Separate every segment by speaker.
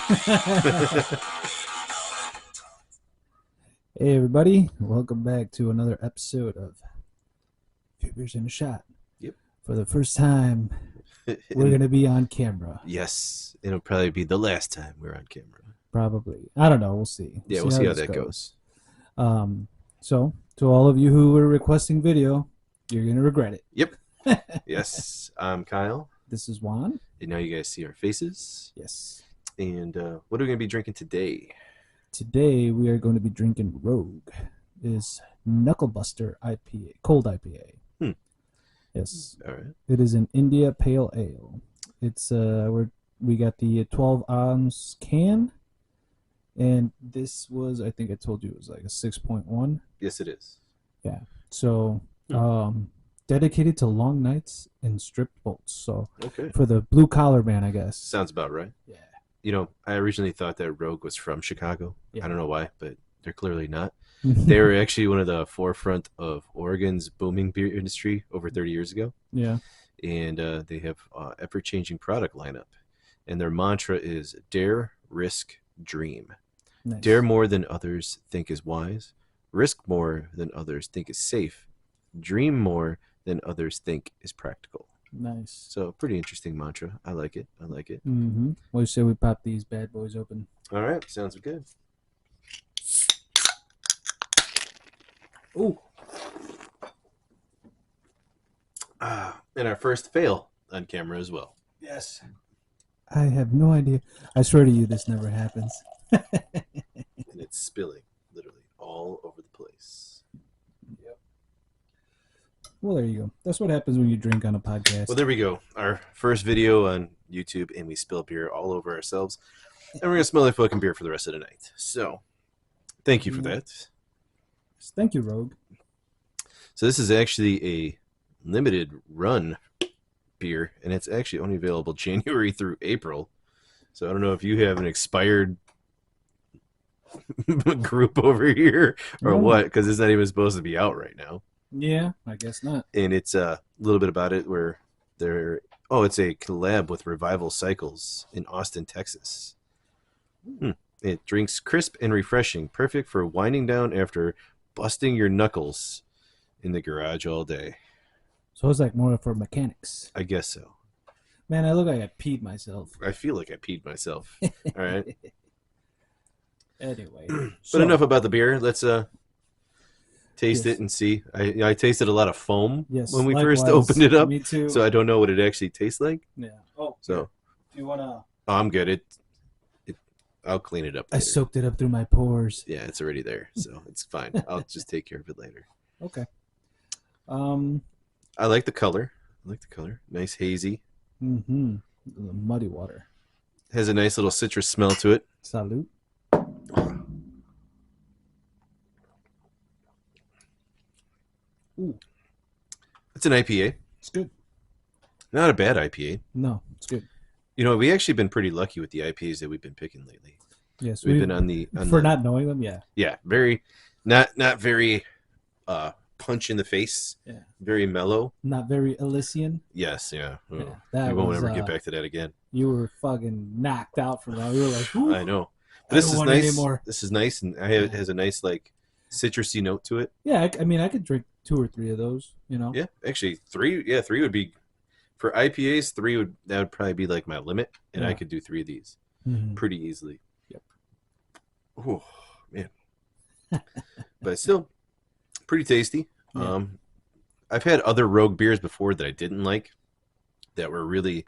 Speaker 1: Hey everybody, welcome back to another episode of Few Beers in a Shot.
Speaker 2: Yep.
Speaker 1: For the first time, we're going to be on camera.
Speaker 2: Yes, it'll probably be the last time we're on camera.
Speaker 1: Probably. I don't know, we'll see.
Speaker 2: Yeah, we'll see how
Speaker 1: this
Speaker 2: that goes.
Speaker 1: So, to all of you who were requesting video, you're going to regret it.
Speaker 2: Yep. Yes, I'm Kyle.
Speaker 1: This is Juan.
Speaker 2: And now you guys see our faces.
Speaker 1: Yes.
Speaker 2: And what are we going to be drinking today?
Speaker 1: Today we are going to be drinking Rogue. It is Knuckle Buster IPA, cold IPA. Yes.
Speaker 2: All right.
Speaker 1: It is an India Pale Ale. It's we got the 12-ounce can, and this was, I think I told you, it was like a 6.1.
Speaker 2: Yes, it is.
Speaker 1: Yeah. So, dedicated to long nights and stripped bolts. So,
Speaker 2: Okay.
Speaker 1: for the blue collar man, I guess.
Speaker 2: Sounds about right.
Speaker 1: Yeah.
Speaker 2: You know, I originally thought that Rogue was from Chicago.
Speaker 1: Yeah.
Speaker 2: I don't know why, but they're clearly not. They were actually one of the forefront of Oregon's booming beer industry over 30 years ago.
Speaker 1: Yeah.
Speaker 2: And they have ever-changing product lineup. And their mantra is dare, risk, dream.
Speaker 1: Nice.
Speaker 2: Dare more than others think is wise. Risk more than others think is safe. Dream more than others think is practical.
Speaker 1: Nice.
Speaker 2: So, pretty interesting mantra. I like it. I like it.
Speaker 1: Mm-hmm. What do you say we pop these bad boys open?
Speaker 2: All right. Sounds good.
Speaker 1: Ooh.
Speaker 2: And our first fail on camera as well.
Speaker 1: Yes. I have no idea. I swear to you, this never happens.
Speaker 2: And it's spilling literally all over the place.
Speaker 1: Yep. Well, there you go. That's what happens when you drink on a podcast.
Speaker 2: Well, there we go. Our first video on YouTube, and we spill beer all over ourselves. And we're going to smell like fucking beer for the rest of the night. So, thank you for that.
Speaker 1: Thank you, Rogue.
Speaker 2: So, this is actually a limited run beer, and it's actually only available January through April. So, I don't know if you have an expired group over here or what, because it's not even supposed to be out right now.
Speaker 1: Yeah, I guess not.
Speaker 2: And it's a little bit about it where it's a collab with Revival Cycles in Austin, Texas. It drinks crisp and refreshing, perfect for winding down after busting your knuckles in the garage all day.
Speaker 1: So it's like more for mechanics.
Speaker 2: I guess so.
Speaker 1: Man, I look like I peed myself.
Speaker 2: I feel like I peed myself. All right.
Speaker 1: Anyway.
Speaker 2: But enough about the beer. Let's taste it and see. I tasted a lot of foam when we first opened it up.
Speaker 1: Me too.
Speaker 2: So I don't know what it actually tastes like.
Speaker 1: Yeah. Oh.
Speaker 2: So.
Speaker 1: Do you want to?
Speaker 2: Oh, I'm good. I'll clean it up later.
Speaker 1: I soaked it up through my pores.
Speaker 2: Yeah, it's already there, so it's fine. I'll just take care of it later.
Speaker 1: Okay.
Speaker 2: I like the color. Nice hazy.
Speaker 1: Mm-hmm. Muddy water.
Speaker 2: Has a nice little citrus smell to it.
Speaker 1: Salute. Ooh.
Speaker 2: It's an IPA.
Speaker 1: It's good.
Speaker 2: Not a bad IPA.
Speaker 1: No, it's good.
Speaker 2: You know, we actually been pretty lucky with the IPAs that we've been picking lately.
Speaker 1: Yes,
Speaker 2: we've been on
Speaker 1: not knowing them. Yeah.
Speaker 2: Yeah, very not very punch in the face.
Speaker 1: Yeah.
Speaker 2: Very mellow.
Speaker 1: Not very Elysian.
Speaker 2: Yes, yeah. Oh,
Speaker 1: yeah,
Speaker 2: we won't ever get back to that again.
Speaker 1: You were fucking knocked out from that. We were like, ooh,
Speaker 2: I know. But this is nice.
Speaker 1: Anymore.
Speaker 2: This is nice, and it has a nice like citrusy note to it.
Speaker 1: Yeah, I mean, I could drink 2 or 3 of those. You know.
Speaker 2: Yeah, actually, 3. Yeah, 3 would be for IPAs. That would probably be like my limit, and I could do 3 of these pretty easily.
Speaker 1: Yep.
Speaker 2: Oh man, but still pretty tasty.
Speaker 1: Yeah.
Speaker 2: I've had other Rogue beers before that I didn't like, that were really,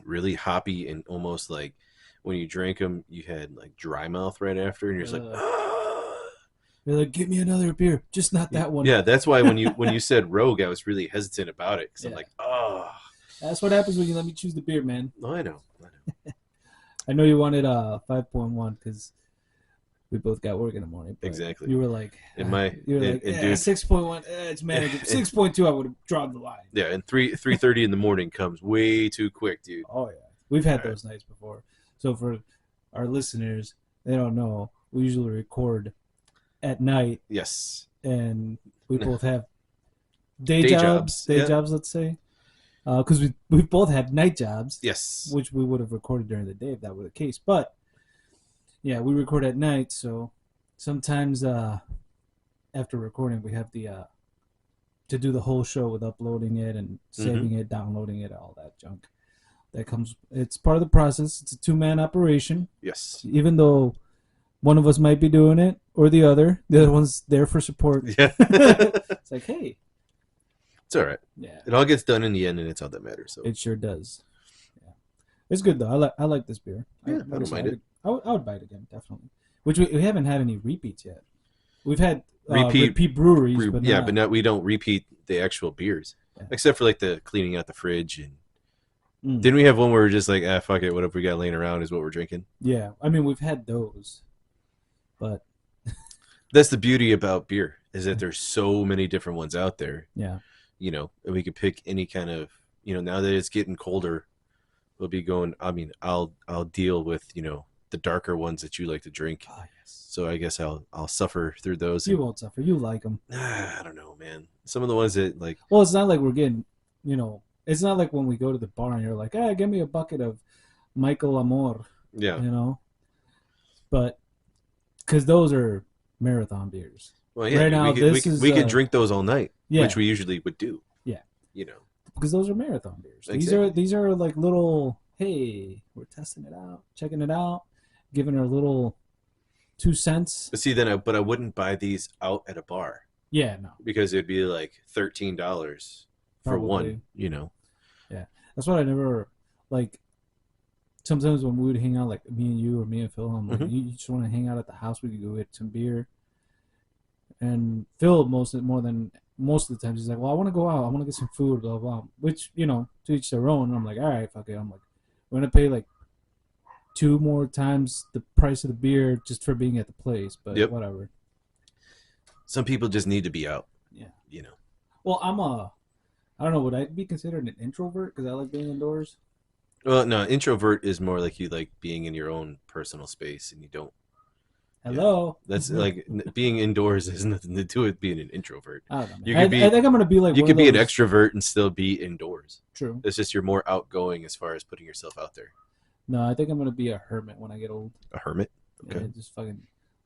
Speaker 2: really hoppy and almost like when you drank them, you had like dry mouth right after, and you're just like,
Speaker 1: You're like, give me another beer, just not that one.
Speaker 2: Yeah, that's why when you said Rogue, I was really hesitant about it because I'm like,
Speaker 1: That's what happens when you let me choose the beer, man.
Speaker 2: No, I know.
Speaker 1: I know you wanted 5.1 because we both got work in the morning.
Speaker 2: Exactly.
Speaker 1: You were like,
Speaker 2: dude,
Speaker 1: 6.1, it's manageable. 6.2, I would have drawn the line.
Speaker 2: Yeah, and 3:30 in the morning comes way too quick, dude.
Speaker 1: Oh yeah, we've had those nights before. So for our listeners, they don't know. We usually record at night.
Speaker 2: Yes.
Speaker 1: And we both have day jobs. Let's say. because we both had night jobs,
Speaker 2: Yes.
Speaker 1: which we would have recorded during the day if that were the case. But yeah, we record at night, so sometimes after recording, we have the to do the whole show with uploading it and
Speaker 2: Mm-hmm.
Speaker 1: saving it, downloading it, all that junk. That comes. It's part of the process. It's a 2-man operation.
Speaker 2: Yes.
Speaker 1: Even though one of us might be doing it or the other one's there for support.
Speaker 2: Yeah.
Speaker 1: It's like, hey,
Speaker 2: It's all right.
Speaker 1: yeah,
Speaker 2: It all gets done in the end, and it's all that matters. So
Speaker 1: it sure does. Yeah, it's good though. I like this beer.
Speaker 2: yeah, I don't mind it.
Speaker 1: I would buy it again, definitely. Which we haven't had any repeats yet. We've had
Speaker 2: Repeat,
Speaker 1: repeat breweries, but
Speaker 2: yeah,
Speaker 1: not.
Speaker 2: but not we don't repeat the actual beers,
Speaker 1: Yeah.
Speaker 2: except for like the cleaning out the fridge. And
Speaker 1: Mm.
Speaker 2: didn't we have one where we're just like, ah, fuck it, whatever we got laying around is what we're drinking.
Speaker 1: Yeah, I mean we've had those, but
Speaker 2: That's the beauty about beer is that there's so many different ones out there.
Speaker 1: yeah,
Speaker 2: And we could pick any kind of, now that it's getting colder, we'll be going. I mean, I'll deal with the darker ones that you like to drink.
Speaker 1: oh yes,
Speaker 2: So I guess I'll suffer through those.
Speaker 1: you
Speaker 2: And,
Speaker 1: won't suffer. You like them.
Speaker 2: I don't know, man. Some of the ones that like,
Speaker 1: Well, it's not like we're getting, it's not like when we go to the bar and you're like, give me a bucket of Michael Amor,
Speaker 2: yeah.
Speaker 1: but because those are marathon beers.
Speaker 2: Well, yeah.
Speaker 1: Right now,
Speaker 2: we could drink those all night,
Speaker 1: yeah,
Speaker 2: which we usually would do.
Speaker 1: yeah,
Speaker 2: You know.
Speaker 1: because those are marathon beers.
Speaker 2: Exactly.
Speaker 1: These are like little, hey, we're testing it out, checking it out, giving our little 2 cents.
Speaker 2: But see, but I wouldn't buy these out at a bar
Speaker 1: Yeah, no,
Speaker 2: because it'd be like $13 for
Speaker 1: probably.
Speaker 2: one.
Speaker 1: Yeah, that's what I never like. Sometimes when we would hang out, like me and you or me and Phil, I'm like,
Speaker 2: Mhm.
Speaker 1: you just want to hang out at the house. We could go get some beer. And Phil most of the times he's like, well, I want to go out. I want to get some food, blah blah. Which to each their own. And I'm like, all right, fuck it. I'm like, we're gonna pay like 2 more times the price of the beer just for being at the place. But
Speaker 2: Yep.
Speaker 1: whatever.
Speaker 2: Some people just need to be out.
Speaker 1: Yeah. Well, I don't know. Would I be considered an introvert because I like being indoors?
Speaker 2: Well, no, introvert is more like you like being in your own personal space and you don't.
Speaker 1: Hello.
Speaker 2: That's like being indoors has nothing to do with being an introvert.
Speaker 1: I don't know.
Speaker 2: You
Speaker 1: Man.
Speaker 2: could be.
Speaker 1: I think I'm gonna be like
Speaker 2: You
Speaker 1: one
Speaker 2: could
Speaker 1: of
Speaker 2: be an
Speaker 1: those-
Speaker 2: extrovert and still be indoors.
Speaker 1: True.
Speaker 2: It's just you're more outgoing as far as putting yourself out there.
Speaker 1: No, I think I'm gonna be a hermit when I get old.
Speaker 2: A hermit. Okay.
Speaker 1: Yeah, just fucking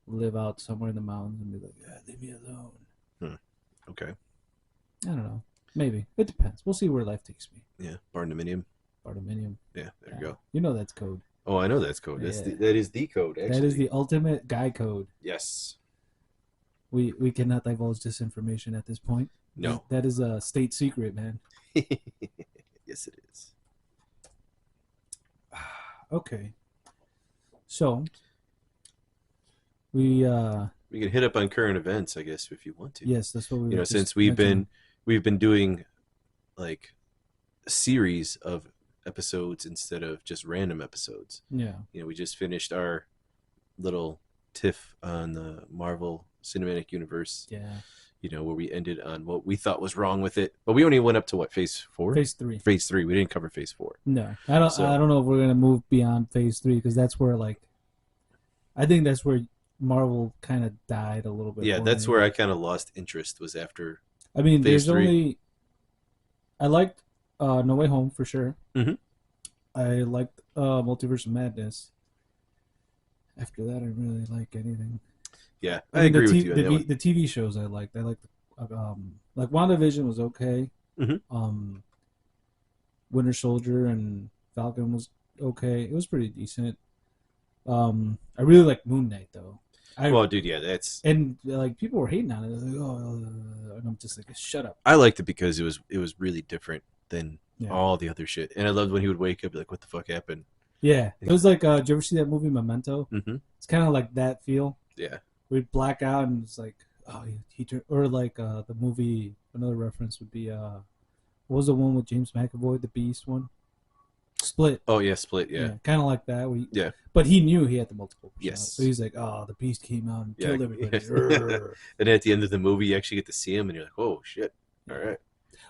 Speaker 1: live out somewhere in the mountains and be like, leave me alone.
Speaker 2: Okay.
Speaker 1: I don't know. Maybe it depends. We'll see where life takes me.
Speaker 2: Yeah. Barndominium.
Speaker 1: Bardominium.
Speaker 2: Yeah. There you go.
Speaker 1: You know that's code.
Speaker 2: Oh, I know that's code.
Speaker 1: Yeah.
Speaker 2: That is the code. Actually.
Speaker 1: That is the ultimate guy code.
Speaker 2: Yes.
Speaker 1: We cannot divulge this information at this point.
Speaker 2: No.
Speaker 1: That is a state secret, man.
Speaker 2: Yes, it is.
Speaker 1: Okay. So we
Speaker 2: We can hit up on current events, I guess, if you want to.
Speaker 1: yes, that's what we were just
Speaker 2: Since we've
Speaker 1: mentioning.
Speaker 2: been doing like a series of episodes instead of just random episodes.
Speaker 1: Yeah.
Speaker 2: We just finished our little tiff on the Marvel Cinematic Universe.
Speaker 1: Yeah.
Speaker 2: Where we ended on what we thought was wrong with it, but we only went up to what, phase 4?
Speaker 1: Phase 3.
Speaker 2: Phase 3. We didn't cover phase 4.
Speaker 1: No, I don't know if we're gonna move beyond phase 3 because that's where I think that's where Marvel kind of died a little bit.
Speaker 2: Yeah,
Speaker 1: for
Speaker 2: that's
Speaker 1: me.
Speaker 2: where I kind of lost interest was after.
Speaker 1: I mean,
Speaker 2: phase
Speaker 1: there's
Speaker 2: 3.
Speaker 1: only. I liked No Way Home for sure.
Speaker 2: Mhm.
Speaker 1: I liked Multiverse of Madness. After that, I didn't really like anything.
Speaker 2: Yeah,
Speaker 1: I
Speaker 2: I
Speaker 1: mean,
Speaker 2: agree with you on that one.
Speaker 1: The TV shows I liked. I liked like WandaVision was okay.
Speaker 2: Mhm.
Speaker 1: Winter Soldier and Falcon was okay. It was pretty decent. I really like Moon Knight though.
Speaker 2: Well, dude, yeah, that's.
Speaker 1: And like people were hating on it. Like, and I'm just like, shut up.
Speaker 2: I liked it because it was really different than
Speaker 1: Yeah.
Speaker 2: all the other shit, and I loved when he would wake up like, "What the fuck happened?"
Speaker 1: Yeah, it was like, did you ever see that movie Memento?
Speaker 2: Mm-hmm.
Speaker 1: It's kind of like that feel.
Speaker 2: Yeah.
Speaker 1: We'd black out and it's like, oh, he turned, or like the movie. Another reference would be what was the one with James McAvoy, the Beast one? Split.
Speaker 2: Oh yeah, Split. Yeah.
Speaker 1: Kind of like that.
Speaker 2: Yeah.
Speaker 1: But he knew he had the multiple.
Speaker 2: Yes.
Speaker 1: So he's like, oh, the Beast came out and
Speaker 2: Yeah.
Speaker 1: killed everybody.
Speaker 2: And at the end of the movie, you actually get to see him, and you're like, "Oh shit!" All right.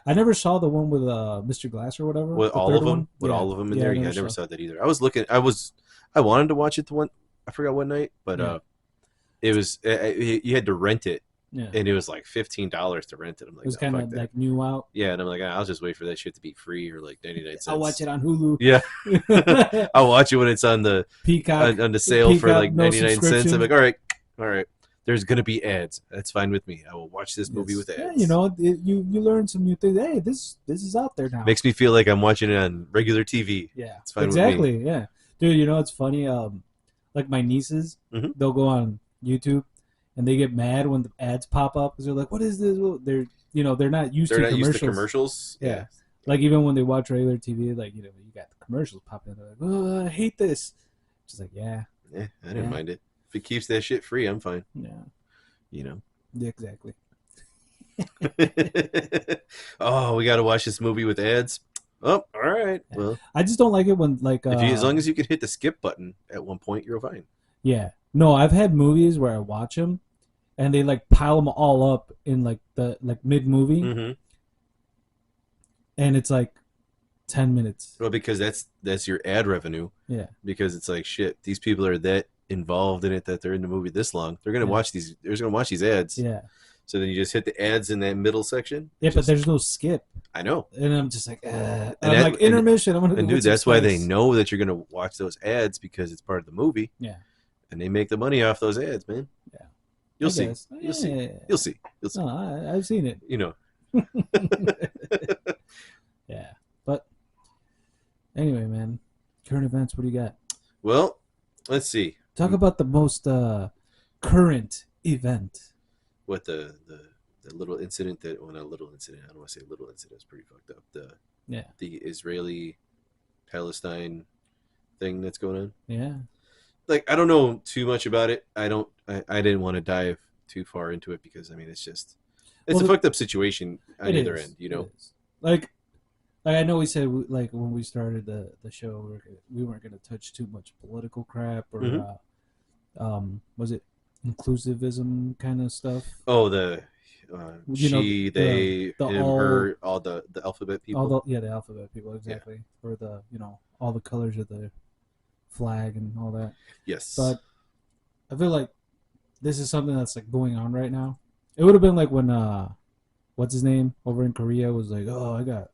Speaker 1: I never saw the one with Mr. Glass or whatever.
Speaker 2: With
Speaker 1: the
Speaker 2: all
Speaker 1: third
Speaker 2: of them,
Speaker 1: one.
Speaker 2: with
Speaker 1: Yeah.
Speaker 2: all of them in
Speaker 1: Yeah,
Speaker 2: there, yeah, I never saw that either. I was looking. I wanted to watch it the one. I forgot what night, but
Speaker 1: Yeah.
Speaker 2: it was you had to rent it
Speaker 1: Yeah.
Speaker 2: and it was like $15 to rent it. I'm
Speaker 1: It
Speaker 2: like,
Speaker 1: was
Speaker 2: no,
Speaker 1: kind
Speaker 2: fuck
Speaker 1: of
Speaker 2: that.
Speaker 1: like new out.
Speaker 2: Yeah, and I'm like, I'll just wait for that shit to be free or like 99
Speaker 1: I'll watch
Speaker 2: cents.
Speaker 1: it on Hulu.
Speaker 2: Yeah, I'll watch it when it's on the
Speaker 1: Peacock.
Speaker 2: on the sale for
Speaker 1: Peacock,
Speaker 2: like
Speaker 1: no
Speaker 2: 99 cents. I'm
Speaker 1: subscription.
Speaker 2: like, all right. There's gonna be ads. That's fine with me. I will watch this movie
Speaker 1: Yes.
Speaker 2: with
Speaker 1: Yeah, you
Speaker 2: ads.
Speaker 1: know, you learn some new things. Hey, this is out there now.
Speaker 2: Makes me feel like I'm watching it on regular TV.
Speaker 1: Yeah.
Speaker 2: It's fine with me.
Speaker 1: Exactly. Yeah. Dude, you know it's funny? Like my nieces,
Speaker 2: Hmm.
Speaker 1: they'll go on YouTube and they get mad when the ads pop up because they're like, "What is this?" Well, they're not used
Speaker 2: They're
Speaker 1: to
Speaker 2: not used to
Speaker 1: commercials.
Speaker 2: commercials. Yeah.
Speaker 1: Yeah. Like even when they watch regular TV, like you got the commercials popping. They're like, "Oh, I hate this." Just like, yeah,
Speaker 2: Yeah, I didn't
Speaker 1: yeah,
Speaker 2: mind it. If it keeps that shit free, I'm fine.
Speaker 1: yeah,
Speaker 2: You know.
Speaker 1: yeah, exactly.
Speaker 2: Oh, we got to watch this movie with ads. Oh, all right.
Speaker 1: Yeah.
Speaker 2: Well,
Speaker 1: I just don't like it when like
Speaker 2: if you as long as you can hit the skip button at one point, you're fine.
Speaker 1: yeah. No, I've had movies where I watch them and they like pile them all up in like the like mid movie,
Speaker 2: Mm-hmm.
Speaker 1: and it's like 10 minutes.
Speaker 2: Well, because that's your ad revenue.
Speaker 1: Yeah,
Speaker 2: Because it's like shit. These people are that involved in it that they're in the movie this long. They're gonna
Speaker 1: yeah,
Speaker 2: watch these. They're gonna watch these ads.
Speaker 1: yeah,
Speaker 2: So then you just hit the ads in that middle section.
Speaker 1: yeah. But
Speaker 2: Just
Speaker 1: there's no skip,
Speaker 2: I know.
Speaker 1: and I'm just like,
Speaker 2: And
Speaker 1: I'm like intermission. I'm gonna go
Speaker 2: and
Speaker 1: get
Speaker 2: dude,
Speaker 1: some
Speaker 2: that's why they
Speaker 1: spice.
Speaker 2: know that you're gonna watch those ads because it's part of the movie,
Speaker 1: Yeah,
Speaker 2: and they make the money off those ads, man.
Speaker 1: yeah.
Speaker 2: You'll
Speaker 1: I
Speaker 2: see.
Speaker 1: guess.
Speaker 2: You'll see.
Speaker 1: Yeah.
Speaker 2: You'll see. You'll see.
Speaker 1: No, I've seen it.
Speaker 2: You know.
Speaker 1: Yeah, but anyway, man, current events. What do you got?
Speaker 2: Well, let's see.
Speaker 1: Talk about the most current event.
Speaker 2: What the little incident that well, not a little incident. I don't want to say little incident. It's pretty fucked up.
Speaker 1: Yeah,
Speaker 2: The Israeli Palestine thing that's going on.
Speaker 1: yeah.
Speaker 2: Like I don't know too much about it. I didn't want to dive too far into it because I mean it's
Speaker 1: Well,
Speaker 2: a fucked up situation on
Speaker 1: it
Speaker 2: either
Speaker 1: is.
Speaker 2: end, you
Speaker 1: It
Speaker 2: know.
Speaker 1: is. Like I know we said like when we started the show we weren't going to touch too much political crap or
Speaker 2: Hmm.
Speaker 1: was it inclusivism kind of stuff.
Speaker 2: Oh, the
Speaker 1: You know
Speaker 2: she, they,
Speaker 1: the
Speaker 2: him,
Speaker 1: all
Speaker 2: her, all the alphabet
Speaker 1: all
Speaker 2: people.
Speaker 1: the yeah the alphabet people
Speaker 2: Yeah.
Speaker 1: exactly or the all the colors of the flag and all that.
Speaker 2: Yes.
Speaker 1: But I feel like this is something that's like going on right now. It would have been like when what's his name over in Korea was like, oh, I got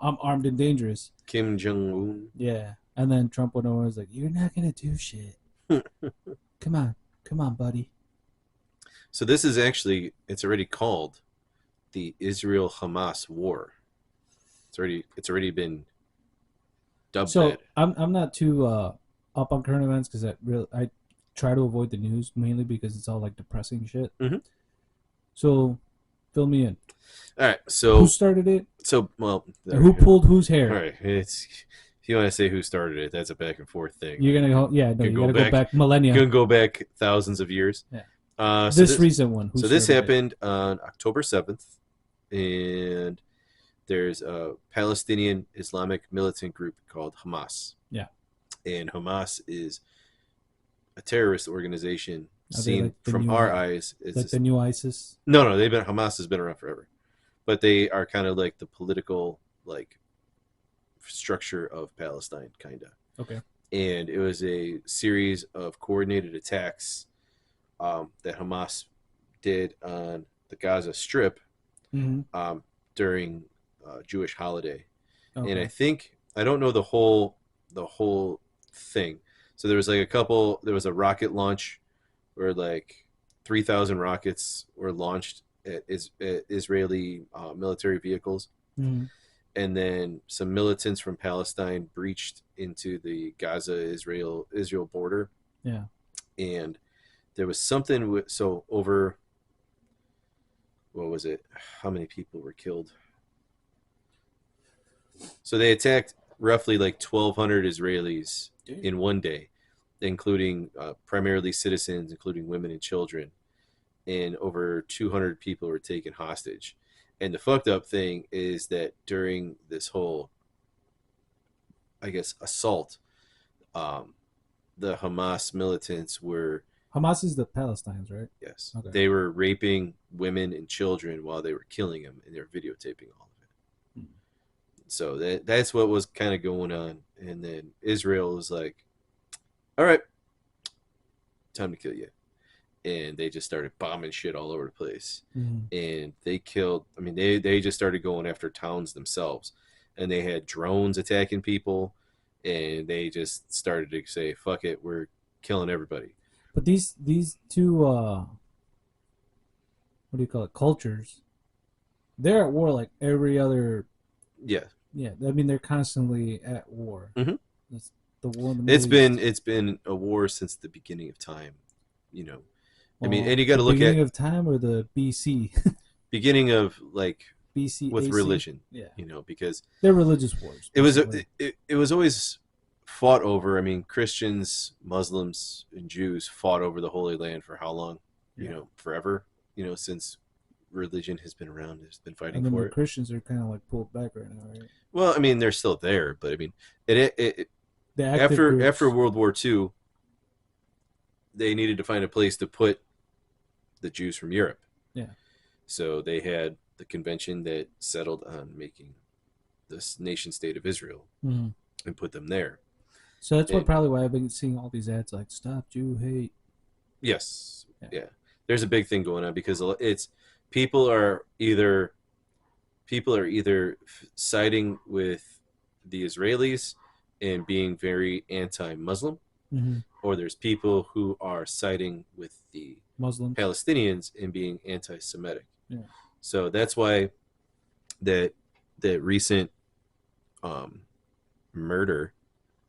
Speaker 1: I'm armed and dangerous.
Speaker 2: Kim Jong Un.
Speaker 1: Yeah, and then Trump went over and was like, you're not gonna do shit. Come on, buddy.
Speaker 2: So this is actually it's already called the Israel Hamas War. It's already been dubbed
Speaker 1: So
Speaker 2: that.
Speaker 1: I'm not too up on current events because I try to avoid the news mainly because it's all like depressing shit.
Speaker 2: Mm-hmm.
Speaker 1: So fill me in.
Speaker 2: All right.
Speaker 1: Who started it?
Speaker 2: Well,
Speaker 1: And who pulled whose
Speaker 2: all
Speaker 1: hair?
Speaker 2: right. It's if you want to say who started it, that's a back and forth thing.
Speaker 1: You're gonna go, yeah, no,
Speaker 2: Could
Speaker 1: you
Speaker 2: go
Speaker 1: gotta go back millennia.
Speaker 2: You can go back thousands of years.
Speaker 1: Yeah.
Speaker 2: So
Speaker 1: Recent one. Who
Speaker 2: so this
Speaker 1: started it?
Speaker 2: happened on October 7th, and there's a Palestinian Islamic militant group called Hamas.
Speaker 1: Yeah.
Speaker 2: And Hamas is a terrorist organization
Speaker 1: Are they
Speaker 2: seen
Speaker 1: like the
Speaker 2: from
Speaker 1: new-
Speaker 2: our eyes.
Speaker 1: Like the new ISIS.
Speaker 2: No, Hamas has been around forever, but they are kind of like the political like structure of Palestine, kind of.
Speaker 1: Okay.
Speaker 2: And it was a series of coordinated attacks that Hamas did on the Gaza Strip
Speaker 1: Mm-hmm.
Speaker 2: during Jewish holiday.
Speaker 1: Okay.
Speaker 2: And I don't know the whole thing. So there was like there was a rocket launch where like 3,000 rockets were launched at Israeli military vehicles.
Speaker 1: Mhm.
Speaker 2: And then some militants from Palestine breached into the Gaza Israel border.
Speaker 1: Yeah.
Speaker 2: And there was something over what was it? How many people were killed? So they attacked roughly like 1,200 Israelis in one day, including primarily citizens, including women and children, and over 200 people were taken hostage. And the fucked up thing is that during this whole, I guess, assault, the Hamas militants were,
Speaker 1: Hamas is the Palestinians, right?
Speaker 2: yes,
Speaker 1: Okay.
Speaker 2: they were raping women and children while they were killing them, and they were videotaping all of it.
Speaker 1: Hmm.
Speaker 2: So that's what was kind of going on. And then Israel was like, all right, time to kill you. and they just started bombing shit all over the place.
Speaker 1: Mm.
Speaker 2: And they killed. I mean, they just started going after towns themselves, and they had drones attacking people, and they just started to say, "Fuck it, we're killing everybody."
Speaker 1: But these two what do you call it, cultures, they're at war like every other.
Speaker 2: Yeah.
Speaker 1: Yeah, I mean they're constantly at war.
Speaker 2: Hmm.
Speaker 1: That's the war in the Middle East.
Speaker 2: It's been a war since the beginning of time. You know, I mean, and
Speaker 1: Well,
Speaker 2: you got
Speaker 1: the
Speaker 2: to look
Speaker 1: beginning
Speaker 2: at
Speaker 1: of time or the BC,
Speaker 2: beginning of like with
Speaker 1: BCAC.
Speaker 2: religion.
Speaker 1: Yeah,
Speaker 2: Because
Speaker 1: they're religious wars
Speaker 2: it was
Speaker 1: basically.
Speaker 2: it was always fought over. I mean, Christians, Muslims, and Jews fought over the Holy Land for how long?
Speaker 1: Yeah,
Speaker 2: Forever. Since religion has been around, has been fighting
Speaker 1: and then the
Speaker 2: for it.
Speaker 1: Christians are kind of like pulled back right now, right?
Speaker 2: Well, I mean, they're still there, but I mean, it
Speaker 1: The active
Speaker 2: after
Speaker 1: groups.
Speaker 2: World War II, they needed to find a place to put the Jews from Europe.
Speaker 1: Yeah.
Speaker 2: So they had the convention that settled on making this nation state of Israel
Speaker 1: Mm.
Speaker 2: and put them there.
Speaker 1: So that's what
Speaker 2: And
Speaker 1: probably why I've been seeing all these ads like "Stop Jew Hate."
Speaker 2: yes,
Speaker 1: Yeah.
Speaker 2: yeah, there's a big thing going on because it's people are either siding with the Israelis and being very anti-Muslim,
Speaker 1: Mm-hmm.
Speaker 2: or there's people who are siding with the
Speaker 1: Muslims.
Speaker 2: Palestinians and being anti-Semitic.
Speaker 1: Yeah.
Speaker 2: So that's why that recent um, murder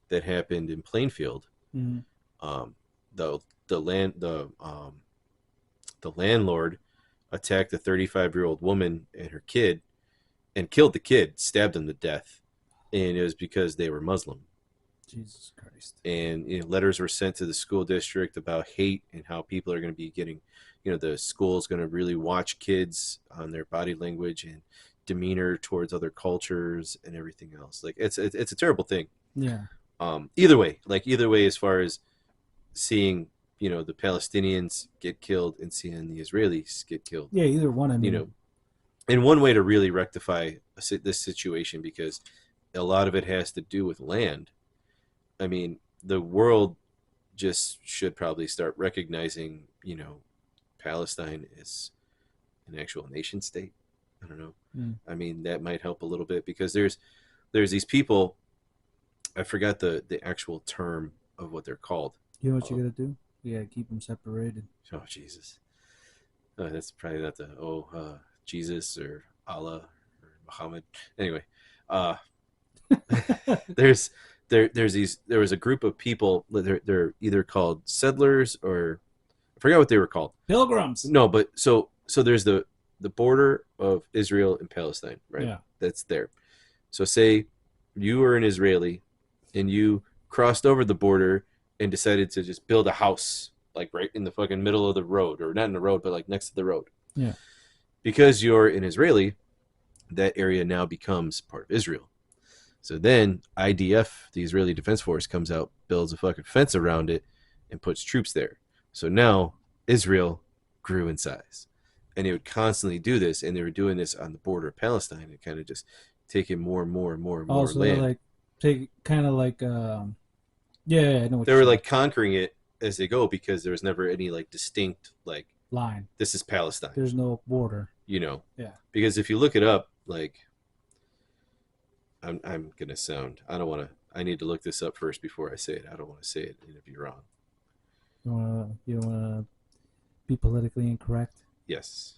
Speaker 2: that happened in Plainfield,
Speaker 1: Mm-hmm.
Speaker 2: um, the the landlord attacked a 35-year-old woman and her kid and killed the kid, stabbed them to death, and it was because they were Muslim.
Speaker 1: Jesus Christ.
Speaker 2: And letters were sent to the school district about hate and how people are going to be getting, the school is going to really watch kids on their body language and demeanor towards other cultures and everything else. Like it's a terrible thing.
Speaker 1: Yeah.
Speaker 2: Either way, as far as seeing the Palestinians get killed and seeing the Israelis get killed,
Speaker 1: Yeah. Either one. I
Speaker 2: you
Speaker 1: mean.
Speaker 2: know, and one way to really rectify this situation, because a lot of it has to do with land. I mean, the world just should probably start recognizing, Palestine is an actual nation state. I don't know.
Speaker 1: Mm.
Speaker 2: I mean, that might help a little bit because there's these people. I forgot the actual term of what they're called.
Speaker 1: You know what you gotta do? You gotta keep them separated.
Speaker 2: Oh Jesus, that's probably not the Jesus or Allah or Muhammad. Anyway, uh, there's there was a group of people. They're either called settlers or I forgot what they were called.
Speaker 1: Pilgrims.
Speaker 2: No, but so there's the border of Israel and Palestine, right?
Speaker 1: Yeah.
Speaker 2: That's there. So say you are an Israeli and you crossed over the border and decided to just build a house like right in the fucking middle of the road, or not in the road, but like next to the road.
Speaker 1: Yeah.
Speaker 2: Because you're an Israeli, that area now becomes part of Israel. So then IDF, the Israeli Defense Force, comes out, builds a fucking fence around it, and puts troops there. So now Israel grew in size. And they would constantly do this, and they were doing this on the border of Palestine and kind of just taking more and more and more and more
Speaker 1: Also, they're
Speaker 2: land.
Speaker 1: like take kind of like yeah, I know what
Speaker 2: They
Speaker 1: you're
Speaker 2: were
Speaker 1: saying.
Speaker 2: like conquering it as they go because there was never any like distinct like
Speaker 1: Line.
Speaker 2: this is Palestine,
Speaker 1: There's no border. Yeah.
Speaker 2: Because if you look it up, like I'm gonna sound. I don't want to. I need to look this up first before I say it. I don't want to say it and it'd be wrong.
Speaker 1: You wanna be politically incorrect?
Speaker 2: Yes,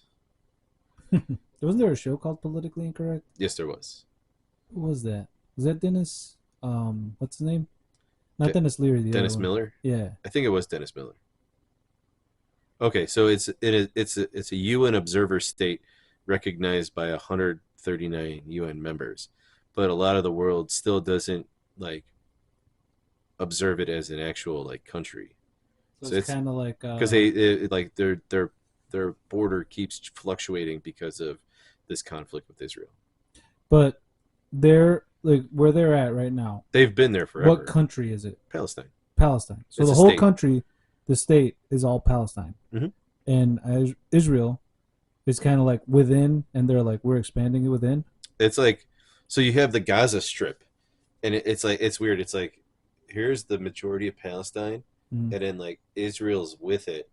Speaker 1: Wasn't there a show called Politically Incorrect?
Speaker 2: yes, there was.
Speaker 1: Who was that? Was that Dennis? What's his name? Not
Speaker 2: De-
Speaker 1: Dennis Leary. The other
Speaker 2: Dennis
Speaker 1: one.
Speaker 2: Miller.
Speaker 1: Yeah.
Speaker 2: I think it was Dennis Miller. Okay, so it's a UN observer state recognized by 139 UN members, but a lot of the world still doesn't like observe it as an actual like country.
Speaker 1: So
Speaker 2: So
Speaker 1: it's
Speaker 2: it's
Speaker 1: kind of like
Speaker 2: because like their border keeps fluctuating because of this conflict with Israel.
Speaker 1: but they're like where they're at right now.
Speaker 2: They've been there
Speaker 1: What
Speaker 2: forever.
Speaker 1: country is it?
Speaker 2: Palestine.
Speaker 1: Palestine. So
Speaker 2: It's
Speaker 1: the
Speaker 2: a
Speaker 1: whole
Speaker 2: state.
Speaker 1: country, the state, is all Palestine,
Speaker 2: Mhm.
Speaker 1: and Israel is kind of like within, and they're like we're expanding it within.
Speaker 2: It's like so you have the Gaza Strip, and it's like it's weird. It's like here's the majority of Palestine,
Speaker 1: Mm.
Speaker 2: and then like Israel's with it,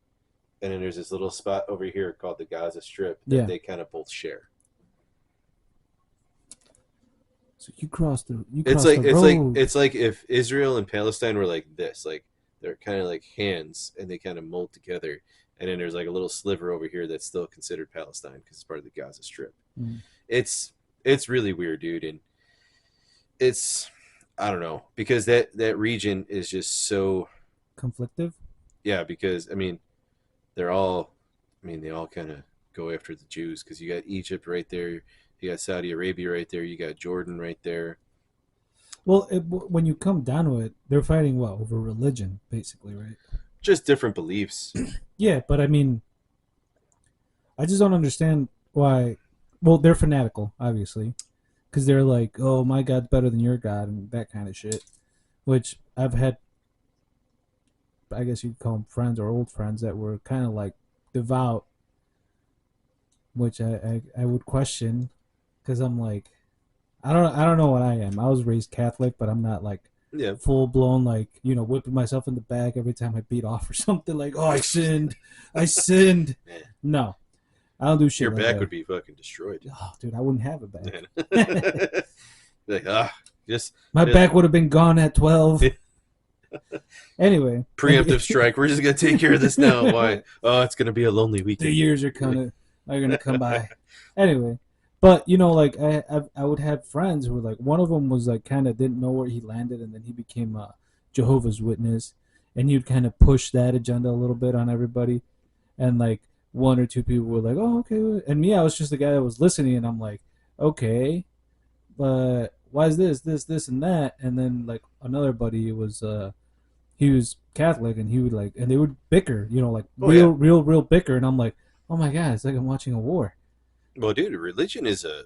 Speaker 2: and then there's this little spot over here called the Gaza Strip that
Speaker 1: Yeah.
Speaker 2: they kind of both share.
Speaker 1: So you
Speaker 2: It's
Speaker 1: cross
Speaker 2: like
Speaker 1: the road.
Speaker 2: it's like if Israel and Palestine were like this, like they're kind of like hands, and they kind of mold together. And then there's like a little sliver over here that's still considered Palestine because it's part of the Gaza Strip.
Speaker 1: Mm.
Speaker 2: It's it's really weird, dude, and it's I don't know because that region is just so
Speaker 1: Conflictive.
Speaker 2: yeah. Because I mean, they're all they all kind of go after the Jews because you got Egypt right there, you got Saudi Arabia right there, you got Jordan right there.
Speaker 1: Well, when you come down to it, they're fighting what over religion, basically, right?
Speaker 2: Just different beliefs.
Speaker 1: Yeah, but I mean, I just don't understand why. Well, they're fanatical, obviously, because they're like, "Oh, my God's better than your God," and that kind of shit. Which I've had, I guess you'd call them friends or old friends that were kind of like devout, which I would question, because I'm like, I don't know what I am. I was raised Catholic, but I'm not like
Speaker 2: Yeah,
Speaker 1: full blown like whipping myself in the back every time I beat off or something like, oh, I sinned.
Speaker 2: man,
Speaker 1: No, I don't do shit
Speaker 2: your
Speaker 1: like
Speaker 2: back
Speaker 1: that.
Speaker 2: would be fucking destroyed.
Speaker 1: Oh, dude, I wouldn't have a back.
Speaker 2: Like just
Speaker 1: My
Speaker 2: just
Speaker 1: back would have been gone at 12. Anyway,
Speaker 2: preemptive strike. We're just gonna take care of this now. Why? Oh, it's gonna be a lonely
Speaker 1: the
Speaker 2: weekend.
Speaker 1: years are gonna come by. Anyway, but like I would have friends who were like, one of them was like kind of didn't know where he landed, and then he became a Jehovah's Witness, and he'd kind of push that agenda a little bit on everybody, and like one or two people were like, oh, okay, and me, I was just the guy that was listening, and I'm like, okay, but why is this and that, and then like another buddy was he was Catholic, and he would like, and they would bicker, like
Speaker 2: Oh yeah.
Speaker 1: real bicker, and I'm like, oh my god, it's like I'm watching a war.
Speaker 2: Well, dude, religion is a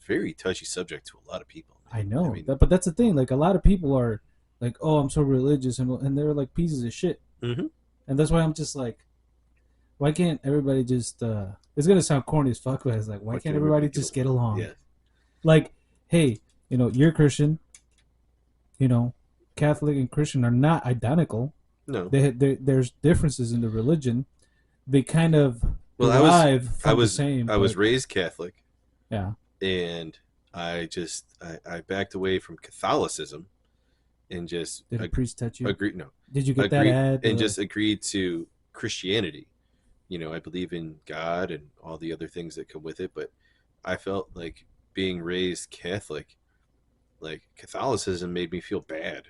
Speaker 2: very touchy subject to a lot of people,
Speaker 1: I
Speaker 2: man. I
Speaker 1: know
Speaker 2: mean,
Speaker 1: that, but that's the thing. Like a lot of people are like, oh, I'm so religious, and they're like pieces of shit,
Speaker 2: mm-hmm.
Speaker 1: and that's why I'm just like, why can't everybody just? It's gonna sound corny as fuck, but it's like, why
Speaker 2: What
Speaker 1: can't
Speaker 2: can we
Speaker 1: everybody
Speaker 2: get
Speaker 1: just get
Speaker 2: along?
Speaker 1: along?
Speaker 2: Yeah.
Speaker 1: Like, hey, you're Christian, you know, Catholic and Christian are not identical.
Speaker 2: No.
Speaker 1: There's differences in the religion. They kind of
Speaker 2: Well, I was
Speaker 1: derive
Speaker 2: I
Speaker 1: from the
Speaker 2: was
Speaker 1: same,
Speaker 2: I was
Speaker 1: but
Speaker 2: raised Catholic,
Speaker 1: yeah.
Speaker 2: and I backed away from Catholicism and just
Speaker 1: Did a priest touch you?
Speaker 2: agreed no
Speaker 1: Did you get that
Speaker 2: agreed
Speaker 1: ad?
Speaker 2: and just agreed to Christianity. I believe in God and all the other things that come with it, but I felt like being raised Catholic, like Catholicism made me feel bad.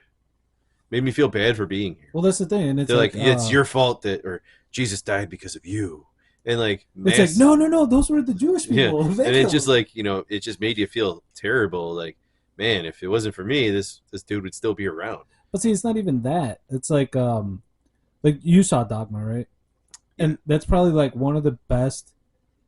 Speaker 2: Made me feel bad for being here.
Speaker 1: Well, that's the thing, and it's
Speaker 2: They're like,
Speaker 1: like,
Speaker 2: yeah, it's your fault that or Jesus died because of you. And like
Speaker 1: no, no, no. Those were the Jewish
Speaker 2: yeah,
Speaker 1: people. They
Speaker 2: and it's
Speaker 1: killed
Speaker 2: just
Speaker 1: them.
Speaker 2: like it just made you feel terrible. Like, man, if it wasn't for me, this dude would still be around.
Speaker 1: But see, it's not even that. It's like you saw Dogma, right?
Speaker 2: Yeah.
Speaker 1: And that's probably like one of the best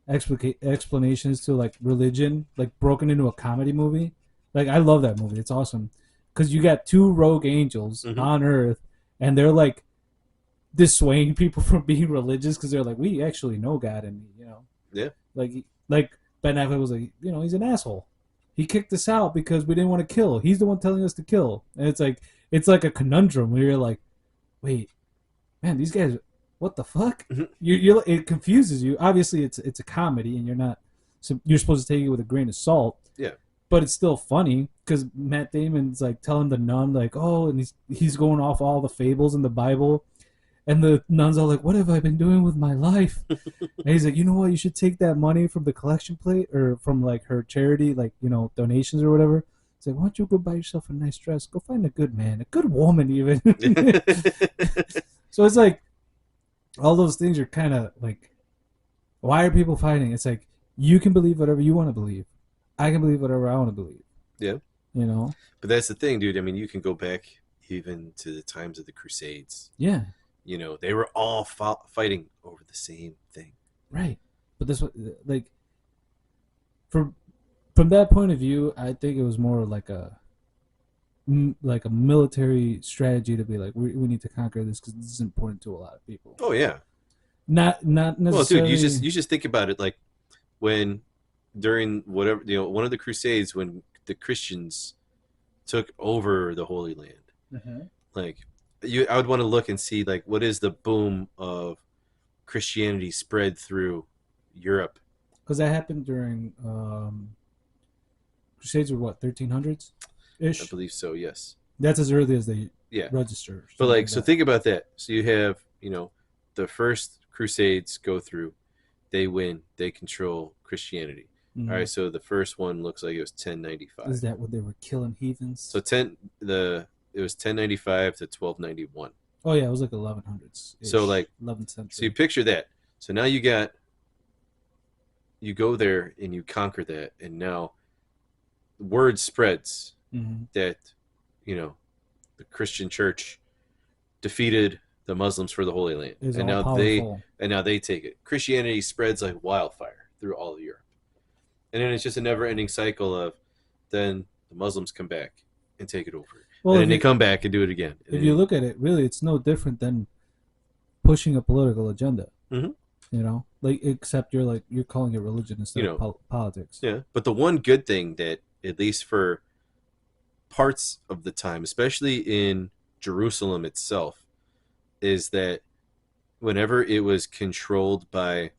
Speaker 1: explanations to like religion, like broken into a comedy movie. Like I love that movie. It's awesome because you got two rogue angels
Speaker 2: Mm-hmm.
Speaker 1: on Earth, and they're like dissuading people from being religious because they're like, we actually know God, and
Speaker 2: Yeah.
Speaker 1: like Ben Affleck was like, he's an asshole. He kicked us out because we didn't want to kill. He's the one telling us to kill, and it's like a conundrum where you're like, wait, man, these guys, what the fuck?
Speaker 2: Mm-hmm.
Speaker 1: It confuses you. Obviously, it's a comedy, and you're supposed to take it with a grain of salt.
Speaker 2: Yeah.
Speaker 1: But it's still funny because Matt Damon's like telling the nun like, oh, and he's going off all the fables in the Bible, and the nun's all like, what have I been doing with my life? And he's like, you know what? You should take that money from the collection plate or from like her charity, like donations or whatever. It's like, why don't you go buy yourself a nice dress? Go find a good man, a good woman, even. So it's like all those things are kind of like, why are people fighting? It's like you can believe whatever you want to believe. I can believe whatever I want to believe.
Speaker 2: Yeah.
Speaker 1: You know?
Speaker 2: But that's the thing, dude. I mean, you can go back even to the times of the Crusades.
Speaker 1: Yeah.
Speaker 2: They were all fighting over the same thing.
Speaker 1: Right. But this, like, from that point of view, I think it was more like a military strategy to be like, we need to conquer this because this is important to a lot of people.
Speaker 2: Oh yeah.
Speaker 1: Not
Speaker 2: Well, dude,
Speaker 1: necessarily.
Speaker 2: you just think about it. Like when during whatever one of the Crusades when the Christians took over the Holy Land, like I would want to look and see like what is the boom of Christianity spread through Europe.
Speaker 1: Because that happened during Crusades, were what, 1300s
Speaker 2: I
Speaker 1: ish.
Speaker 2: believe so. Yes.
Speaker 1: That's as early as they
Speaker 2: Yeah.
Speaker 1: register,
Speaker 2: But
Speaker 1: something
Speaker 2: like,
Speaker 1: like
Speaker 2: so
Speaker 1: that.
Speaker 2: think about that. So you have, the first Crusades go through, they win, they control Christianity. All
Speaker 1: Mm.
Speaker 2: right, so the first one looks like it was
Speaker 1: Is
Speaker 2: 1095.
Speaker 1: that when they were killing
Speaker 2: So
Speaker 1: heathens?
Speaker 2: it was 1095 to 1291.
Speaker 1: Oh yeah, it was like 1100s
Speaker 2: So
Speaker 1: ish,
Speaker 2: like,
Speaker 1: 11th
Speaker 2: so you
Speaker 1: century.
Speaker 2: picture that. So now you go there and you conquer that, and now word spreads
Speaker 1: Mm-hmm.
Speaker 2: that you know the Christian Church defeated the Muslims for the Holy Land,
Speaker 1: Is
Speaker 2: and
Speaker 1: all
Speaker 2: now they
Speaker 1: powerful.
Speaker 2: take it. Christianity spreads like wildfire through all of Europe, and then it's just a never-ending cycle of then the Muslims come back and take it over, and
Speaker 1: Well,
Speaker 2: then they come back and do it again, and
Speaker 1: if you
Speaker 2: then
Speaker 1: look at it, really, it's no different than pushing a political agenda.
Speaker 2: Mhm.
Speaker 1: You know, like except you're calling it religion
Speaker 2: you
Speaker 1: instead of
Speaker 2: know,
Speaker 1: politics.
Speaker 2: yeah. But the one good thing that, at least for parts of the time, especially in Jerusalem itself, is that whenever it was controlled by,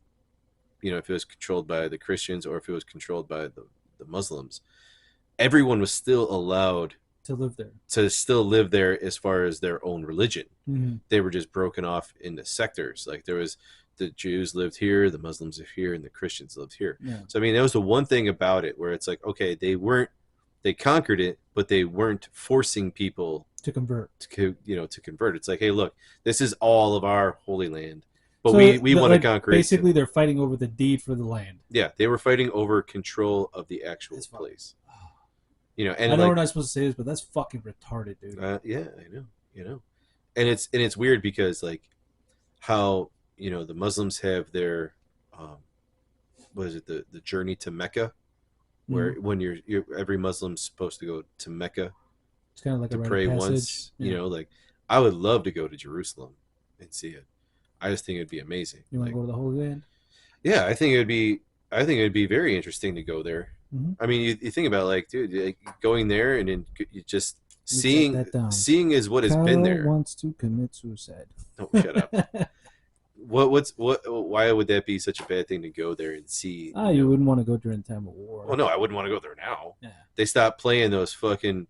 Speaker 2: if it was controlled by the Christians or if it was controlled by the Muslims, everyone was still allowed
Speaker 1: To live there.
Speaker 2: to still live there as far as their own religion.
Speaker 1: Mm-hmm.
Speaker 2: They were just broken off into sectors. Like there was the Jews lived here, the Muslims lived here, and the Christians lived here.
Speaker 1: Yeah.
Speaker 2: So I mean, that was the one thing about it where it's like, okay, they conquered it, but they weren't forcing people
Speaker 1: To convert.
Speaker 2: to convert. It's like, hey, look, this is all of our holy land, but
Speaker 1: So
Speaker 2: we want to
Speaker 1: like
Speaker 2: conquer it too.
Speaker 1: basically they're fighting over the deed for the land.
Speaker 2: Yeah, they were fighting over control of the actual place. And
Speaker 1: I know
Speaker 2: like,
Speaker 1: we're not supposed to say this, but that's fucking retarded, dude.
Speaker 2: yeah, I know, and it's weird because like how the Muslims have their um, what is it, the journey to Mecca, where
Speaker 1: Mm.
Speaker 2: when you're every Muslim's supposed to go to Mecca
Speaker 1: It's kind of like a
Speaker 2: to
Speaker 1: rite of
Speaker 2: pray
Speaker 1: passage.
Speaker 2: once.
Speaker 1: Yeah.
Speaker 2: Like I would love to go to Jerusalem and see it. I just think it'd be amazing.
Speaker 1: You want to
Speaker 2: Like,
Speaker 1: go to the Holy Land?
Speaker 2: yeah, I think it'd be very interesting to go there.
Speaker 1: Mm-hmm.
Speaker 2: I mean, you think about, like, dude, like, going there and then you just
Speaker 1: You jot that down.
Speaker 2: seeing is what has been
Speaker 1: Kyle
Speaker 2: there.
Speaker 1: wants to commit suicide.
Speaker 2: Oh, shut up. Why would that be such a bad thing to go there and see?
Speaker 1: You wouldn't want to go during time of war.
Speaker 2: Well, no, I wouldn't want to go there now.
Speaker 1: Yeah.
Speaker 2: They stopped playing those fucking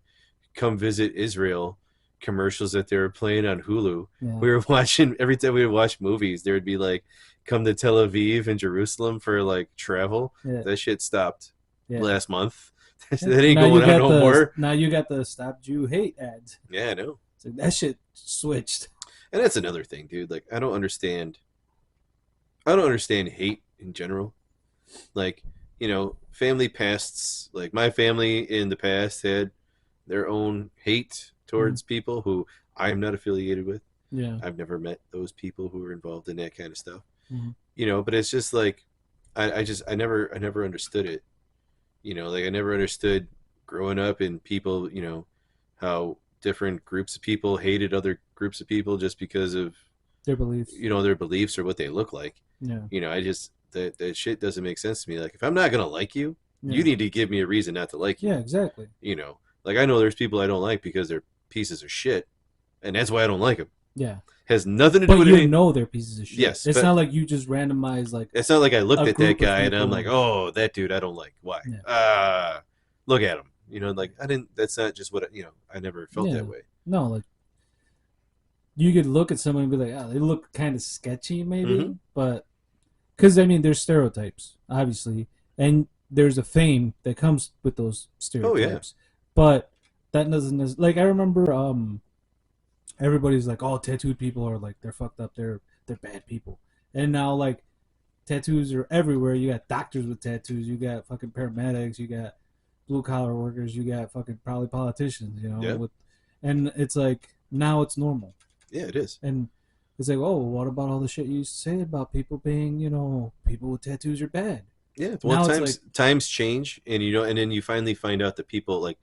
Speaker 2: "Come Visit Israel" commercials that they were playing on Hulu.
Speaker 1: Yeah.
Speaker 2: We were watching, every time we would watch movies, there would be like, "Come to Tel Aviv and Jerusalem for like travel."
Speaker 1: Yeah.
Speaker 2: That shit stopped last month.
Speaker 1: Yeah.
Speaker 2: That ain't going on no more.
Speaker 1: Now you got the "Stop Jew Hate" ads.
Speaker 2: Yeah, I know.
Speaker 1: So that shit switched.
Speaker 2: And that's another thing, dude. Like, I don't understand hate in general. Like, family pasts, like my family in the past had their own hate towards people who I am not affiliated with.
Speaker 1: Yeah.
Speaker 2: I've never met those people who are involved in that kind of stuff.
Speaker 1: Mm-hmm.
Speaker 2: But it's just like, I never understood it. Like I never understood growing up and people, how different groups of people hated other groups of people just because of
Speaker 1: their beliefs.
Speaker 2: Their beliefs or what they look like.
Speaker 1: Yeah.
Speaker 2: I just, that shit doesn't make sense to me. Like, if I'm not gonna like you, you need to give me a reason not to like you.
Speaker 1: Yeah, exactly.
Speaker 2: Like, I know there's people I don't like because they're pieces of shit, and that's why I don't like them.
Speaker 1: Yeah.
Speaker 2: Has nothing to do with
Speaker 1: it. But you know they're pieces of shit.
Speaker 2: Yes.
Speaker 1: It's not like you just randomize, like,
Speaker 2: it's not like I looked at that guy and I'm like, oh, that dude I don't like. Why?
Speaker 1: Yeah.
Speaker 2: Look at him. Like, that's not just what I never felt that way.
Speaker 1: No, like, you could look at someone and be like, they look kind of sketchy, maybe, but because there's stereotypes, obviously, and there's a fame that comes with those stereotypes. Oh, yeah. But that doesn't, like, I remember everybody's like, oh, tattooed people are like, they're fucked up, they're bad people, and now, like, tattoos are everywhere. You got doctors with tattoos, you got fucking paramedics, you got blue collar workers, you got fucking probably politicians, and it's like, now it's normal.
Speaker 2: Yeah, it is.
Speaker 1: And it's like, oh, what about all the shit you used to say about people being, people with tattoos are bad?
Speaker 2: Yeah, well, times change, and and then you finally find out that people, like,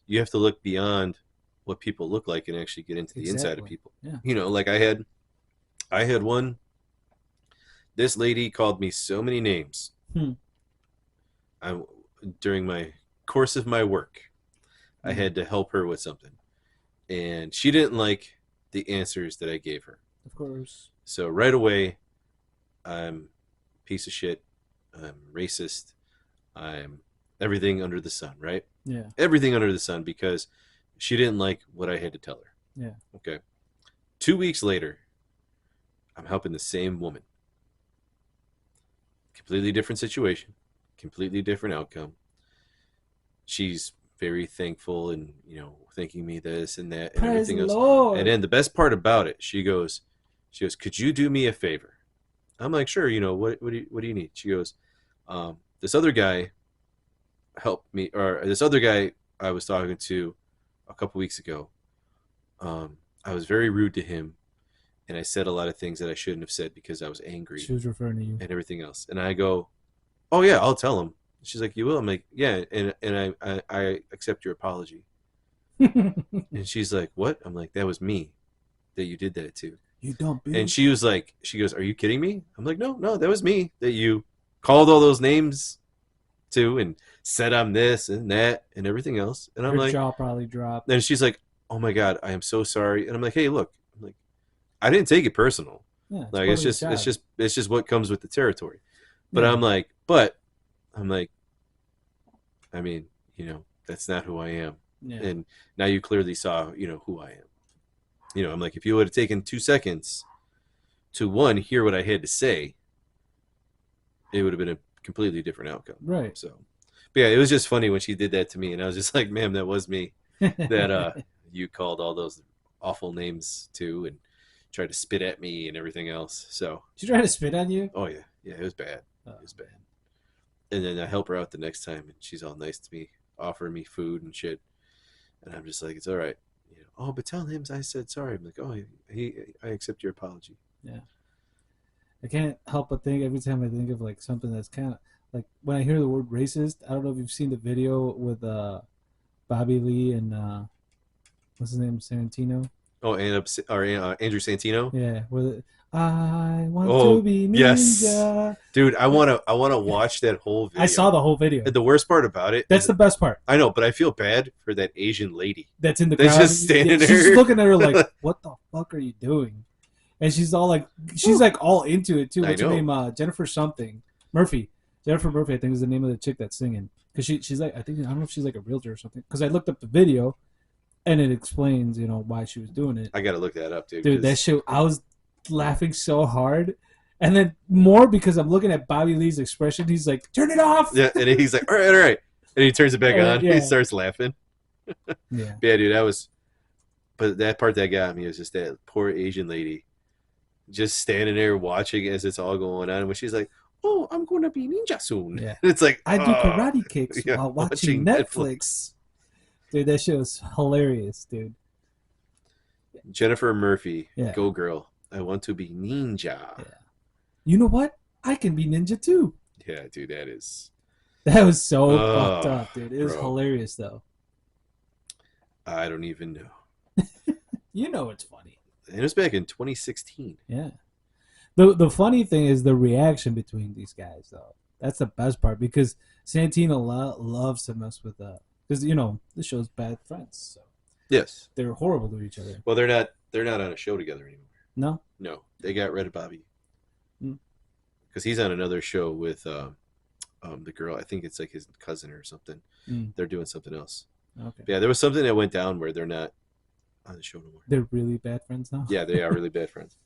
Speaker 2: you have to look beyond what people look like and actually get into the inside of people.
Speaker 1: Yeah.
Speaker 2: Like I had one. This lady called me so many names. During my course of my work, I had to help her with something, and she didn't like the answers that I gave her.
Speaker 1: Of course.
Speaker 2: So right away, I'm a piece of shit. I'm racist. I'm everything under the sun, right?
Speaker 1: Yeah.
Speaker 2: Everything under the sun because she didn't like what I had to tell her.
Speaker 1: Yeah.
Speaker 2: Okay. 2 weeks later, I'm helping the same woman. Completely different situation, completely different outcome. She's very thankful and, thanking me this and that and
Speaker 1: Praise the
Speaker 2: everything else. And
Speaker 1: Lord.
Speaker 2: then the best part about it, she goes, could you do me a favor? I'm like, sure. What do you need? She goes, this other guy helped me, or this other guy I was talking to a couple weeks ago. I was very rude to him, and I said a lot of things that I shouldn't have said because I was angry
Speaker 1: She was referring to you.
Speaker 2: and everything else. And I go, oh yeah, I'll tell him. She's like, you will? I'm like, yeah, and I accept your apology. And she's like, what? I'm like, that was me that you did that to.
Speaker 1: You dumb
Speaker 2: And
Speaker 1: bitch.
Speaker 2: she was like, she goes, are you kidding me? I'm like, no, no, that was me that you called all those names to and said I'm this and that and everything else. And I'm
Speaker 1: Her
Speaker 2: like,
Speaker 1: jaw probably dropped.
Speaker 2: then she's like, oh my God, I am so sorry. And I'm like, hey, look, I'm like, I didn't take it personal.
Speaker 1: Yeah, it's
Speaker 2: Like
Speaker 1: part
Speaker 2: it's
Speaker 1: of the
Speaker 2: just it's
Speaker 1: job.
Speaker 2: just it's just what comes with the territory. But
Speaker 1: Yeah.
Speaker 2: I'm like, I mean, that's not who I am.
Speaker 1: Yeah.
Speaker 2: And now you clearly saw, who I am. I'm like, if you would have taken 2 seconds to one, hear what I had to say, it would have been a completely different outcome.
Speaker 1: Right.
Speaker 2: So, but yeah, it was just funny when she did that to me, and I was just like, ma'am, that was me that you called all those awful names to and tried to spit at me and everything else. So,
Speaker 1: She tried to spit on you?
Speaker 2: oh yeah, yeah, it was bad.
Speaker 1: Oh.
Speaker 2: It was bad. And then I help her out the next time, and she's all nice to me, offering me food and shit. And I'm just like, it's all right. Oh, but tell him I said sorry. I'm like, oh, I accept your apology.
Speaker 1: Yeah. I can't help but think every time I think of like something that's kind of like when I hear the word racist. I don't know if you've seen the video with Bobby Lee and what's his name, Sarantino.
Speaker 2: Oh, and Andrew Santino.
Speaker 1: Yeah, with I want to
Speaker 2: Oh
Speaker 1: be
Speaker 2: yes,
Speaker 1: ninja.
Speaker 2: dude, I wanna watch that whole
Speaker 1: I
Speaker 2: video.
Speaker 1: saw the whole video.
Speaker 2: And the worst part about it
Speaker 1: That's
Speaker 2: is,
Speaker 1: the best part.
Speaker 2: I know, but I feel bad for that Asian lady
Speaker 1: That's in the
Speaker 2: that's
Speaker 1: crowd.
Speaker 2: just standing
Speaker 1: She's
Speaker 2: there.
Speaker 1: just looking at her like, "What the fuck are you doing?" And she's like all into it too.
Speaker 2: I
Speaker 1: What's her
Speaker 2: know.
Speaker 1: name? Jennifer something Murphy. Jennifer Murphy, I think, is the name of the chick that's singing. Because she's like, I don't know if she's like a realtor or something. Because I looked up the video, and it explains, why she was doing it.
Speaker 2: I gotta look that up, dude.
Speaker 1: Dude, that shit, I was laughing so hard. And then more because I'm looking at Bobby Lee's expression. He's like, turn it off.
Speaker 2: Yeah, and he's like, all right, all right. And he turns it back on.
Speaker 1: Yeah.
Speaker 2: He starts laughing.
Speaker 1: Yeah.
Speaker 2: Yeah, dude, but that part that got me was just that poor Asian lady just standing there watching as it's all going on. When she's like, oh, I'm going to be ninja soon.
Speaker 1: Yeah.
Speaker 2: It's like,
Speaker 1: I do karate kicks
Speaker 2: yeah,
Speaker 1: while watching Netflix. Dude, that shit was hilarious, dude.
Speaker 2: Jennifer Murphy,
Speaker 1: Yeah.
Speaker 2: go girl. I want to be ninja.
Speaker 1: Yeah. You know what? I can be ninja too.
Speaker 2: Yeah, dude, that is.
Speaker 1: That was so fucked up, dude. It was
Speaker 2: bro.
Speaker 1: hilarious, though.
Speaker 2: I don't even know.
Speaker 1: You know it's funny.
Speaker 2: And it was back in 2016.
Speaker 1: Yeah. The funny thing is the reaction between these guys, though. That's the best part because Santino loves to mess with because this show's bad friends, so
Speaker 2: Yes.
Speaker 1: they're horrible to each other.
Speaker 2: Well, they're not on a show together anymore.
Speaker 1: No.
Speaker 2: No, they got rid of Bobby
Speaker 1: Mm.
Speaker 2: because he's on another show with the girl. I think it's like his cousin or something.
Speaker 1: Mm.
Speaker 2: They're doing something else.
Speaker 1: Okay.
Speaker 2: But yeah, there was something that went down where they're not on the show no more.
Speaker 1: They're really bad friends now.
Speaker 2: Yeah, they are really bad friends.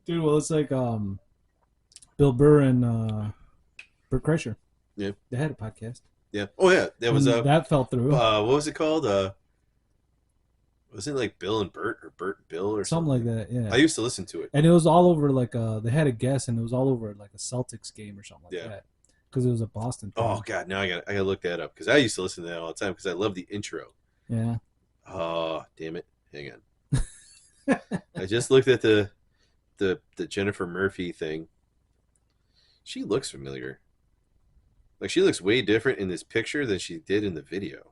Speaker 1: Dude, well, it's like Bill Burr and Bert Kreischer.
Speaker 2: Yeah,
Speaker 1: they had a podcast.
Speaker 2: Yeah. Oh yeah, that was
Speaker 1: that fell through.
Speaker 2: What was it called? Was it like Bill and Bert or Bert and Bill or
Speaker 1: something like that? Yeah.
Speaker 2: I used to listen to it,
Speaker 1: and it was all over like they had a guest, and it was all over like a Celtics game or something like that. Because it was a Boston thing.
Speaker 2: Oh god, now I gotta look that up because I used to listen to that all the time because I love the intro.
Speaker 1: Yeah.
Speaker 2: Oh damn it! Hang on. I just looked at the Jennifer Murphy thing. She looks familiar. Like she looks way different in this picture than she did in the video.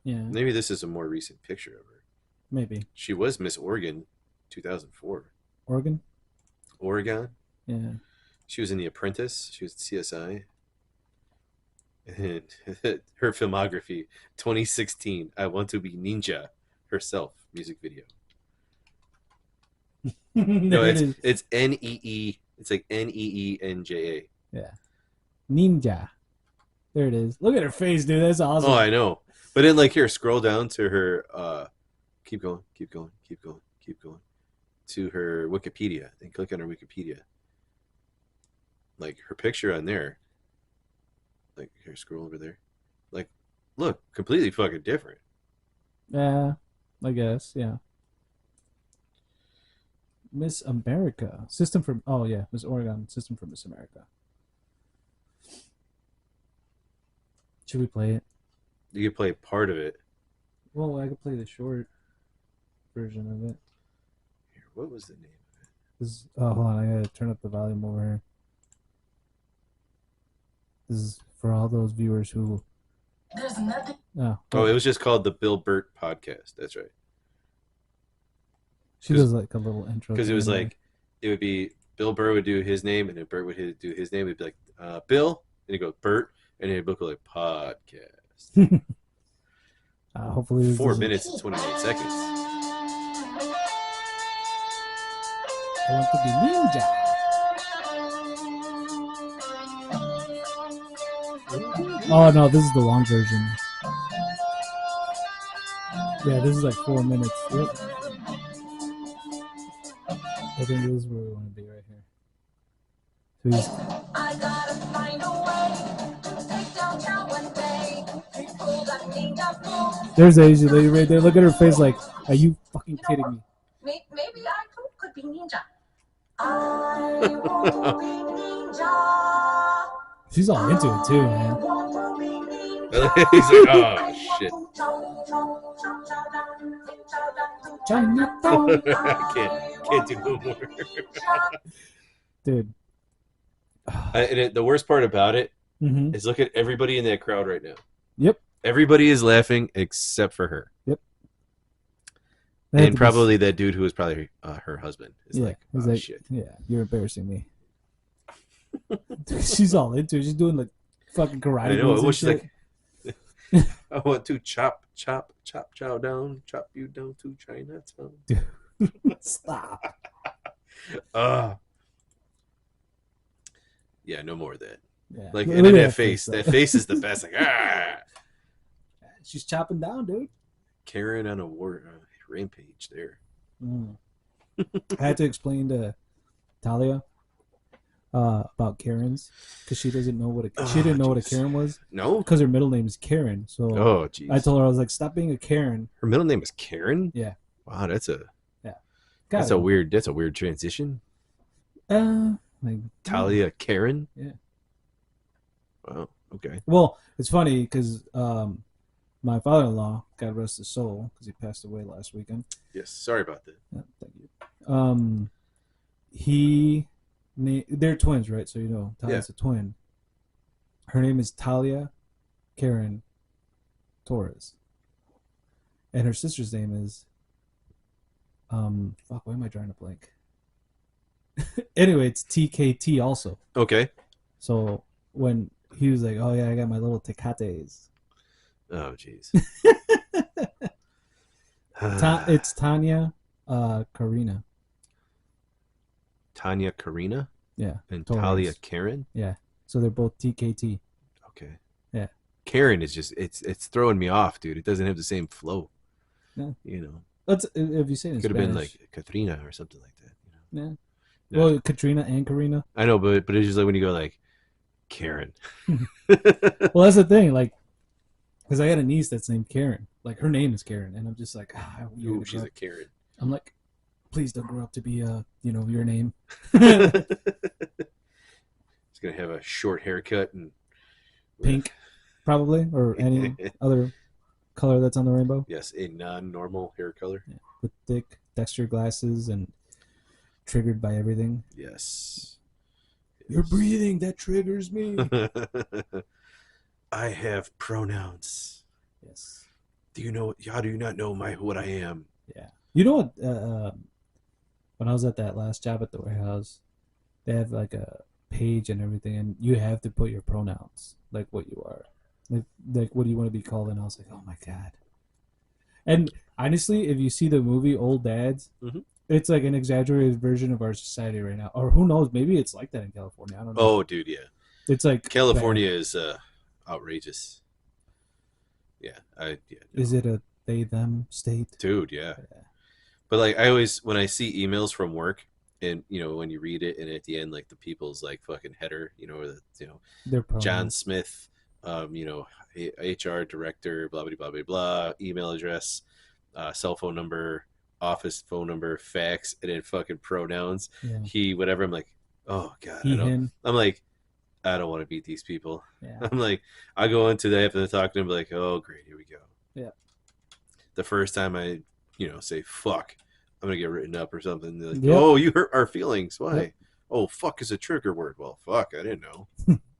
Speaker 1: Yeah.
Speaker 2: Maybe this is a more recent picture of her.
Speaker 1: Maybe.
Speaker 2: She was Miss Oregon, 2004.
Speaker 1: Oregon.
Speaker 2: Yeah. She was in The Apprentice. She was at CSI. And her filmography, 2016, I Want to Be Ninja, herself, music video. No,
Speaker 1: There it is.
Speaker 2: it's NEE. It's like NEENJA.
Speaker 1: Yeah. Ninja. There it is. Look at her face, dude. That's
Speaker 2: Oh,
Speaker 1: awesome.
Speaker 2: I know. But then like here, scroll down to her. Keep going, keep going, keep going, keep going to her Wikipedia and click on her Wikipedia. Like her picture on there. Like here, scroll over there. Like, look, completely fucking different.
Speaker 1: Yeah, I guess. Yeah. Miss America. System for. Oh, yeah. Miss Oregon. System for Miss America. Should we play it?
Speaker 2: You can play part of it.
Speaker 1: Well, I could play the short version of it.
Speaker 2: Here, what was the name of it?
Speaker 1: Oh, hold on. I gotta turn up the volume over here. This is for all those viewers who.
Speaker 3: There's nothing.
Speaker 2: Oh, it was just called the Bill Burt Podcast. That's right.
Speaker 1: She does like a little intro.
Speaker 2: Because it was like, it would be Bill Burr would do his name, and then Burt would do his name. It'd be like, Bill, and he'd go Burt, and then it'd go like podcast.
Speaker 1: Hopefully,
Speaker 2: 4 minutes and 28 seconds.
Speaker 1: I want to be ninja. Oh no, this is the long version. Yeah, this is like 4 minutes. Yep. I think this is where we want to be right here. So he's...
Speaker 3: I gotta find a way to take down town one day. Pull that ninja move.
Speaker 1: There's the Asian lady right there. Look at her face like, are you fucking kidding me?
Speaker 3: Maybe I could be ninja. I want to be ninja.
Speaker 1: She's all into it too, man.
Speaker 3: I want to be ninja.
Speaker 2: He's like, oh shit.
Speaker 1: Chinatown.
Speaker 2: Can't do no more.
Speaker 1: Dude.
Speaker 2: The worst part about it
Speaker 1: Mm-hmm.
Speaker 2: is look at everybody in that crowd right now.
Speaker 1: Yep.
Speaker 2: Everybody is laughing except for her.
Speaker 1: Yep.
Speaker 2: And probably that dude who was probably her husband is like, oh,
Speaker 1: he's like,
Speaker 2: shit.
Speaker 1: yeah, you're embarrassing me. She's all into it. She's doing like fucking karate.
Speaker 2: I know.
Speaker 1: moves
Speaker 2: It
Speaker 1: and
Speaker 2: was
Speaker 1: shit.
Speaker 2: like, I want to chop you down to Chinatown.
Speaker 1: Stop.
Speaker 2: Yeah, no more of that.
Speaker 1: Yeah.
Speaker 2: Like,
Speaker 1: Look
Speaker 2: and then
Speaker 1: at
Speaker 2: that face. That face is the best. Like,
Speaker 1: She's chopping down, dude.
Speaker 2: Karen on a rampage there.
Speaker 1: Mm. I had to explain to Talia about Karens because she doesn't know what she didn't know what a Karen was.
Speaker 2: No,
Speaker 1: because her middle name is Karen. So
Speaker 2: oh, jeez.
Speaker 1: I told her, I was like, stop being a Karen.
Speaker 2: Her middle name is Karen.
Speaker 1: Yeah.
Speaker 2: Wow, that's a
Speaker 1: That's
Speaker 2: a weird transition.
Speaker 1: Like
Speaker 2: Talia Karen.
Speaker 1: Yeah.
Speaker 2: Wow. Okay.
Speaker 1: Well, it's funny because my father-in-law, God rest his soul, because he passed away last weekend.
Speaker 2: Yes. Sorry about that.
Speaker 1: Yeah, thank you. They're twins, right? So you know, Talia's a twin. Her name is Talia Karen Torres, and her sister's name is fuck. Why am I drawing a blank? Anyway, it's TKT also.
Speaker 2: Okay.
Speaker 1: So when he was like, "Oh yeah, I got my little Tecates."
Speaker 2: Oh, jeez.
Speaker 1: It's Tanya, Karina.
Speaker 2: Tanya Karina.
Speaker 1: Yeah.
Speaker 2: And
Speaker 1: Torres.
Speaker 2: Talia Karen.
Speaker 1: Yeah. So they're both TKT.
Speaker 2: Okay.
Speaker 1: Yeah.
Speaker 2: Karen is just it's throwing me off, dude. It doesn't have the same flow.
Speaker 1: Yeah.
Speaker 2: You know.
Speaker 1: That's if you say it in
Speaker 2: Could have
Speaker 1: Spanish.
Speaker 2: been like Katrina or something like that. You know?
Speaker 1: Yeah.
Speaker 2: No.
Speaker 1: Well, Katrina and Karina.
Speaker 2: I know, but it's just like when you go like Karen.
Speaker 1: Well, that's the thing, like, because I had a niece that's named Karen. Like, her name is Karen, and I'm just like,
Speaker 2: Ooh, she's a Karen.
Speaker 1: I'm like, please don't grow up to be your name.
Speaker 2: She's gonna have a short haircut and
Speaker 1: Pink, probably, or any other color that's on the rainbow.
Speaker 2: Yes, a non-normal hair color.
Speaker 1: Yeah. With thick textured glasses and triggered by everything.
Speaker 2: Yes.
Speaker 1: Your breathing, that triggers me.
Speaker 2: I have pronouns.
Speaker 1: Yes.
Speaker 2: How do you not know what I am?
Speaker 1: Yeah. You know what? When I was at that last job at the warehouse, they have like a page and everything, and you have to put your pronouns, like what you are, like what do you want to be called? And I was like, oh my god. And honestly, if you see the movie Old Dads,
Speaker 2: mm-hmm.
Speaker 1: it's like an exaggerated version of our society right now, or who knows? Maybe it's like that in California. I don't know.
Speaker 2: Oh, dude, yeah.
Speaker 1: It's like
Speaker 2: California
Speaker 1: bad.
Speaker 2: is outrageous. Yeah, yeah,
Speaker 1: Is
Speaker 2: no,
Speaker 1: it a they them state?
Speaker 2: dude, yeah.
Speaker 1: Yeah.
Speaker 2: But like I always when I see emails from work and when you read it and at the end like the people's like fucking header, or the
Speaker 1: Their
Speaker 2: John
Speaker 1: pronouns.
Speaker 2: Smith, HR director, blah blah blah blah blah, email address, cell phone number, office phone number, fax, and then fucking pronouns.
Speaker 1: Yeah.
Speaker 2: He whatever. I'm like, oh god, I
Speaker 1: He
Speaker 2: don't.
Speaker 1: him.
Speaker 2: I'm like, I don't want to meet these people.
Speaker 1: Yeah.
Speaker 2: I'm like, I go into that after talking to him, like, oh great, here we go.
Speaker 1: Yeah.
Speaker 2: The first time I, say fuck, I'm gonna get written up or something. They're like,
Speaker 1: Yep.
Speaker 2: oh, you hurt our feelings. Why?
Speaker 1: Yep.
Speaker 2: Oh, fuck is a trigger word. Well, fuck, I didn't know.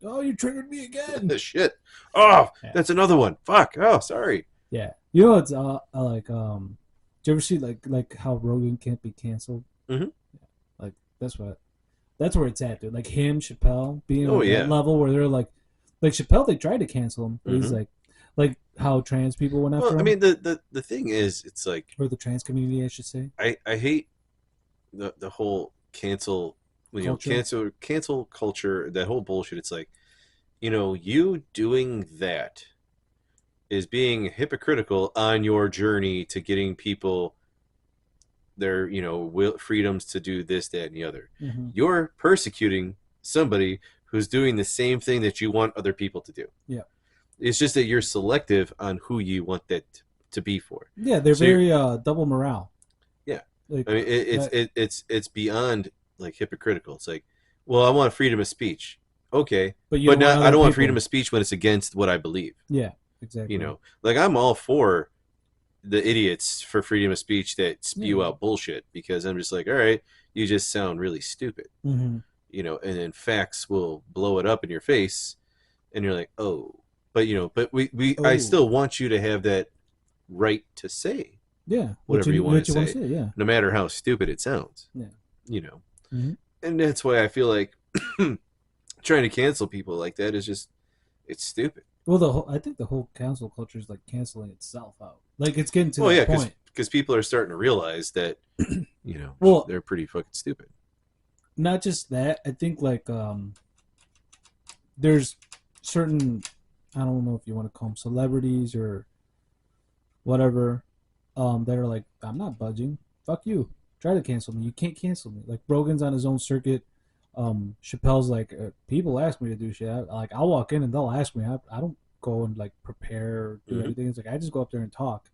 Speaker 1: Oh, you triggered me again.
Speaker 2: Shit. Oh,
Speaker 1: Yeah.
Speaker 2: that's another one. Fuck. Oh, sorry.
Speaker 1: Yeah. You know it's like do you ever see like how Rogan can't be canceled?
Speaker 2: Mhm.
Speaker 1: Like that's where it's at, dude. Like him, Chappelle being
Speaker 2: Oh
Speaker 1: on
Speaker 2: yeah.
Speaker 1: that level where they're like Chappelle, they tried to cancel him, but he's
Speaker 2: Mhm.
Speaker 1: like how trans people went after
Speaker 2: Well, I
Speaker 1: him,
Speaker 2: mean, the thing is, it's like
Speaker 1: or the trans community, I should say.
Speaker 2: I hate the whole cancel,
Speaker 1: Culture.
Speaker 2: cancel culture. That whole bullshit. It's like, you doing that is being hypocritical on your journey to getting people their freedoms to do this, that, and the other.
Speaker 1: Mm-hmm.
Speaker 2: You're persecuting somebody who's doing the same thing that you want other people to do.
Speaker 1: Yeah.
Speaker 2: It's just that you're selective on who you want that to be for.
Speaker 1: Yeah, they're
Speaker 2: So
Speaker 1: very double morale.
Speaker 2: yeah,
Speaker 1: Like
Speaker 2: I mean it's beyond like hypocritical. It's like, well, I want freedom of speech, okay,
Speaker 1: but you
Speaker 2: but
Speaker 1: don't want
Speaker 2: not I
Speaker 1: other
Speaker 2: don't want
Speaker 1: people.
Speaker 2: freedom of speech when it's against what I believe.
Speaker 1: Yeah, exactly.
Speaker 2: Like I'm all for the idiots for freedom of speech that spew
Speaker 1: Yeah.
Speaker 2: out bullshit, because I'm just like, all right, you just sound really stupid.
Speaker 1: Mm-hmm.
Speaker 2: And then facts will blow it up in your face, and you're like, oh, but I
Speaker 1: Oh.
Speaker 2: still want you to have that right to say
Speaker 1: Yeah,
Speaker 2: whatever you want to
Speaker 1: want
Speaker 2: say,
Speaker 1: to say. Yeah.
Speaker 2: no matter how stupid it sounds.
Speaker 1: Yeah. Mm-hmm.
Speaker 2: And that's why I feel like trying to cancel people like that is just, it's stupid.
Speaker 1: Well, I think the whole cancel culture is like canceling itself out. Like it's getting to
Speaker 2: Well,
Speaker 1: that
Speaker 2: yeah,
Speaker 1: point.
Speaker 2: because people are starting to realize that
Speaker 1: Well,
Speaker 2: they're pretty fucking stupid.
Speaker 1: not just that. I think like there's certain, I don't know if you want to call them celebrities or whatever, that are like, I'm not budging. Fuck you. Try to cancel me. You can't cancel me. Like Rogan's on his own circuit. Chappelle's like, people ask me to do shit. I'll walk in and they'll ask me. I don't go and like prepare or do anything. It's like I just go up there and talk,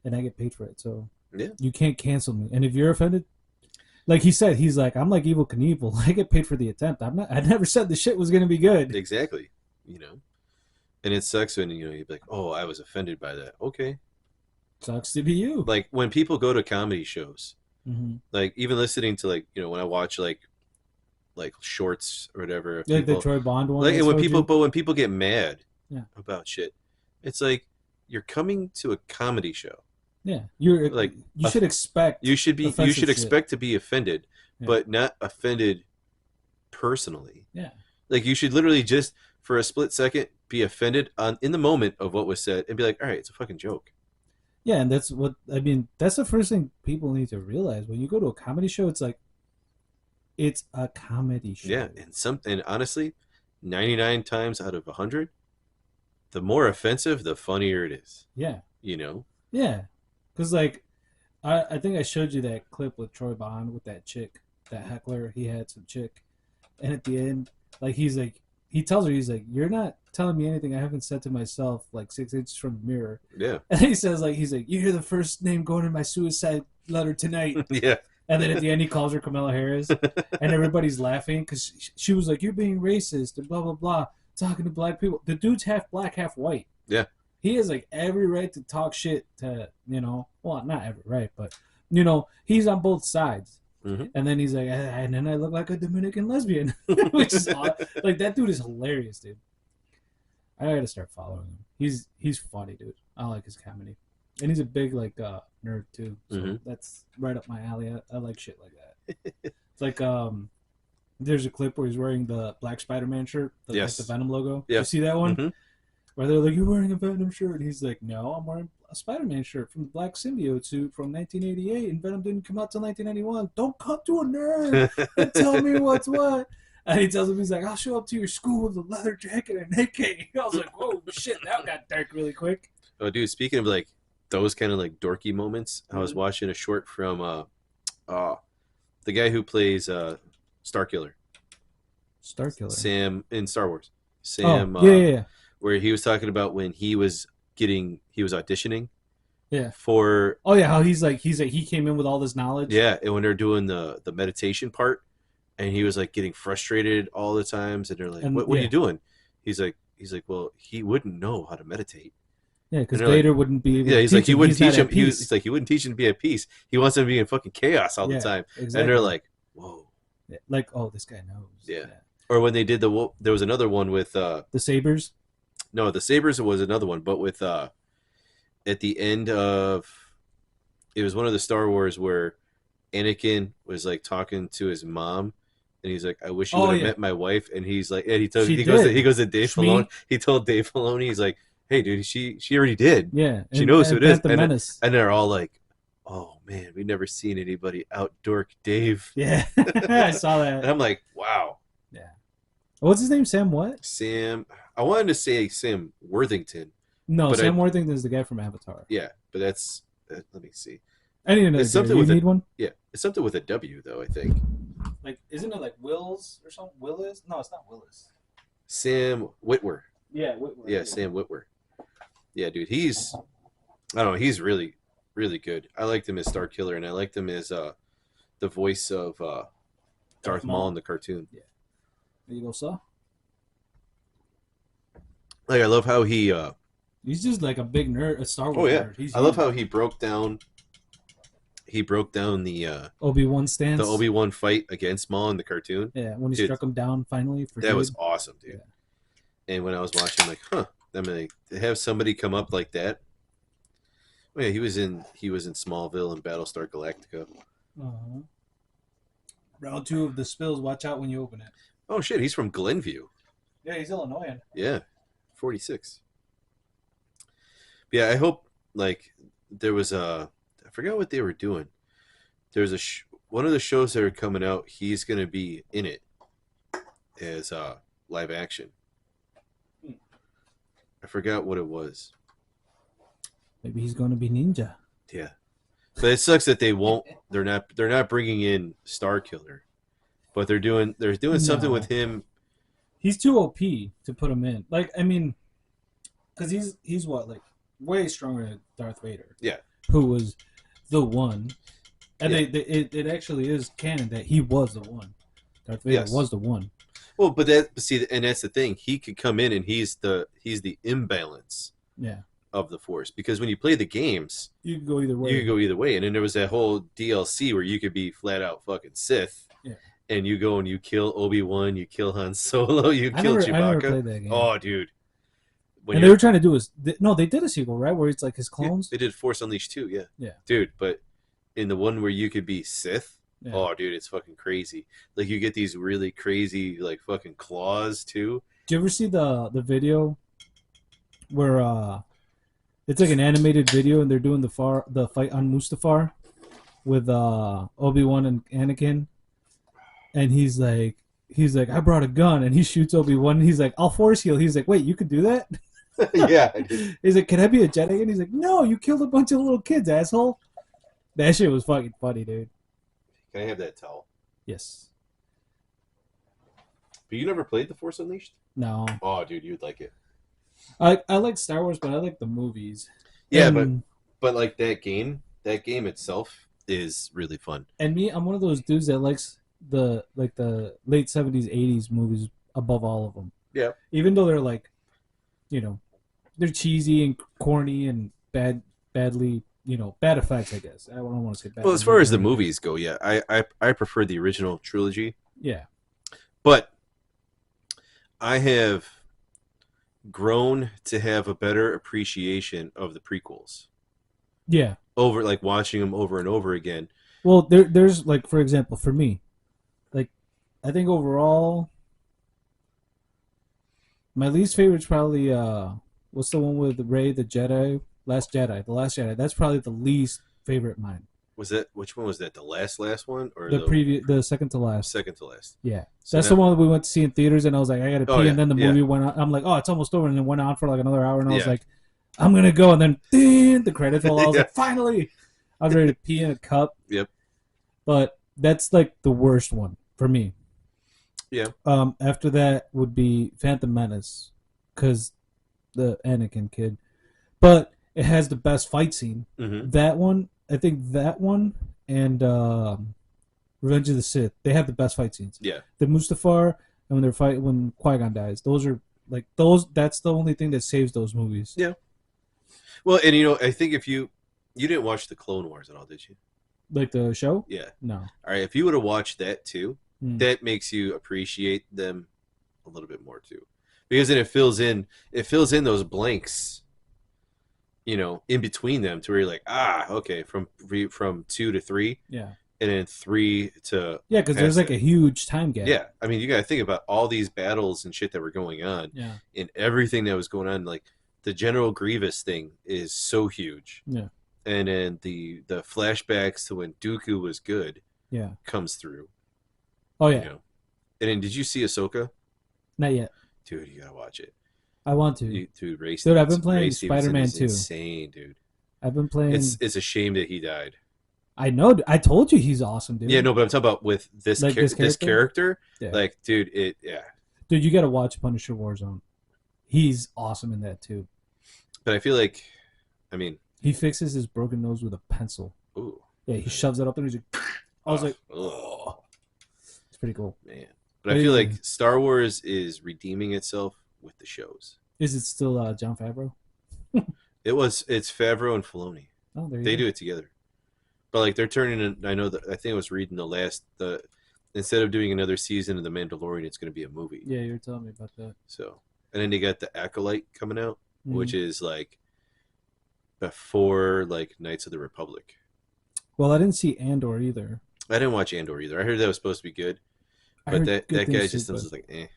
Speaker 1: and I get paid for it. So
Speaker 2: Yeah.
Speaker 1: you can't cancel me. And if you're offended, like he said, he's like, I'm like Evil Knievel. I get paid for the attempt. I never said the shit was gonna be good.
Speaker 2: Exactly. And it sucks when you're like, oh, I was offended by that. Okay.
Speaker 1: Sucks to be you.
Speaker 2: Like when people go to comedy shows,
Speaker 1: Mm-hmm.
Speaker 2: like even listening to like when I watch like shorts or whatever of
Speaker 1: Like the
Speaker 2: people,
Speaker 1: Troy Bond one.
Speaker 2: like
Speaker 1: I
Speaker 2: and when
Speaker 1: showed
Speaker 2: people
Speaker 1: you.
Speaker 2: but when people get mad
Speaker 1: Yeah.
Speaker 2: about shit, it's like you're coming to a comedy show.
Speaker 1: Yeah, you're
Speaker 2: Like,
Speaker 1: you should expect.
Speaker 2: You should
Speaker 1: offensive shit.
Speaker 2: expect to be offended,
Speaker 1: Yeah.
Speaker 2: but not offended personally.
Speaker 1: Yeah.
Speaker 2: Like you should literally just for a split second be offended in the moment of what was said and be like, all right, it's a fucking joke.
Speaker 1: Yeah, and that's what I mean. That's the first thing people need to realize when you go to a comedy show. It's like, it's a comedy show.
Speaker 2: Yeah, and honestly, 99 times out of 100, the more offensive, the funnier it is.
Speaker 1: Yeah.
Speaker 2: Yeah,
Speaker 1: because like, I think I showed you that clip with Troy Bond with that chick, that heckler. He had some chick, and at the end, like he tells her, he's like, "You're not telling me anything I haven't said to myself like 6 inches from the mirror."
Speaker 2: Yeah.
Speaker 1: And he says he's like, "You hear the first name going in my suicide letter tonight."
Speaker 2: Yeah.
Speaker 1: And then at the end, he calls her Kamala Harris, and everybody's laughing because she was like, "You're being racist," and blah blah blah, talking to black people. The dude's half black, half white.
Speaker 2: Yeah.
Speaker 1: He has like every right to talk shit to well, not every right, but he's on both sides.
Speaker 2: Mm-hmm.
Speaker 1: And then he's like, and then I look like a Dominican lesbian, which is like that dude is hilarious, dude. I gotta start following him. He's funny, dude. I like his comedy, and he's a big like nerd too. So that's right up my alley. I like shit like that. It's like there's a clip where he's wearing the black Spider-Man shirt,
Speaker 2: yes,
Speaker 1: like the Venom logo.
Speaker 2: Yeah.
Speaker 1: You see that one?
Speaker 2: Mm-hmm.
Speaker 1: Where they're like, "You're wearing a Venom shirt." And he's like, "No, I'm wearing a Spider-Man shirt from the Black Symbiote suit from 1988, and Venom didn't come out till 1991. Don't come to a nerd and tell me what's what." And he tells him, he's like, "I'll show up to your school with a leather jacket and AK." I was like, "Whoa, shit, that got dark really quick."
Speaker 2: Oh, dude, speaking of like those kind of like dorky moments, I was
Speaker 1: Mhm.
Speaker 2: watching a short from the guy who plays Starkiller,
Speaker 1: Starkiller.
Speaker 2: Sam in Star Wars.
Speaker 1: Oh,
Speaker 2: Sam,
Speaker 1: yeah.
Speaker 2: where he was talking about when he was auditioning
Speaker 1: Yeah.
Speaker 2: for
Speaker 1: Oh yeah, how he's like he came in with all this knowledge.
Speaker 2: yeah, and when they're doing the meditation part, and he was like getting frustrated all the times, and they're like,
Speaker 1: And
Speaker 2: what are
Speaker 1: yeah.
Speaker 2: you doing? He's like, well, he wouldn't know how to meditate.
Speaker 1: Yeah, because
Speaker 2: And they're
Speaker 1: Vader
Speaker 2: like,
Speaker 1: wouldn't be able
Speaker 2: yeah,
Speaker 1: to
Speaker 2: he's like,
Speaker 1: teach
Speaker 2: he
Speaker 1: him.
Speaker 2: wouldn't
Speaker 1: He's not
Speaker 2: teach him.
Speaker 1: at peace.
Speaker 2: He's like, he wouldn't teach him to be at peace. He wants him to be in fucking chaos all the
Speaker 1: Yeah,
Speaker 2: time.
Speaker 1: exactly.
Speaker 2: And they're like, whoa.
Speaker 1: Yeah, like, oh, this guy knows.
Speaker 2: Yeah. Or when they did there was another one with
Speaker 1: The sabers.
Speaker 2: no, the Sabers was another one, but with at the end of it was one of the Star Wars where Anakin was like talking to his mom, and he's like, "I wish you
Speaker 1: Oh,
Speaker 2: would have
Speaker 1: yeah.
Speaker 2: met my wife." And he's like, and
Speaker 1: She
Speaker 2: he goes
Speaker 1: did.
Speaker 2: to Dave
Speaker 1: Shmi.
Speaker 2: Filoni. He told Dave Filoni, he's like, "Hey, dude, she already did.
Speaker 1: Yeah,
Speaker 2: She knows who it is."
Speaker 1: Phantom Menace.
Speaker 2: And they're all like, "Oh man, we've never seen anybody outdork Dave."
Speaker 1: Yeah, I saw
Speaker 2: And
Speaker 1: that.
Speaker 2: I'm like, "Wow,
Speaker 1: Yeah. What's his name? Sam what?
Speaker 2: Sam." I wanted to say Sam Worthington.
Speaker 1: No,
Speaker 2: But
Speaker 1: Sam Worthington is the guy from Avatar.
Speaker 2: Yeah, but that's let me see.
Speaker 1: I need another.
Speaker 2: It's something
Speaker 1: You
Speaker 2: with
Speaker 1: need one?
Speaker 2: Yeah, it's something with a W though. I think
Speaker 1: Like, isn't it like Wills or something? Willis? No, it's not Willis.
Speaker 2: Sam Witwer.
Speaker 1: Yeah, Whitworth.
Speaker 2: Yeah, Sam Witwer. Yeah, dude, he's I don't know, he's really really good. I liked him as Starkiller, and I liked him as the voice of Darth Maul in the cartoon.
Speaker 1: Yeah. There you go, sir.
Speaker 2: Like I love how he.
Speaker 1: He's just like a big nerd, a Star Wars
Speaker 2: Oh yeah,
Speaker 1: nerd. He's
Speaker 2: I love how he broke down. He broke down the
Speaker 1: Obi-Wan stance.
Speaker 2: Obi-Wan fight against Maul in the cartoon.
Speaker 1: Yeah, when he
Speaker 2: Dude,
Speaker 1: struck him down finally for
Speaker 2: that
Speaker 1: good.
Speaker 2: was awesome, dude.
Speaker 1: Yeah.
Speaker 2: And when I was watching, I'm like, huh. I mean, like, to have somebody come up like that. Oh yeah, he was in Smallville and Battlestar Galactica.
Speaker 1: Uh-huh. Round 2 of the spills. Watch out when you open it.
Speaker 2: Oh shit, he's from Glenview.
Speaker 1: Yeah, he's Illinoisan.
Speaker 2: Yeah, 46. Yeah, I hope like there was I forgot what they were doing. There's one of the shows that are coming out. He's gonna be in it as live action. I forgot what it was.
Speaker 1: Maybe he's going to be Ninja.
Speaker 2: Yeah, but it sucks that they won't. They're not bringing in Starkiller, but they're doing something
Speaker 1: No.
Speaker 2: with him.
Speaker 1: He's too OP to put him in. Like, I mean, because he's what, like, way stronger than Darth Vader.
Speaker 2: Yeah.
Speaker 1: Who was the one. And
Speaker 2: Yeah.
Speaker 1: it actually is canon that he was the one. Darth Vader
Speaker 2: Yes.
Speaker 1: was the one.
Speaker 2: Well, but see, and that's the thing. He could come in and he's the imbalance
Speaker 1: Yeah.
Speaker 2: of the Force, because when you play the games,
Speaker 1: You could go either way.
Speaker 2: you could go either way. And then there was that whole DLC where you could be flat out fucking Sith.
Speaker 1: Yeah.
Speaker 2: And you go and you kill Obi-Wan, you kill Han Solo, you
Speaker 1: I
Speaker 2: kill
Speaker 1: never
Speaker 2: Chewbacca.
Speaker 1: played that game.
Speaker 2: Oh, dude. When
Speaker 1: And they were trying to do they did a sequel, right? Where it's like his clones.
Speaker 2: They did Force Unleashed too, yeah.
Speaker 1: Yeah.
Speaker 2: Dude, but in the one where you could be Sith,
Speaker 1: Yeah.
Speaker 2: oh, dude, it's fucking crazy. Like, you get these really crazy, like, fucking claws, too.
Speaker 1: Did you ever see the video where it's like an animated video and they're doing the fight on Mustafar with Obi-Wan and Anakin, and he's like I brought a gun, and he shoots Obi-Wan, and he's like, I'll force heal. He's like, wait, you could do that?
Speaker 2: Yeah, I did.
Speaker 1: He's like, can I be a Jedi? And he's like, no, you killed a bunch of little kids, asshole. That shit was fucking funny, dude.
Speaker 2: Can I have that towel?
Speaker 1: Yes.
Speaker 2: But you never played The Force Unleashed?
Speaker 1: No.
Speaker 2: Oh, dude, you'd like it.
Speaker 1: I like Star Wars, but I like the movies.
Speaker 2: Yeah,
Speaker 1: And-
Speaker 2: but like that game itself is really fun.
Speaker 1: And me, I'm one of those dudes that likes the late 70s, 80s movies above all of them.
Speaker 2: Yeah.
Speaker 1: Even though they're like, they're cheesy and corny and badly, bad effects, I guess. I don't want to say bad.
Speaker 2: Well, as far as the movies go, yeah, I prefer the original trilogy.
Speaker 1: Yeah.
Speaker 2: But I have grown to have a better appreciation of the prequels.
Speaker 1: Yeah.
Speaker 2: Over, like, watching them over and over again.
Speaker 1: Well, there's like, for example, for me, like, I think overall, my least favorite is probably What's the one with Rey, the Jedi, The Last Jedi. That's probably the least favorite mine.
Speaker 2: Was that which one was that? The last one or
Speaker 1: The second to last.
Speaker 2: second to last?
Speaker 1: Yeah,
Speaker 2: So
Speaker 1: that's
Speaker 2: now,
Speaker 1: the one we went to see in theaters, and I was like, I gotta pee,
Speaker 2: oh yeah,
Speaker 1: and then the
Speaker 2: yeah,
Speaker 1: movie went on. I'm like, oh, it's almost over, and it went on for like another hour, and I was
Speaker 2: Yeah.
Speaker 1: like, I'm gonna go, and then ding, the credits roll. I was
Speaker 2: Yeah.
Speaker 1: like, finally, I was ready to pee in a cup.
Speaker 2: Yep.
Speaker 1: But that's like the worst one for me.
Speaker 2: Yeah.
Speaker 1: After that would be Phantom Menace, because the Anakin kid, but it has the best fight scene.
Speaker 2: hmm
Speaker 1: That one, I think that one and Revenge of the Sith, they have the best fight scenes.
Speaker 2: Yeah.
Speaker 1: The Mustafar and when they're fighting when Qui-Gon dies, those are like those. That's the only thing that saves those movies.
Speaker 2: Yeah. Well, and I think if you didn't watch the Clone Wars at all, did you?
Speaker 1: Like the show?
Speaker 2: Yeah.
Speaker 1: No.
Speaker 2: All right. If you would have watched that too,
Speaker 1: Mm.
Speaker 2: that makes you appreciate them a little bit more too, because then it fills in those blanks, in between them to where you're like, okay, from 2 to 3,
Speaker 1: Yeah.
Speaker 2: and then 3 to
Speaker 1: Yeah, because there's like a huge time gap.
Speaker 2: yeah. I mean, you got to think about all these battles and shit that were going on,
Speaker 1: Yeah.
Speaker 2: and everything that was going on. Like the General Grievous thing is so huge,
Speaker 1: Yeah.
Speaker 2: and then the flashbacks to when Dooku was good
Speaker 1: Yeah.
Speaker 2: comes through.
Speaker 1: Oh yeah.
Speaker 2: And then did you see Ahsoka?
Speaker 1: Not yet.
Speaker 2: Dude, you gotta watch it.
Speaker 1: I want to.
Speaker 2: Dude,
Speaker 1: Dude, I've been playing Spider-Man 2.
Speaker 2: Insane, dude.
Speaker 1: I've been playing.
Speaker 2: It's a shame that he died.
Speaker 1: I know. I told you he's awesome, dude.
Speaker 2: Yeah, no, but I'm talking about with this
Speaker 1: Like this
Speaker 2: character.
Speaker 1: Yeah.
Speaker 2: Like, dude,
Speaker 1: Dude, you got to watch Punisher Warzone. He's awesome in that too.
Speaker 2: But I feel like, I mean,
Speaker 1: he fixes his broken nose with a pencil.
Speaker 2: ooh,
Speaker 1: Yeah, he shoves it up and he's like, I was like,
Speaker 2: oh,
Speaker 1: it's pretty cool.
Speaker 2: man. But I feel like Star Wars is redeeming itself with the shows.
Speaker 1: Is it still Jon Favreau?
Speaker 2: It's Favreau and Filoni.
Speaker 1: Oh, there you
Speaker 2: They
Speaker 1: go.
Speaker 2: do it together. But like they're turning in, I think I was reading instead of doing another season of The Mandalorian, it's going to be a movie.
Speaker 1: Yeah, you were telling me about that.
Speaker 2: So, and then they got The Acolyte coming out,
Speaker 1: Mhm.
Speaker 2: which is like before like Knights of the Republic.
Speaker 1: Well, I didn't see Andor either.
Speaker 2: I didn't watch Andor either. I heard that was supposed to be good,
Speaker 1: I
Speaker 2: but
Speaker 1: heard
Speaker 2: that
Speaker 1: good
Speaker 2: guy
Speaker 1: things
Speaker 2: just
Speaker 1: too,
Speaker 2: was
Speaker 1: but-
Speaker 2: like, eh.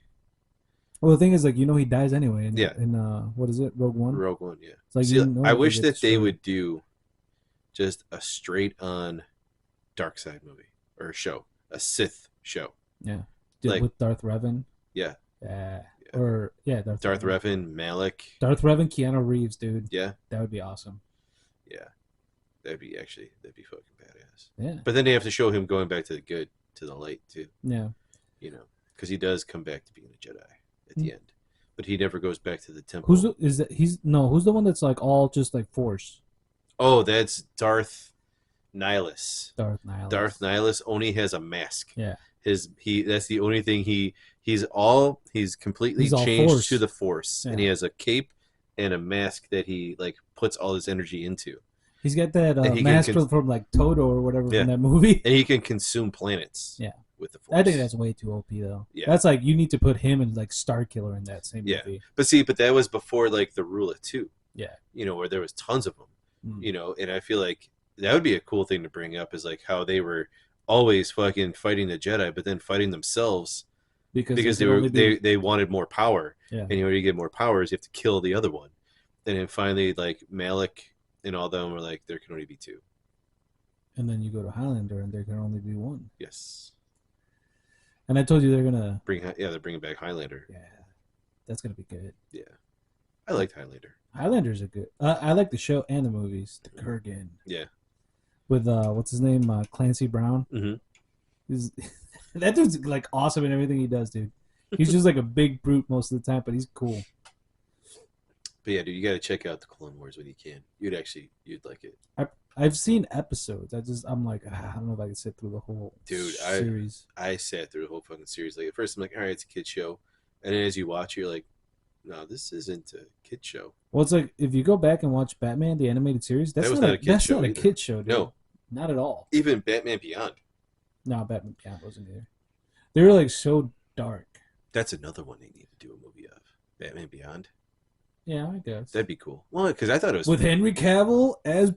Speaker 1: Well, the thing is, like, he dies anyway.
Speaker 2: Yeah.
Speaker 1: In what is it, Rogue One?
Speaker 2: Rogue One, yeah.
Speaker 1: It's like,
Speaker 2: See, I
Speaker 1: he
Speaker 2: wish
Speaker 1: gets
Speaker 2: that they
Speaker 1: destroyed.
Speaker 2: would do just a straight on dark side movie or a show, a Sith show.
Speaker 1: Yeah.
Speaker 2: like-
Speaker 1: With Darth Revan.
Speaker 2: Yeah.
Speaker 1: Yeah.
Speaker 2: Yeah.
Speaker 1: Or
Speaker 2: Darth Revan, Malik.
Speaker 1: Darth Revan, Keanu Reeves, dude.
Speaker 2: Yeah,
Speaker 1: That would be awesome.
Speaker 2: yeah. That'd be fucking badass.
Speaker 1: Yeah.
Speaker 2: But then they have to show him going back to the light too,
Speaker 1: Yeah.
Speaker 2: because he does come back to being a Jedi at the end, but he never goes back to the temple.
Speaker 1: Who's the one that's like all just like Force?
Speaker 2: Oh, that's Darth Nihilus.
Speaker 1: Darth Nihilus.
Speaker 2: Darth Nihilus only has a mask.
Speaker 1: Yeah.
Speaker 2: That's the only thing he's completely
Speaker 1: He's all
Speaker 2: changed
Speaker 1: Force.
Speaker 2: to the Force, and
Speaker 1: Yeah.
Speaker 2: he has a cape and a mask that he like puts all his energy into,
Speaker 1: He's got that
Speaker 2: And he can
Speaker 1: mask from like Toto or whatever
Speaker 2: Yeah.
Speaker 1: from that movie.
Speaker 2: and he can consume planets.
Speaker 1: Yeah.
Speaker 2: with the Force.
Speaker 1: I think that's way too OP though.
Speaker 2: Yeah.
Speaker 1: That's like you need to put him and like Starkiller in that same
Speaker 2: Yeah.
Speaker 1: movie.
Speaker 2: But that was before like the Rule of Two.
Speaker 1: Yeah.
Speaker 2: Where there was tons of them.
Speaker 1: Mm.
Speaker 2: And I feel like that would be a cool thing to bring up is like how they were always fucking fighting the Jedi, but then fighting themselves because they wanted more power.
Speaker 1: Yeah.
Speaker 2: And in order to get more powers, you have to kill the other one. And then finally, like Malik and all them were like, there can only be two.
Speaker 1: And then you go to Highlander and there can only be one.
Speaker 2: Yes.
Speaker 1: And I told you they're gonna.
Speaker 2: They're bringing back Highlander.
Speaker 1: Yeah, that's gonna be good.
Speaker 2: Yeah, I liked Highlander.
Speaker 1: Highlanders are good. I like the show and the movies. The Kurgan.
Speaker 2: Yeah.
Speaker 1: With what's his name? Clancy Brown.
Speaker 2: Mm-hmm.
Speaker 1: That dude's like awesome in everything he does, dude. He's just like a big brute most of the time, but he's cool.
Speaker 2: But yeah, dude, you got to check out the Clone Wars when you can. You'd like it.
Speaker 1: I've seen episodes. I'm like, I don't know if I can sit through the whole series.
Speaker 2: I sat through the whole fucking series. Like at first, I'm like, all right, it's a kid show, and then as you watch, you're like, no, this isn't a kid show.
Speaker 1: Well, it's like if you go back and watch Batman the animated series, that's
Speaker 2: was
Speaker 1: not
Speaker 2: not a kid show
Speaker 1: not a
Speaker 2: either.
Speaker 1: kid show, dude.
Speaker 2: No.
Speaker 1: Not at all.
Speaker 2: Even Batman Beyond.
Speaker 1: No, Batman Beyond wasn't either. They were like so dark.
Speaker 2: That's another one they need to do a movie of. Batman Beyond.
Speaker 1: Yeah, I guess.
Speaker 2: That'd be cool. Well, because I thought it was
Speaker 1: With Henry Cavill as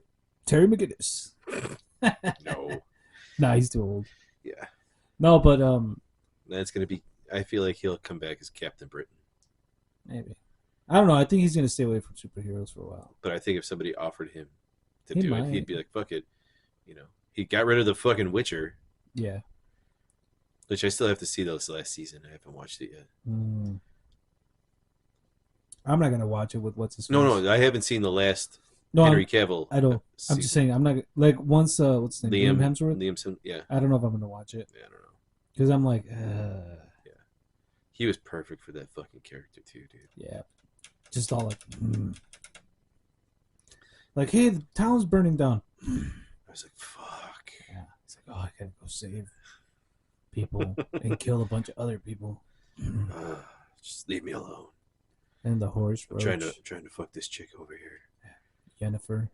Speaker 1: Terry McGinnis.
Speaker 2: No.
Speaker 1: Nah, he's too old.
Speaker 2: Yeah.
Speaker 1: No, but
Speaker 2: That's gonna be. I feel like he'll come back as Captain Britain.
Speaker 1: maybe. I don't know. I think he's gonna stay away from superheroes for a while.
Speaker 2: But I think if somebody offered him to
Speaker 1: He
Speaker 2: do it,
Speaker 1: might.
Speaker 2: he'd be like, "Fuck it," you know. He got rid of the fucking Witcher,
Speaker 1: Yeah.
Speaker 2: which I still have to see this last season. I haven't watched it yet.
Speaker 1: Mm. I'm not gonna watch it with what's his face.
Speaker 2: No, I haven't seen the last
Speaker 1: No,
Speaker 2: Henry Cavill.
Speaker 1: I don't. I'm just saying. I'm not like once. What's his name? Liam Hemsworth.
Speaker 2: Liam, yeah.
Speaker 1: I don't know if I'm gonna watch it.
Speaker 2: Yeah, I don't know.
Speaker 1: Because I'm like,
Speaker 2: yeah, he was perfect for that fucking character too, dude.
Speaker 1: Yeah, just all like, hey, the town's burning down.
Speaker 2: I was like, fuck.
Speaker 1: Yeah, it's like, oh, I gotta go save people and kill a bunch of other people.
Speaker 2: Just leave me alone.
Speaker 1: And the horse.
Speaker 2: I'm trying to fuck this chick over here.
Speaker 1: Yennefer,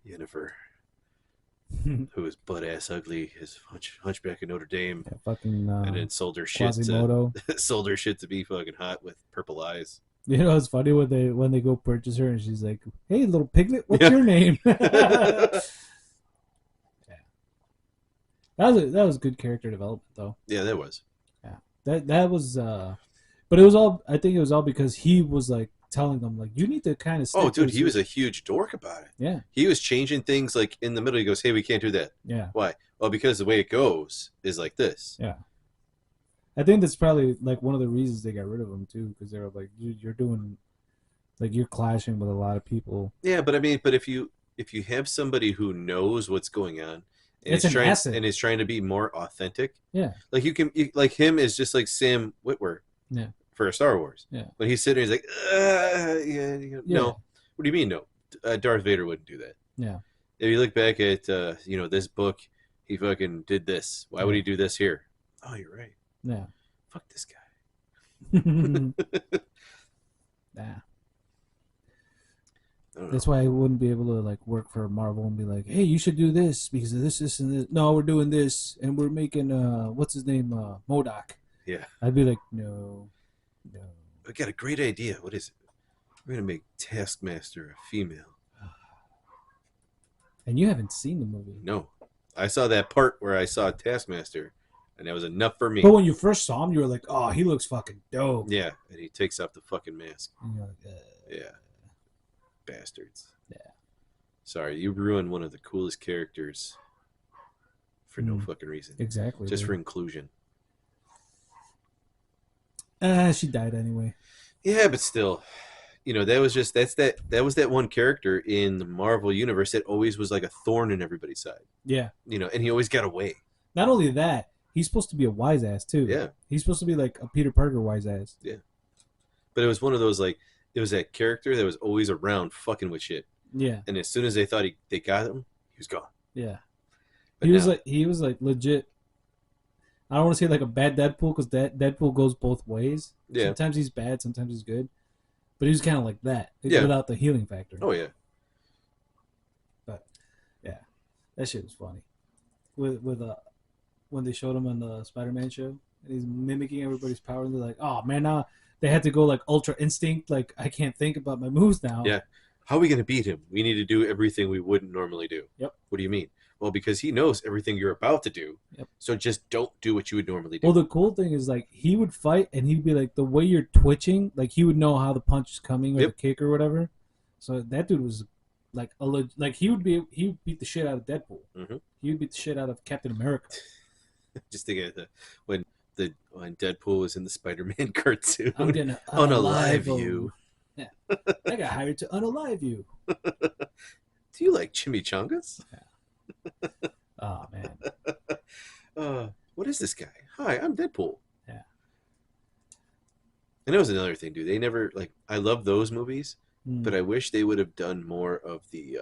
Speaker 2: who is butt ass ugly, his Hunchback of Notre Dame,
Speaker 1: yeah, fucking,
Speaker 2: and then sold her shit to be fucking hot with purple eyes.
Speaker 1: You know, it's funny when they go purchase her and she's like, "Hey, little piglet, what's your name?" Yeah, that was good character development though.
Speaker 2: Yeah, that was.
Speaker 1: Yeah, that was. But it was all. I think it was all because he was like telling them like, you need to kind of.
Speaker 2: Oh, dude, he was a huge dork about it.
Speaker 1: Yeah,
Speaker 2: he was changing things like in the middle. He goes, "Hey, we can't do that."
Speaker 1: Yeah.
Speaker 2: Why? Well, because the way it goes is like this.
Speaker 1: Yeah. I think that's probably like one of the reasons they got rid of him too, because they were like, you're doing, like, you're clashing with a lot of people.
Speaker 2: Yeah, but I mean, if you have somebody who knows what's going on, and
Speaker 1: it's an asset,
Speaker 2: and is trying to be more authentic.
Speaker 1: Yeah.
Speaker 2: Like like him is just like Sam Witwer.
Speaker 1: Yeah.
Speaker 2: For Star Wars.
Speaker 1: Yeah.
Speaker 2: When he's sitting there, he's like, no. What do you mean, no? Darth Vader wouldn't do that.
Speaker 1: Yeah.
Speaker 2: If you look back at, this book, he fucking did this. Why would he do this here? Oh, you're right.
Speaker 1: Yeah.
Speaker 2: Fuck this guy.
Speaker 1: Nah. That's why I wouldn't be able to like work for Marvel and be like, hey, you should do this because of this, and this. No, we're doing this, and we're making what's his name, MODOK.
Speaker 2: Yeah.
Speaker 1: I'd be like, no.
Speaker 2: I got a great idea. What is it? We're gonna make Taskmaster a female.
Speaker 1: And you haven't seen the movie.
Speaker 2: No, I saw that part where I saw Taskmaster, and that was enough for me.
Speaker 1: But when you first saw him, you were like, oh, he looks fucking dope.
Speaker 2: Yeah, and he takes off the fucking mask.
Speaker 1: And you're like,
Speaker 2: yeah. Bastards.
Speaker 1: Yeah.
Speaker 2: Sorry, you ruined one of the coolest characters for no fucking reason.
Speaker 1: Exactly.
Speaker 2: Just for inclusion.
Speaker 1: She died anyway.
Speaker 2: Yeah, but still, that was that one character in the Marvel universe that always was like a thorn in everybody's side.
Speaker 1: Yeah.
Speaker 2: And he always got away.
Speaker 1: Not only that, he's supposed to be a wise ass too.
Speaker 2: Yeah.
Speaker 1: He's supposed to be like a Peter Parker wise ass.
Speaker 2: Yeah. But it was one of those like it was that character that was always around fucking with shit.
Speaker 1: Yeah.
Speaker 2: And as soon as they thought they got him, he was gone.
Speaker 1: Yeah.
Speaker 2: But
Speaker 1: he was like legit. I don't want to say like a bad Deadpool because Deadpool goes both ways.
Speaker 2: Yeah.
Speaker 1: Sometimes he's bad, sometimes he's good. But he was kind of like that without the healing factor.
Speaker 2: Oh yeah.
Speaker 1: But yeah, that shit was funny. With when they showed him on the Spider-Man show, and he's mimicking everybody's power, and they're like, "Oh man, now they had to go like Ultra Instinct. Like I can't think about my moves now."
Speaker 2: Yeah. How are we gonna beat him? We need to do everything we wouldn't normally do.
Speaker 1: Yep.
Speaker 2: What do you mean? Well, because he knows everything you're about to do.
Speaker 1: Yep.
Speaker 2: So just don't do what you would normally do.
Speaker 1: Well, the cool thing is like he would fight and he'd be like the way you're twitching, like he would know how the punch is coming or the kick or whatever. So that dude was like he would beat the shit out of Deadpool.
Speaker 2: Mm-hmm.
Speaker 1: He would beat the shit out of Captain America.
Speaker 2: Just think of when Deadpool was in the Spider-Man cartoon.
Speaker 1: I'm gonna
Speaker 2: unalive you.
Speaker 1: Yeah, I got hired to unalive you.
Speaker 2: Do you like chimichangas?
Speaker 1: Yeah. Oh man.
Speaker 2: What is this guy? Hi, I'm Deadpool.
Speaker 1: Yeah.
Speaker 2: And that was another thing, dude. They never I love those movies, but I wish they would have done more of the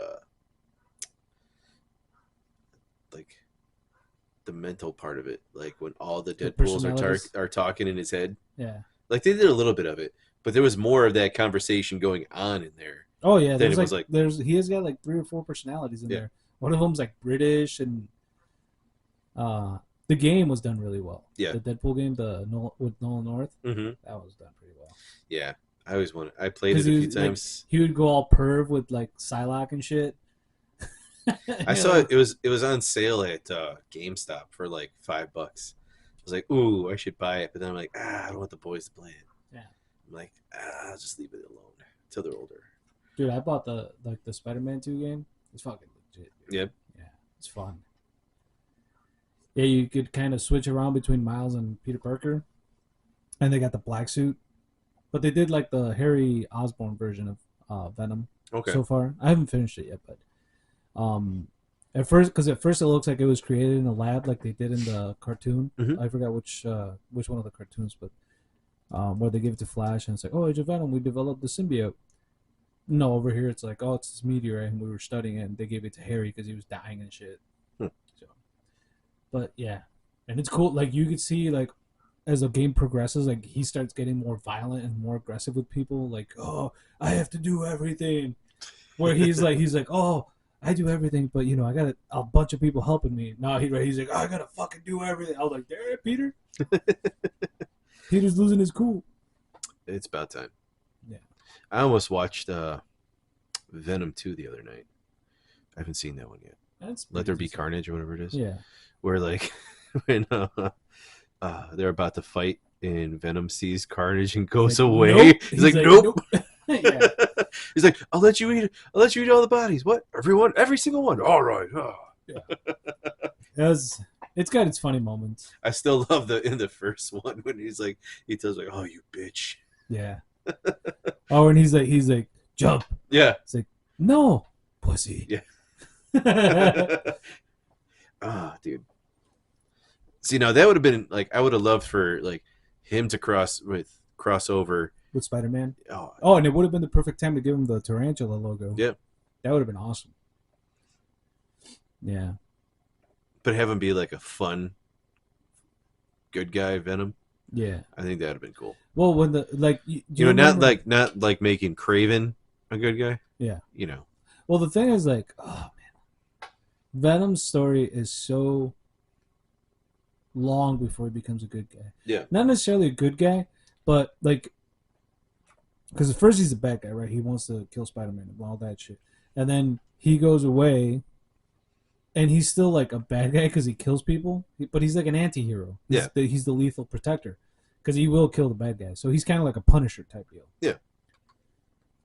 Speaker 2: the mental part of it, like when all the Deadpools are talking in his head.
Speaker 1: Yeah.
Speaker 2: Like they did a little bit of it, but there was more of that conversation going on in there.
Speaker 1: Oh yeah, he has got like 3 or 4 personalities in there. One of them's like British, and the game was done really well.
Speaker 2: Yeah,
Speaker 1: the Deadpool game, with Nolan North,
Speaker 2: that
Speaker 1: was done pretty well.
Speaker 2: Yeah, I played it a few times.
Speaker 1: Like, he would go all perv with like Psylocke and shit.
Speaker 2: I saw it. It was on sale at GameStop for like $5. I was like, ooh, I should buy it, but then I'm like, I don't want the boys to play it.
Speaker 1: Yeah,
Speaker 2: I'm like, I'll just leave it alone. till they're older.
Speaker 1: Dude, I bought the Spider-Man 2 game. It's fucking legit.
Speaker 2: Yep.
Speaker 1: Yeah, it's fun. Yeah, you could kind of switch around between Miles and Peter Parker, and they got the black suit, but they did like the Harry Osborn version of Venom
Speaker 2: Okay.
Speaker 1: so far. I haven't finished it yet, but at first it looks like it was created in a lab, like they did in the cartoon.
Speaker 2: Mhm.
Speaker 1: I forgot which one of the cartoons, but where they give it to Flash, and it's like, oh, Age of Venom, we developed the symbiote. No, over here it's like, oh, it's this meteorite, and we were studying it, and they gave it to Harry because he was dying and shit.
Speaker 2: Hmm.
Speaker 1: So, but yeah, and it's cool. Like you could see, like as the game progresses, like he starts getting more violent and more aggressive with people. Like, oh, I have to do everything. Where he's like, oh, I do everything, but I got a bunch of people helping me. No, he's like, I gotta fucking do everything. I was like, damn, Peter. Peter's losing his cool.
Speaker 2: It's about time.
Speaker 1: Yeah.
Speaker 2: I almost watched Venom 2 the other night. I haven't seen that one yet.
Speaker 1: That's
Speaker 2: Let There Be Carnage or whatever it is.
Speaker 1: Yeah.
Speaker 2: Where like when they're about to fight and Venom sees Carnage and goes
Speaker 1: like,
Speaker 2: away.
Speaker 1: Nope.
Speaker 2: He's like, nope.
Speaker 1: Yeah.
Speaker 2: He's like, I'll let you eat all the bodies. What? Everyone? Every single one. All right. Oh.
Speaker 1: It's got its funny moments.
Speaker 2: I still love in the first one when he tells like, oh, you bitch.
Speaker 1: Yeah. Oh, and he's like, jump.
Speaker 2: Yeah.
Speaker 1: It's like, no, pussy.
Speaker 2: Yeah. Ah, dude. See, now that would have been like, I would have loved for like him to cross over
Speaker 1: with Spider-Man.
Speaker 2: Oh,
Speaker 1: and it would have been the perfect time to give him the tarantula logo.
Speaker 2: Yeah.
Speaker 1: That would have been awesome. Yeah.
Speaker 2: But have him be like a fun, good guy Venom.
Speaker 1: Yeah.
Speaker 2: I think that would have been cool.
Speaker 1: Well, when the like
Speaker 2: not like making Craven a good guy.
Speaker 1: Yeah.
Speaker 2: Well,
Speaker 1: the thing is, like, oh man, Venom's story is so long before he becomes a good guy.
Speaker 2: Yeah.
Speaker 1: Not necessarily a good guy, but like, because at first he's a bad guy, right? He wants to kill Spider-Man and all that shit, and then he goes away, and he's still like a bad guy because he kills people, but he's like an anti-hero. He's the lethal protector because he will kill the bad guy. So he's kind of like a Punisher type deal.
Speaker 2: Yeah.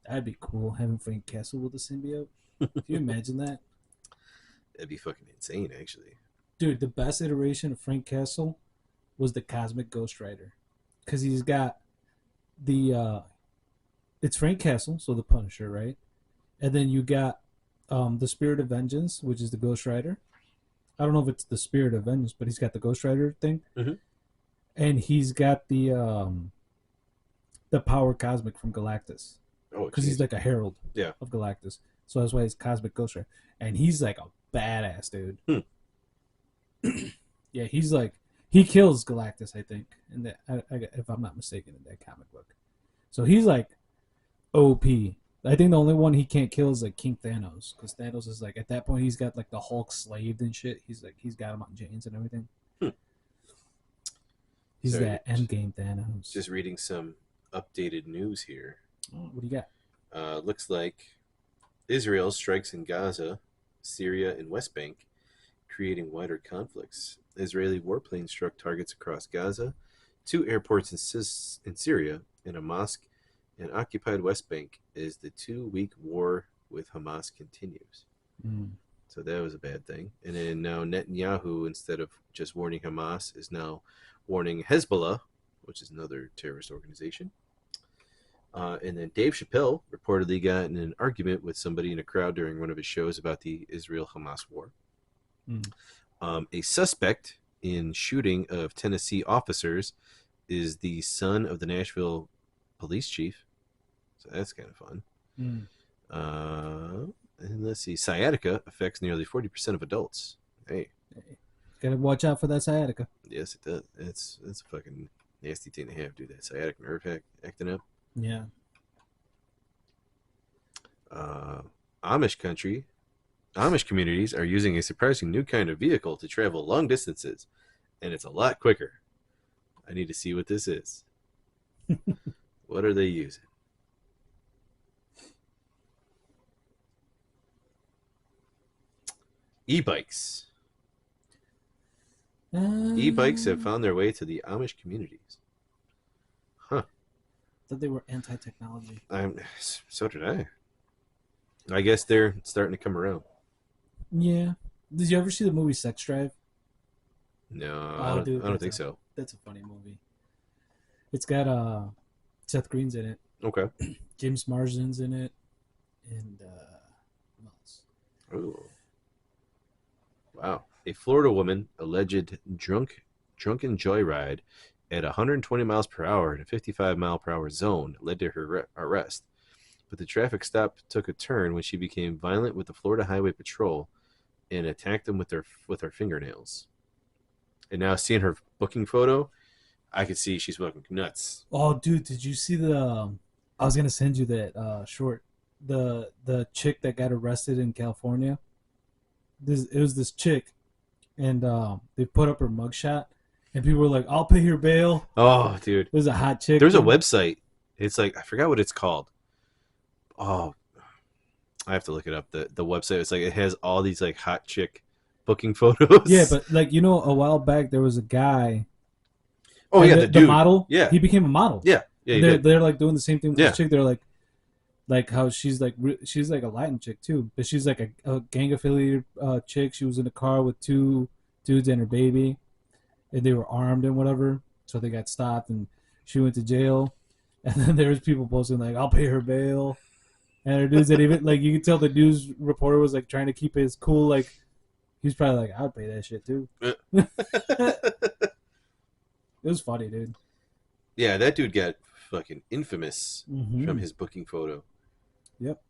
Speaker 1: That'd be cool, having Frank Castle with a symbiote. Can you imagine that?
Speaker 2: That'd be fucking insane, actually.
Speaker 1: Dude, the best iteration of Frank Castle was the Cosmic Ghost Rider. Because he's got the... it's Frank Castle, so the Punisher, right? And then you got the Spirit of Vengeance, which is the Ghost Rider. I don't know if it's the Spirit of Vengeance, but he's got the Ghost Rider thing.
Speaker 2: Mm-hmm.
Speaker 1: And he's got the Power Cosmic from Galactus.
Speaker 2: Oh,
Speaker 1: because he's like a herald of Galactus. So that's why he's Cosmic Ghost Rider. And he's like a badass dude. Yeah, he's like, he kills Galactus, I think, in that, if I'm not mistaken, in that comic book. So he's like OP. I think the only one he can't kill is like King Thanos, because Thanos is like, at that point he's got like the Hulk slaved and shit. He's got him on chains and everything. He's that endgame Thanos.
Speaker 2: Just reading some updated news here.
Speaker 1: Oh, what do you got?
Speaker 2: Looks like Israel strikes in Gaza, Syria, and West Bank, creating wider conflicts. Israeli warplanes struck targets across Gaza, 2 airports in Syria, and a mosque in occupied West Bank as the 2-week war with Hamas continues. So that was a bad thing. And then now Netanyahu, instead of just warning Hamas, is now warning Hezbollah, which is another terrorist organization. And then Dave Chappelle reportedly got in an argument with somebody in a crowd during one of his shows about the Israel-Hamas war. A suspect in shooting of Tennessee officers is the son of the Nashville police chief. So that's kind of fun. And let's see. Sciatica affects nearly 40% of adults. Hey.
Speaker 1: Gotta watch out for that sciatica.
Speaker 2: Yes, it does. It's a fucking nasty thing to have, dude. That sciatic nerve acting up.
Speaker 1: Yeah.
Speaker 2: Amish communities are using a surprising new kind of vehicle to travel long distances, and it's a lot quicker. I need to see what this is. What are they using? E-bikes. E-bikes have found their way to the Amish communities. Huh.
Speaker 1: thought they were anti-technology.
Speaker 2: So did I. I guess they're starting to come around.
Speaker 1: Yeah. Did you ever see the movie Sex Drive?
Speaker 2: No,
Speaker 1: Oh, dude,
Speaker 2: I don't think so.
Speaker 1: That's a funny movie. It's got Seth Green's in it,
Speaker 2: Okay.
Speaker 1: James Marsden's in it, and who else?
Speaker 2: Ooh. Wow. A Florida woman alleged drunken joyride at 120 miles per hour in a 55-mile-per-hour zone led to her arrest. But the traffic stop took a turn when she became violent with the Florida Highway Patrol and attacked them with her fingernails. And now seeing her booking photo, I could see she's fucking nuts.
Speaker 1: Oh, dude, did you see the? I was gonna send you that short. The chick that got arrested in California. It was this chick, and they put up her mugshot, and people were like, "I'll pay your bail."
Speaker 2: Oh, dude.
Speaker 1: It was a hot chick.
Speaker 2: There's a
Speaker 1: dude.
Speaker 2: website. It's like, I forgot what it's called. Oh, I have to look it up. The website, it's like, it has all these like hot chick booking photos.
Speaker 1: Yeah, but like a while back there was a guy.
Speaker 2: Oh yeah,
Speaker 1: the
Speaker 2: dude.
Speaker 1: model.
Speaker 2: Yeah,
Speaker 1: he became a model.
Speaker 2: yeah.
Speaker 1: They're like doing the same thing with
Speaker 2: Yeah.
Speaker 1: this chick. They're like how she's like a Latin chick too, but she's like a gang affiliated chick. She was in a car with two dudes and her baby, and they were armed and whatever. So they got stopped, and she went to jail. And then there was people posting like, "I'll pay her bail," and her dudes that even like you could tell the news reporter was like trying to keep his cool. Like he's probably like, "I'd pay that shit too." It was funny, dude.
Speaker 2: Yeah, that dude got fucking infamous
Speaker 1: Mm-hmm.
Speaker 2: from his booking photo.
Speaker 1: Yep.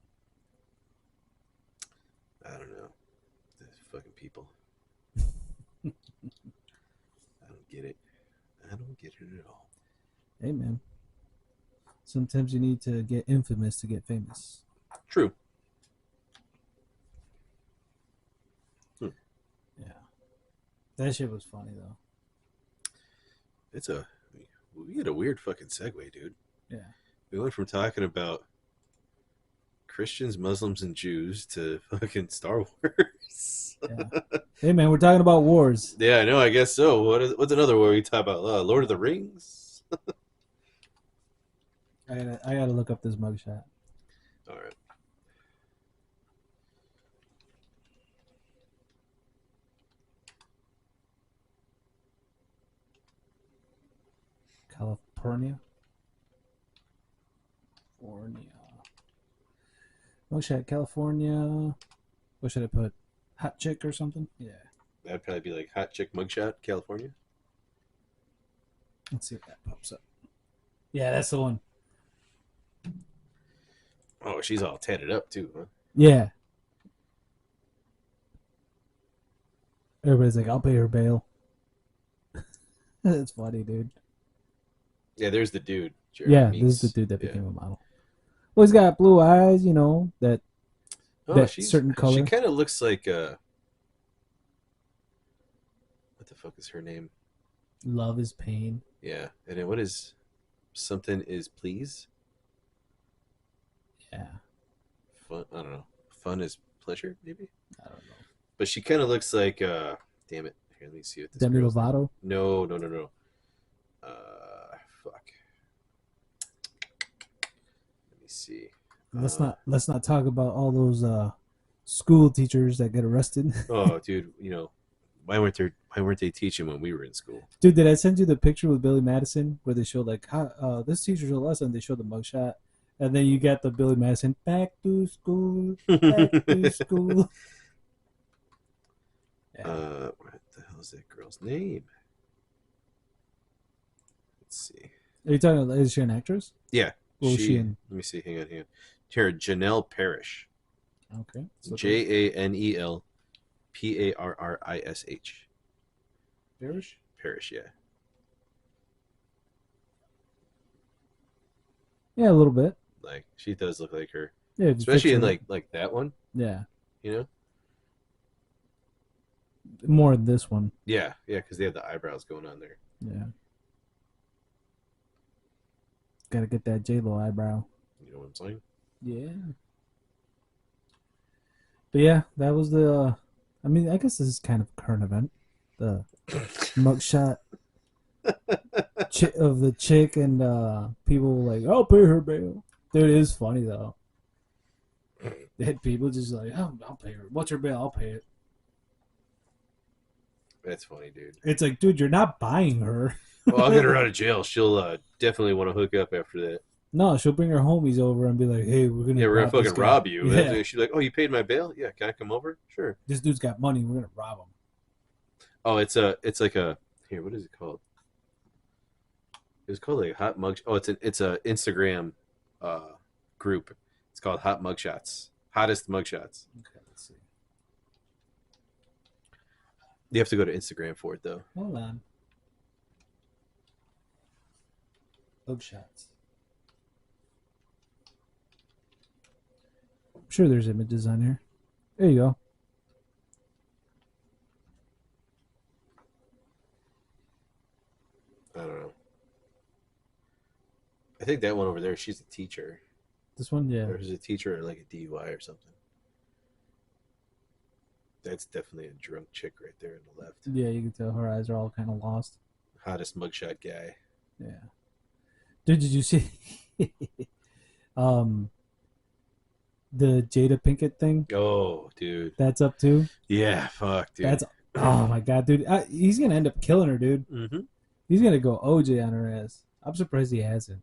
Speaker 2: I don't know. These fucking people. I don't get it. I don't get it at all.
Speaker 1: Hey, man. Sometimes you need to get infamous to get famous.
Speaker 2: True.
Speaker 1: Yeah. That shit was funny, though.
Speaker 2: We had a weird fucking segue, dude.
Speaker 1: Yeah.
Speaker 2: We went from talking about Christians, Muslims, and Jews to fucking Star Wars.
Speaker 1: Yeah. Hey, man, we're talking about wars.
Speaker 2: Yeah, I know. I guess so. What's another war we talk about? Lord of the Rings.
Speaker 1: I gotta look up this mugshot.
Speaker 2: All right.
Speaker 1: California. Mugshot, California. What should I put? Hot chick or something? Yeah.
Speaker 2: That'd probably be like hot chick mugshot, California.
Speaker 1: Let's see if that pops up. Yeah, that's the one.
Speaker 2: Oh, she's all tatted up too, huh?
Speaker 1: Yeah. Everybody's like, I'll pay her bail. That's funny, dude.
Speaker 2: Yeah, there's the dude. Jeremy
Speaker 1: Yeah,
Speaker 2: Meeks.
Speaker 1: this is the dude that became a model. Well, he's got blue eyes, that that certain color.
Speaker 2: She kind of looks like what the fuck is her name?
Speaker 1: Love is pain.
Speaker 2: Yeah, and then what is something is please?
Speaker 1: Yeah.
Speaker 2: Fun. I don't know. Fun is pleasure, maybe.
Speaker 1: I don't know.
Speaker 2: But she kind of looks like. Damn it! Here, let me see what this.
Speaker 1: Demi
Speaker 2: girl's name-
Speaker 1: Lovato.
Speaker 2: No. Fuck. Let me see.
Speaker 1: Let's not talk about all those school teachers that get arrested.
Speaker 2: Oh, dude, why weren't they teaching when we were in school?
Speaker 1: Dude, did I send you the picture with Billy Madison where they showed like how this teacher's a lesson? They showed the mugshot, and then you got the Billy Madison back to school, back to school. Yeah.
Speaker 2: What the hell is that girl's name? Let's see.
Speaker 1: Are you talking? Is she an actress?
Speaker 2: Yeah.
Speaker 1: What was she in?
Speaker 2: Let me see. Hang on. Here, Janelle Parrish.
Speaker 1: Okay.
Speaker 2: Janel Parrish.
Speaker 1: Parrish?
Speaker 2: Parrish, yeah.
Speaker 1: Yeah, a little bit.
Speaker 2: Like she does look like her,
Speaker 1: Yeah,
Speaker 2: especially in like that one.
Speaker 1: Yeah, more in this one.
Speaker 2: Yeah, because they have the eyebrows going on there.
Speaker 1: Yeah. Gotta get that J-Lo eyebrow.
Speaker 2: You know what I'm saying?
Speaker 1: Yeah. But yeah, that was the. I mean, I guess this is kind of a current event. The mugshot of the chick and people like, I'll pay her bail. Dude, it is funny though. They had people just like, I'll pay her. What's her bail? I'll pay it.
Speaker 2: That's funny, dude.
Speaker 1: It's like, dude, you're not buying her.
Speaker 2: Well, I'll get her out of jail. She'll definitely want to hook up after that.
Speaker 1: No, she'll bring her homies over and be like, hey, we're gonna
Speaker 2: We're gonna fucking rob you.
Speaker 1: Yeah.
Speaker 2: She's like, oh, you paid my bail? Yeah, can I come over? Sure.
Speaker 1: This dude's got money. We're gonna rob him.
Speaker 2: Oh, it's like a here. What is it called? It's called like Hot Mug. Oh, it's a Instagram group. It's called Hot Mugshots. Hottest Mugshots.
Speaker 1: Okay, let's see.
Speaker 2: You have to go to Instagram for it though.
Speaker 1: Hold on. Mug shots. I'm sure there's images on here. There you go.
Speaker 2: I don't know. I think that one over there, she's a teacher.
Speaker 1: This one, yeah.
Speaker 2: Or she's a teacher or like a DUI or something. That's definitely a drunk chick right there on the left.
Speaker 1: Yeah, you can tell her eyes are all kind of lost.
Speaker 2: Hottest mugshot guy.
Speaker 1: Yeah. Dude, did you see the Jada Pinkett thing?
Speaker 2: Oh, dude.
Speaker 1: That's up too?
Speaker 2: Yeah, fuck, dude.
Speaker 1: That's oh my god, dude. He's gonna end up killing her, dude.
Speaker 2: Mm-hmm.
Speaker 1: He's gonna go OJ on her ass. I'm surprised he hasn't.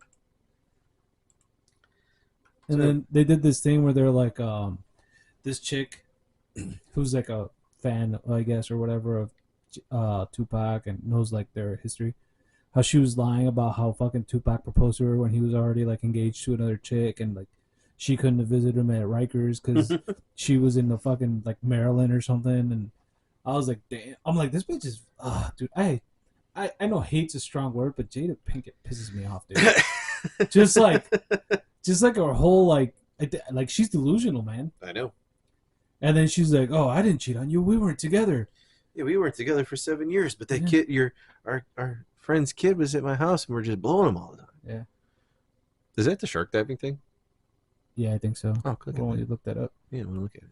Speaker 1: And then they did this thing where they're like, this chick who's like a fan, I guess, or whatever of Tupac and knows like their history. How she was lying about how fucking Tupac proposed to her when he was already like engaged to another chick, and like she couldn't have visited him at Rikers because she was in the fucking like Maryland or something. And I was like, damn. I'm like, this bitch is, dude. I know hate's a strong word, but Jada Pinkett pisses me off, dude. just like her whole like she's delusional, man.
Speaker 2: I know.
Speaker 1: And then she's like, "Oh, I didn't cheat on you. We weren't together."
Speaker 2: Yeah, we weren't together for 7 years, but that kid, our friend's kid, was at my house, and we're just blowing him all the time.
Speaker 1: Yeah.
Speaker 2: Is that the shark diving thing?
Speaker 1: Yeah, I think so.
Speaker 2: Oh, click
Speaker 1: Why
Speaker 2: on
Speaker 1: don't
Speaker 2: it.
Speaker 1: you look that up?
Speaker 2: Yeah, I want to look at it.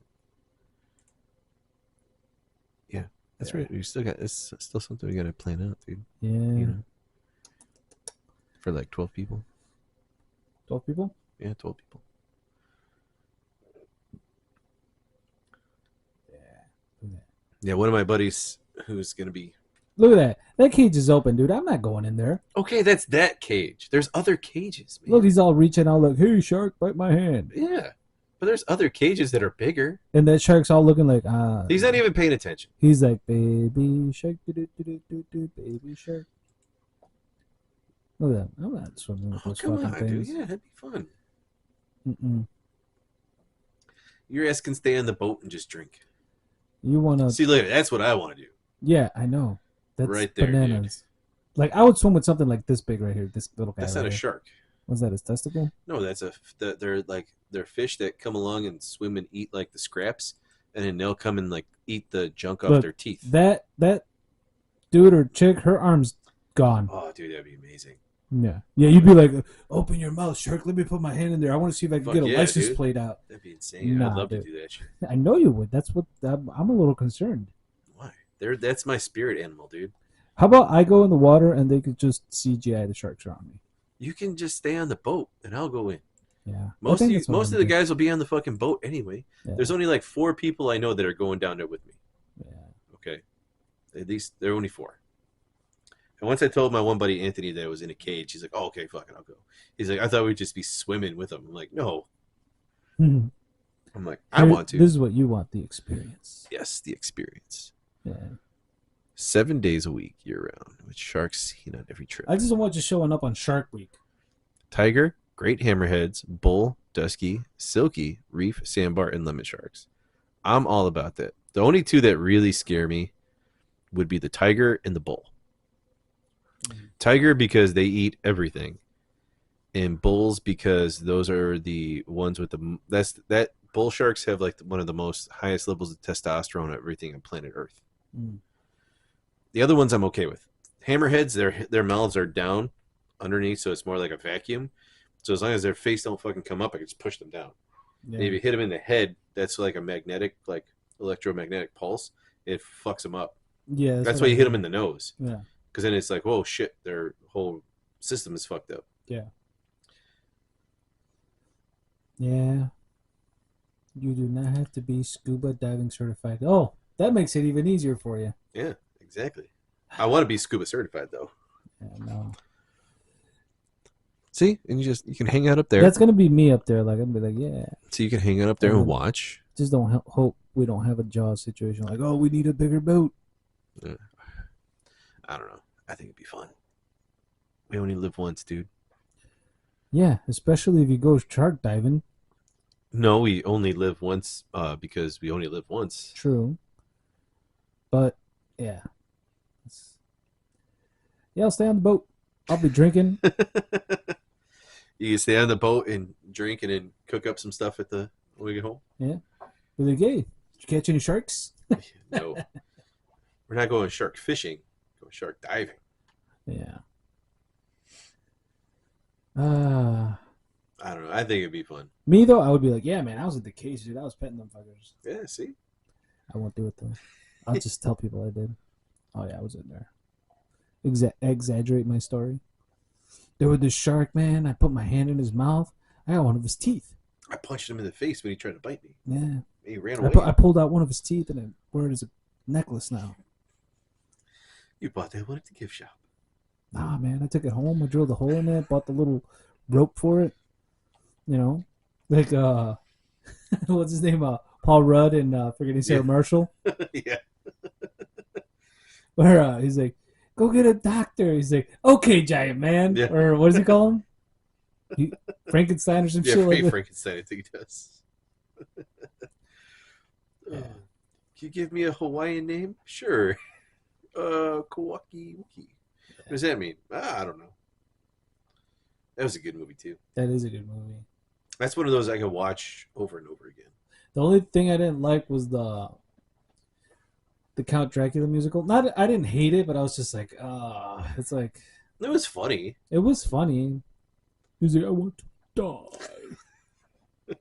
Speaker 2: Yeah, that's
Speaker 1: Yeah.
Speaker 2: right. We still got. It's still something we got to plan out, dude.
Speaker 1: Yeah.
Speaker 2: You know, for like 12 people.
Speaker 1: 12 people?
Speaker 2: Yeah, 12 people.
Speaker 1: Yeah.
Speaker 2: Yeah, one of my buddies who's gonna be.
Speaker 1: Look at that. That cage is open, dude. I'm not going in there.
Speaker 2: Okay, that's that cage. There's other cages, man.
Speaker 1: Look, he's all reaching out like, "Hey, shark, bite my hand."
Speaker 2: Yeah, but there's other cages that are bigger.
Speaker 1: And that shark's all looking like,
Speaker 2: He's not even paying attention.
Speaker 1: He's like, "Baby shark, do, baby shark." Look at that. I'm not swimming with
Speaker 2: Oh,
Speaker 1: those
Speaker 2: come
Speaker 1: fucking
Speaker 2: on,
Speaker 1: things.
Speaker 2: dude. Yeah, that'd be fun.
Speaker 1: Mm-mm.
Speaker 2: Your ass can stay on the boat and just drink.
Speaker 1: You wanna?
Speaker 2: See, look, that's what I want to do.
Speaker 1: Yeah, I know. That's
Speaker 2: Right there,
Speaker 1: bananas. Like I would swim with something like this big right here. This little guy.
Speaker 2: That's
Speaker 1: right
Speaker 2: not a
Speaker 1: here.
Speaker 2: shark.
Speaker 1: Was that his testicle?
Speaker 2: No, that's they're fish that come along and swim and eat like the scraps, and then they'll come and like eat the junk off
Speaker 1: Look,
Speaker 2: their teeth.
Speaker 1: That dude or chick, her arm's gone.
Speaker 2: Oh, dude, that'd be amazing.
Speaker 1: Yeah, you'd be like, "Open your mouth, shark. Let me put my hand in there. I want to see if I can
Speaker 2: Fuck
Speaker 1: get a
Speaker 2: yeah,
Speaker 1: license
Speaker 2: dude.
Speaker 1: plate out."
Speaker 2: That'd be insane.
Speaker 1: Nah,
Speaker 2: I'd love
Speaker 1: dude.
Speaker 2: to do that shit.
Speaker 1: I know you would. That's what I'm a little concerned.
Speaker 2: Why? That's my spirit animal, dude.
Speaker 1: How about I go in the water and they could just CGI the sharks around me?
Speaker 2: You can just stay on the boat, and I'll go in.
Speaker 1: Yeah.
Speaker 2: Most
Speaker 1: I
Speaker 2: of
Speaker 1: think that's what
Speaker 2: most
Speaker 1: I'm
Speaker 2: of the
Speaker 1: gonna
Speaker 2: guys will be on the fucking boat anyway.
Speaker 1: do.
Speaker 2: There's only like 4 people I know that are going down there with me.
Speaker 1: Yeah.
Speaker 2: Okay, at least there are only 4. And once I told my one buddy Anthony that I was in a cage, he's like, "Oh, okay, fuck it, I'll go." He's like, "I thought we'd just be swimming with him." I'm like, "No."
Speaker 1: Yeah.
Speaker 2: I'm like, "I want to."
Speaker 1: This is what you want, the experience.
Speaker 2: Yes, the experience.
Speaker 1: Yeah.
Speaker 2: 7 days a week, year round, with sharks seen on every trip.
Speaker 1: I just don't want you showing up on Shark Week.
Speaker 2: Tiger, great hammerheads, bull, dusky, silky, reef, sandbar, and lemon sharks. I'm all about that. The only 2 that really scare me would be the tiger and the bull. Tiger because they eat everything, and bulls because those are the ones with that bull sharks have like one of the most highest levels of testosterone of everything on planet Earth.
Speaker 1: Mm.
Speaker 2: The other ones I'm okay with. Hammerheads, their mouths are down underneath, so it's more like a vacuum. So as long as their face don't fucking come up, I can just push them down.
Speaker 1: Yeah.
Speaker 2: And if you hit them in the head, that's like a magnetic, like electromagnetic pulse. It fucks them up.
Speaker 1: Yeah.
Speaker 2: That's
Speaker 1: what
Speaker 2: why you
Speaker 1: I
Speaker 2: hit
Speaker 1: heard.
Speaker 2: them in the nose.
Speaker 1: Yeah.
Speaker 2: Because then it's like, oh shit, their whole system is fucked up.
Speaker 1: Yeah. Yeah. You do not have to be scuba diving certified. Oh, that makes it even easier for you.
Speaker 2: Yeah, exactly. I want to be scuba certified though.
Speaker 1: Yeah, no.
Speaker 4: See, and you can hang out up there.
Speaker 1: That's gonna be me up there. Like I'm gonna be like, yeah.
Speaker 4: So you can hang out up there and watch.
Speaker 1: Just don't hope we don't have a Jaws situation. Like, oh, we need a bigger boat.
Speaker 2: I don't know. I think it'd be fun. We only live once, dude.
Speaker 1: Yeah, especially if you go shark diving.
Speaker 2: No, we only live once because we only live once.
Speaker 1: True. But yeah. Yeah, I'll stay on the boat. I'll be drinking.
Speaker 2: You can stay on the boat and drink and then cook up some stuff at the when we get home.
Speaker 1: Yeah. Be like, hey, did you catch any sharks?
Speaker 2: No. We're not going shark fishing. We're going shark diving.
Speaker 1: Yeah.
Speaker 2: I don't know. I think it'd be fun.
Speaker 1: Me though, I would be like, yeah, man, I was at the cage, dude. I was petting them fuckers.
Speaker 2: Yeah, see?
Speaker 1: I won't do it though. I'll just tell people I did. Oh yeah, I was in there. Exaggerate my story. There was this shark, man. I put my hand in his mouth. I got one of his teeth.
Speaker 2: I punched him in the face when he tried to bite me.
Speaker 1: Yeah.
Speaker 2: He ran away.
Speaker 1: I pulled out one of his teeth and I wear it as a necklace now.
Speaker 2: You bought that one at the gift shop.
Speaker 1: Nah, man, I took it home. I drilled a hole in it. Bought the little rope for it. You know, like what's his name? Paul Rudd and forgetting Sarah Marshall.
Speaker 2: Yeah.
Speaker 1: Where he's like, go get a doctor. He's like, okay, giant man.
Speaker 2: Yeah.
Speaker 1: Or what does he call him? Frankenstein or some shit like that.
Speaker 2: Frankenstein, I think he does.
Speaker 1: Yeah.
Speaker 2: Can you give me a Hawaiian name? Sure. Kawaki Wiki. What does that mean? I don't know. That was a good movie too.
Speaker 1: That is a good movie.
Speaker 2: That's one of those I can watch over and over again.
Speaker 1: The only thing I didn't like was the Count Dracula musical. Not, I didn't hate it, but I was just like, it's like
Speaker 2: It was funny.
Speaker 1: it was funny. He was like, I want to die.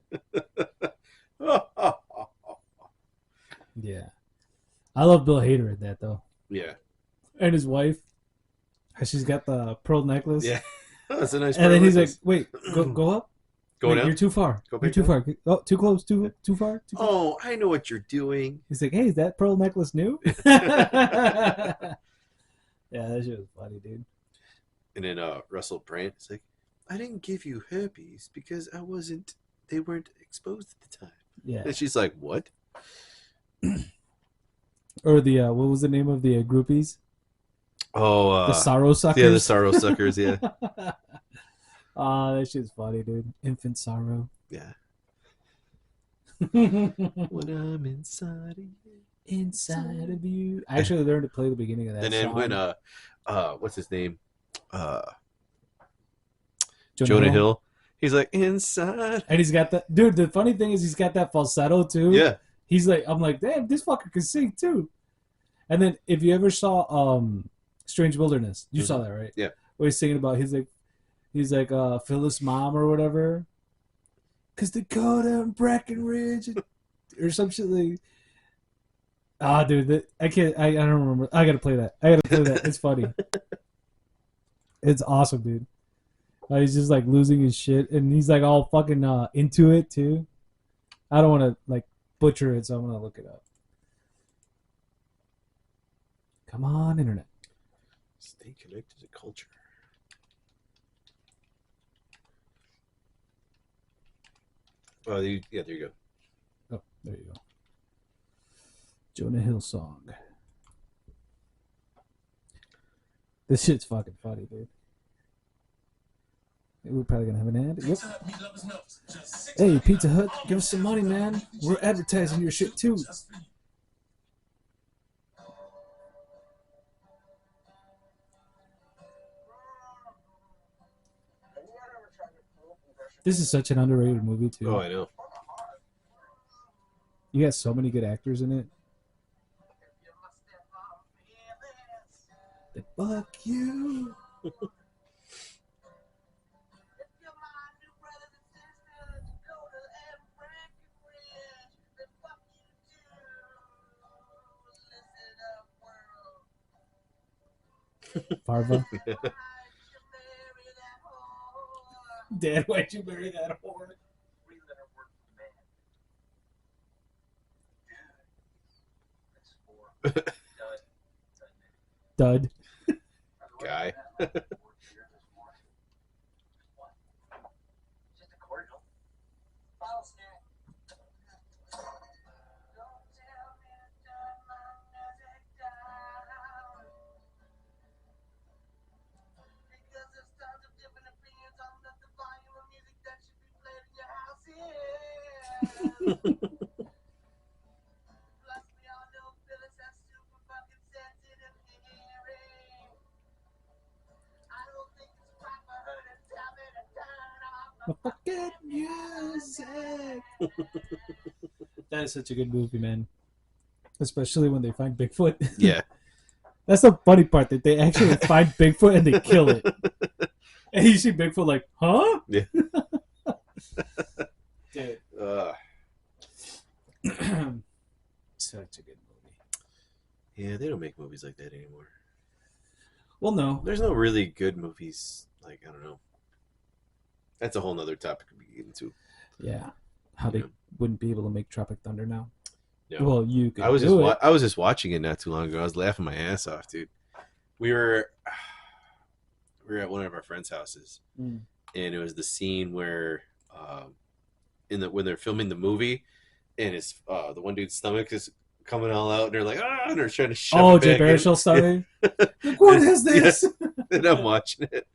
Speaker 1: Yeah, I love Bill Hader in that though,
Speaker 2: Yeah.
Speaker 1: and his wife. How she's got the pearl necklace.
Speaker 2: Yeah. That's a nice.
Speaker 1: And then he's like,
Speaker 2: necklace.
Speaker 1: "Wait, go up.
Speaker 2: Go
Speaker 1: Wait,
Speaker 2: down.
Speaker 1: You're too far.
Speaker 2: Go
Speaker 1: You're
Speaker 2: back
Speaker 1: too
Speaker 2: down.
Speaker 1: far. Oh, too close. Too far. Too far."
Speaker 2: Oh, I know what you're doing.
Speaker 1: He's like, "Hey, is that pearl necklace new?" Yeah, that shit was funny, dude.
Speaker 2: And then Russell Brand is like, I didn't give you herpes because they weren't exposed at the time.
Speaker 1: Yeah.
Speaker 2: And she's like, what?
Speaker 1: Or the what was the name of the groupies?
Speaker 2: Oh,
Speaker 1: The sorrow suckers.
Speaker 2: yeah, the sorrow suckers. Yeah,
Speaker 1: That shit's funny, dude. Infant sorrow.
Speaker 2: yeah.
Speaker 1: Inside
Speaker 2: When I'm inside of you.
Speaker 1: of you. I actually learned to play the beginning of that
Speaker 2: And then
Speaker 1: song.
Speaker 2: when what's his name? Jonah Hill. He's like inside.
Speaker 1: And he's got that, dude. The funny thing is, he's got that falsetto too.
Speaker 2: Yeah.
Speaker 1: He's like, I'm like, damn, this fucker can sing too. And then, if you ever saw Strange Wilderness, you saw that, right?
Speaker 2: Yeah.
Speaker 1: Where he's singing about, he's like Phyllis' mom or whatever. Cause Dakota and Breckenridge or some shit like. Dude, I don't remember. I gotta play that. It's funny. It's awesome, dude. He's just like losing his shit, and he's like all fucking into it too. I don't want to like butcher it, so I'm gonna look it up. Come on, internet.
Speaker 2: Stay connected to culture. Oh, yeah, there you go.
Speaker 1: Oh, there you go. Jonah Hill song. This shit's fucking funny, dude. We're probably gonna have an ad. Yep. Hey, Pizza Hut, give us some money, man. We're advertising your shit too. This is such an underrated movie too.
Speaker 2: Oh, I know.
Speaker 1: You got so many good actors in it. Fuck you. Farva. Dad, why'd you marry that whore? Dud.
Speaker 2: Guy.
Speaker 1: Fucking music. That is such a good movie, man. Especially when they find Bigfoot.
Speaker 2: Yeah.
Speaker 1: That's the funny part, that they actually find Bigfoot and they kill it. And you see Bigfoot like, huh?
Speaker 2: Yeah.
Speaker 1: Dude. Such a good movie.
Speaker 2: Yeah, they don't make movies like that anymore.
Speaker 1: Well, no.
Speaker 2: There's no really good movies. Like, I don't know. That's a whole nother topic we can get into.
Speaker 1: Yeah. How they wouldn't be able to make Tropic Thunder now.
Speaker 2: No.
Speaker 1: Well, you could
Speaker 2: I was
Speaker 1: do
Speaker 2: just
Speaker 1: it.
Speaker 2: I was just watching it not too long ago. I was laughing my ass off, dude. We were at one of our friends' houses, and it was the scene where when they're filming the movie, and it's the one dude's stomach is coming all out, and they're like, and they're trying to shove it
Speaker 1: Jay
Speaker 2: back in.
Speaker 1: Baruchel started. Like, what is this?
Speaker 2: And I'm watching it,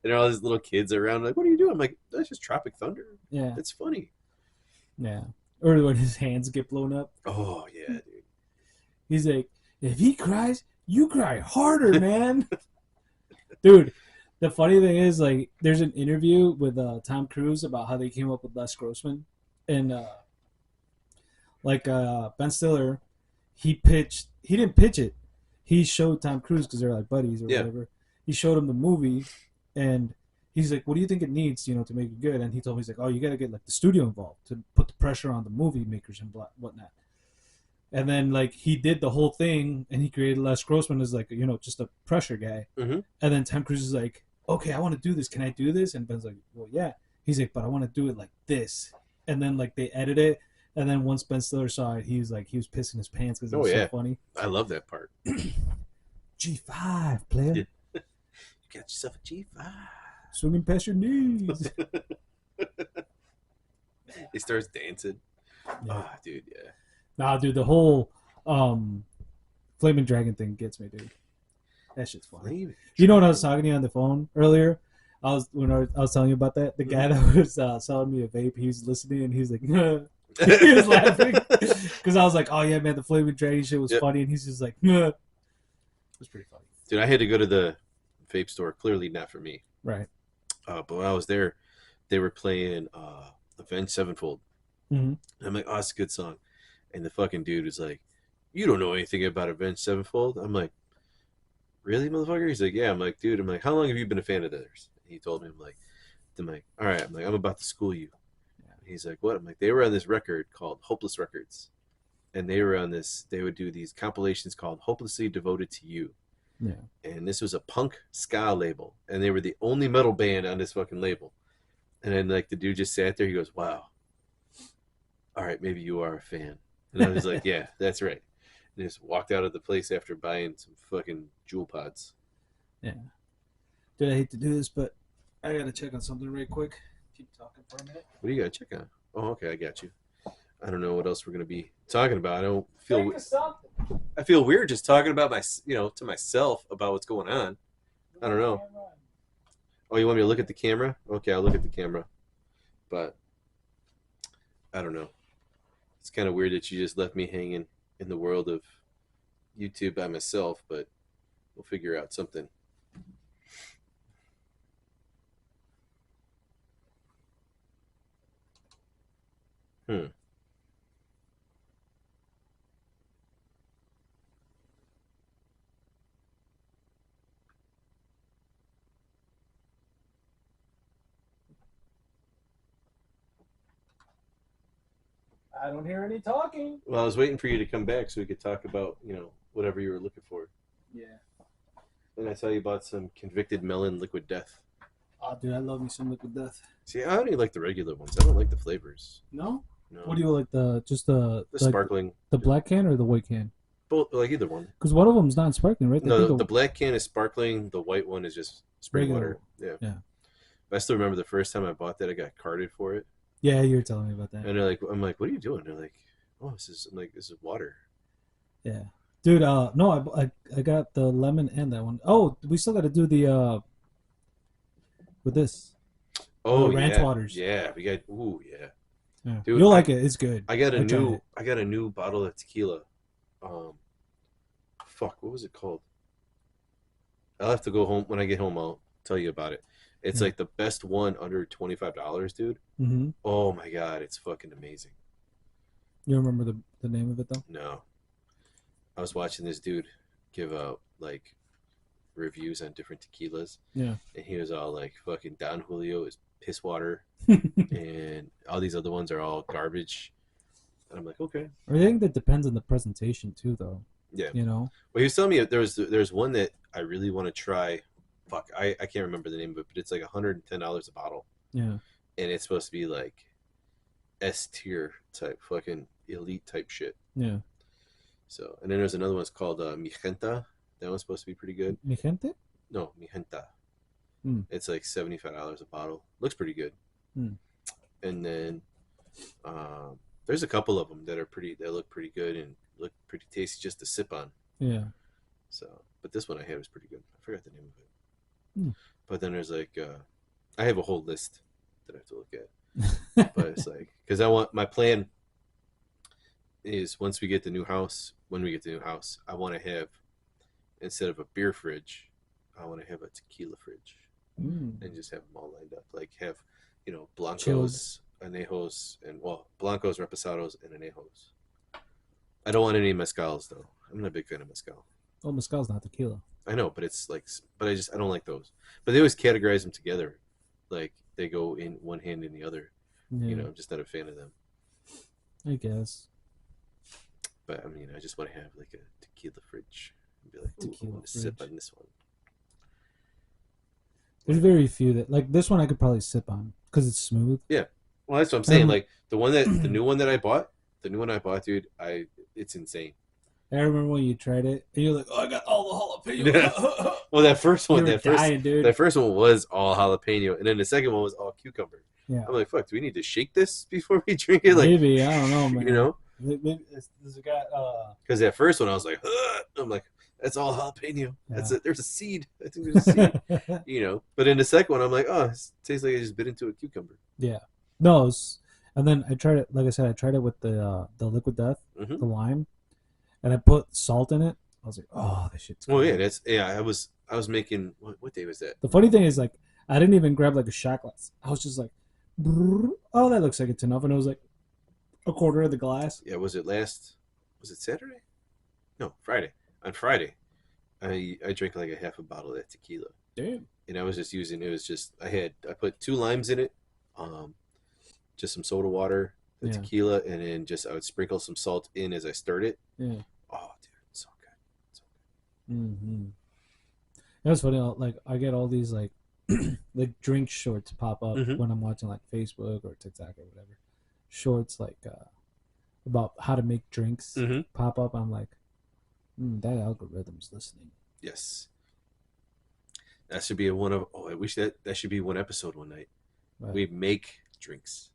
Speaker 2: and all these little kids around, like, what are you doing? I'm like, that's just Tropic Thunder.
Speaker 1: Yeah.
Speaker 2: It's funny.
Speaker 1: Yeah. Or when his hands get blown up.
Speaker 2: Oh yeah, dude.
Speaker 1: He's like, if he cries, you cry harder, man. Dude, the funny thing is, like, there's an interview with Tom Cruise about how they came up with Les Grossman. And, Ben Stiller, he didn't pitch it. He showed Tom Cruise, because they're like buddies or whatever. He showed him the movie, and he's like, what do you think it needs, to make it good? And he told me, he's like, oh, you got to get, like, the studio involved to put the pressure on the movie makers and whatnot. And then, like, he did the whole thing, and he created Les Grossman as, like, just a pressure guy.
Speaker 2: Mm-hmm.
Speaker 1: And then Tom Cruise is like, okay, I want to do this. Can I do this? And Ben's like, well, yeah. He's like, but I want to do it like this. And then, like, they edit it. And then once Ben Stiller saw it, he was pissing his pants because it was so funny.
Speaker 2: I love that part.
Speaker 1: G5, player.
Speaker 2: Yeah. You got yourself a G5.
Speaker 1: Swinging past your knees.
Speaker 2: He starts dancing.
Speaker 1: Yeah.
Speaker 2: Oh, dude, yeah.
Speaker 1: Nah, dude, the whole Flaming Dragon thing gets me, dude. That shit's funny. You know what I was talking to you on the phone earlier? I was telling you about that. The guy that was selling me a vape, he was listening and he's like, he was laughing because I was like, oh yeah, man, the Flaming Dragon shit was funny, and he's just like, it was pretty funny.
Speaker 2: Dude, I had to go to the vape store. Clearly not for me.
Speaker 1: Right.
Speaker 2: But when I was there, they were playing Avenged Sevenfold.
Speaker 1: Mm-hmm.
Speaker 2: I'm like, oh, it's a good song. And the fucking dude was like, you don't know anything about Avenged Sevenfold? I'm like, really, motherfucker? He's like, yeah. I'm like, dude, how long have you been a fan of theirs? And he told me, I'm like, all right. I'm about to school you. Yeah. He's like, what? I'm like, they were on this record called Hopeless Records. And they were on this, they would do these compilations called Hopelessly Devoted to You.
Speaker 1: Yeah.
Speaker 2: And this was a punk ska label. And they were the only metal band on this fucking label. And then, like, the dude just sat there. He goes, wow. All right, maybe you are a fan. And I was like, yeah, that's right. And just walked out of the place after buying some fucking Jewel Pods.
Speaker 1: Yeah. Dude, I hate to do this, but I got to check on something real quick. Keep talking for a minute.
Speaker 2: What do you got to check on? Oh, okay, I got you. I don't know what else we're going to be talking about. I feel weird just talking about to myself about what's going on. I don't know. Oh, you want me to look at the camera? Okay, I'll look at the camera. But I don't know. It's kind of weird that you just left me hanging in the world of YouTube by myself, but we'll figure out something.
Speaker 1: I don't hear any talking.
Speaker 2: Well, I was waiting for you to come back so we could talk about, whatever you were looking for.
Speaker 1: Yeah.
Speaker 2: And I saw you bought some Convicted Melon Liquid Death.
Speaker 1: Oh, dude, I love me some Liquid Death.
Speaker 2: See, I only like the regular ones. I don't like the flavors.
Speaker 1: No?
Speaker 2: No.
Speaker 1: What do you like? The
Speaker 2: The sparkling.
Speaker 1: the black can or the white can?
Speaker 2: Both, like either one.
Speaker 1: Because one of them's not sparkling, right? I
Speaker 2: No,
Speaker 1: think
Speaker 2: the black can is sparkling. The white one is just spring
Speaker 1: Regular.
Speaker 2: water. Yeah.
Speaker 1: Yeah.
Speaker 2: But I still remember the first time I bought that, I got carded for it.
Speaker 1: Yeah, you were telling me about that.
Speaker 2: And they're like, I'm like, what are you doing? They're like, oh, this is water.
Speaker 1: Yeah, dude. No, I got the lemon and that one. Oh, we still got to do the with this.
Speaker 2: Oh,
Speaker 1: Ranch
Speaker 2: yeah.
Speaker 1: waters.
Speaker 2: Yeah, we got. Ooh, yeah.
Speaker 1: Yeah.
Speaker 2: Dude,
Speaker 1: You'll like it. It's good.
Speaker 2: I got a
Speaker 1: tried
Speaker 2: new.
Speaker 1: it.
Speaker 2: I got a new bottle of tequila. Fuck, what was it called? I'll have to go home when I get home. I'll tell you about it. It's
Speaker 1: Yeah.
Speaker 2: like the best one under $25, dude.
Speaker 1: Mm-hmm.
Speaker 2: Oh my god, it's fucking amazing.
Speaker 1: You remember the name of it though?
Speaker 2: No, I was watching this dude give out like reviews on different tequilas,
Speaker 1: Yeah.
Speaker 2: and he was all like, "Fucking Don Julio is piss water," and all these other ones are all garbage. And I'm like, okay,
Speaker 1: I think that depends on the presentation too, though.
Speaker 2: yeah.
Speaker 1: You know.
Speaker 2: Well, he was telling me there's one that I really want to try. Fuck, I can't remember the name of it, but it's like $110 a bottle,
Speaker 1: Yeah.
Speaker 2: and it's supposed to be like S tier type, fucking elite type shit.
Speaker 1: Yeah.
Speaker 2: So, and then there's another one. It's called Mijenta. That one's supposed to be pretty good.
Speaker 1: Mi gente?
Speaker 2: No, Mijenta.
Speaker 1: Hmm.
Speaker 2: It's like $75 a bottle. Looks pretty good.
Speaker 1: Hmm.
Speaker 2: And then there's a couple of them that look pretty good and look pretty tasty just to sip on.
Speaker 1: Yeah.
Speaker 2: So, but this one I had was pretty good. I forgot the name of it.
Speaker 1: Hmm.
Speaker 2: But then there's like I have a whole list that I have to look at. But it's like because my plan is once we get the new house. When we get the new house, I want to have instead of a beer fridge, I want to have a tequila fridge
Speaker 1: Mm.
Speaker 2: and just have them all lined up. Like have blancos, anejos, and blancos, reposados, and anejos. I don't want any mezcals though. I'm not a big fan of mezcal.
Speaker 1: Oh, mezcal's not tequila.
Speaker 2: I know, but it's like, but I don't like those. But they always categorize them together, like they go in one hand in the other.
Speaker 1: Yeah.
Speaker 2: I'm just not a fan of them.
Speaker 1: I guess.
Speaker 2: But I mean, I just want to have like a tequila fridge and be like, ooh, I
Speaker 1: Tequila
Speaker 2: want to sip
Speaker 1: fridge.
Speaker 2: on this one.
Speaker 1: There's very few that like this one I could probably sip on because it's smooth.
Speaker 2: Well, that's what I'm saying.
Speaker 1: Um,
Speaker 2: Like the new one that I bought, dude, it's insane.
Speaker 1: I remember when you tried it and you're like, "Oh, I got all the jalapeno."
Speaker 2: Well, that first one,
Speaker 1: You were dying, dude.
Speaker 2: that first one was all jalapeno, and then the second one was all cucumber.
Speaker 1: Yeah.
Speaker 2: I'm like, fuck, do we need to shake this before we drink it? Like,
Speaker 1: Maybe I don't know, man.
Speaker 2: you know,
Speaker 1: Maybe there's a guy.
Speaker 2: because that first one I was like, ugh. I'm like, that's all jalapeno. That's
Speaker 1: Yeah.
Speaker 2: it. There's a seed. I think there's a seed. But in the second one, I'm like, oh, it tastes like I just bit into a cucumber.
Speaker 1: Yeah. No, and then I tried it. Like I said, I tried it with the Liquid Death,
Speaker 2: Mhm.
Speaker 1: the lime, and I put salt in it. I was like, oh, this shit's good.
Speaker 2: Well, yeah, I was making what day was that?
Speaker 1: The funny thing is, like, I didn't even grab like a shot glass. I was just like, "Brrr. Oh, that looks like it's enough," and it was like a quarter of the glass.
Speaker 2: Yeah, was it Saturday? No, Friday. On Friday, I drank like a half a bottle of that tequila.
Speaker 1: Damn.
Speaker 2: And I was just I put 2 limes in it, just some soda water, the
Speaker 1: Yeah.
Speaker 2: tequila, and then I would sprinkle some salt in as I stirred it.
Speaker 1: Yeah.
Speaker 2: Oh, dude, it's so good. So
Speaker 1: Mm-hmm. It was funny. Like I get all these like like drink shorts pop up
Speaker 2: Mhm.
Speaker 1: when I'm watching like Facebook or TikTok or whatever. Shorts like about how to make drinks
Speaker 2: Mhm.
Speaker 1: pop up. I'm like, that algorithm's listening.
Speaker 2: yes, that should be one of. Oh, I wish that should be one episode one night.
Speaker 1: But,
Speaker 2: We make drinks.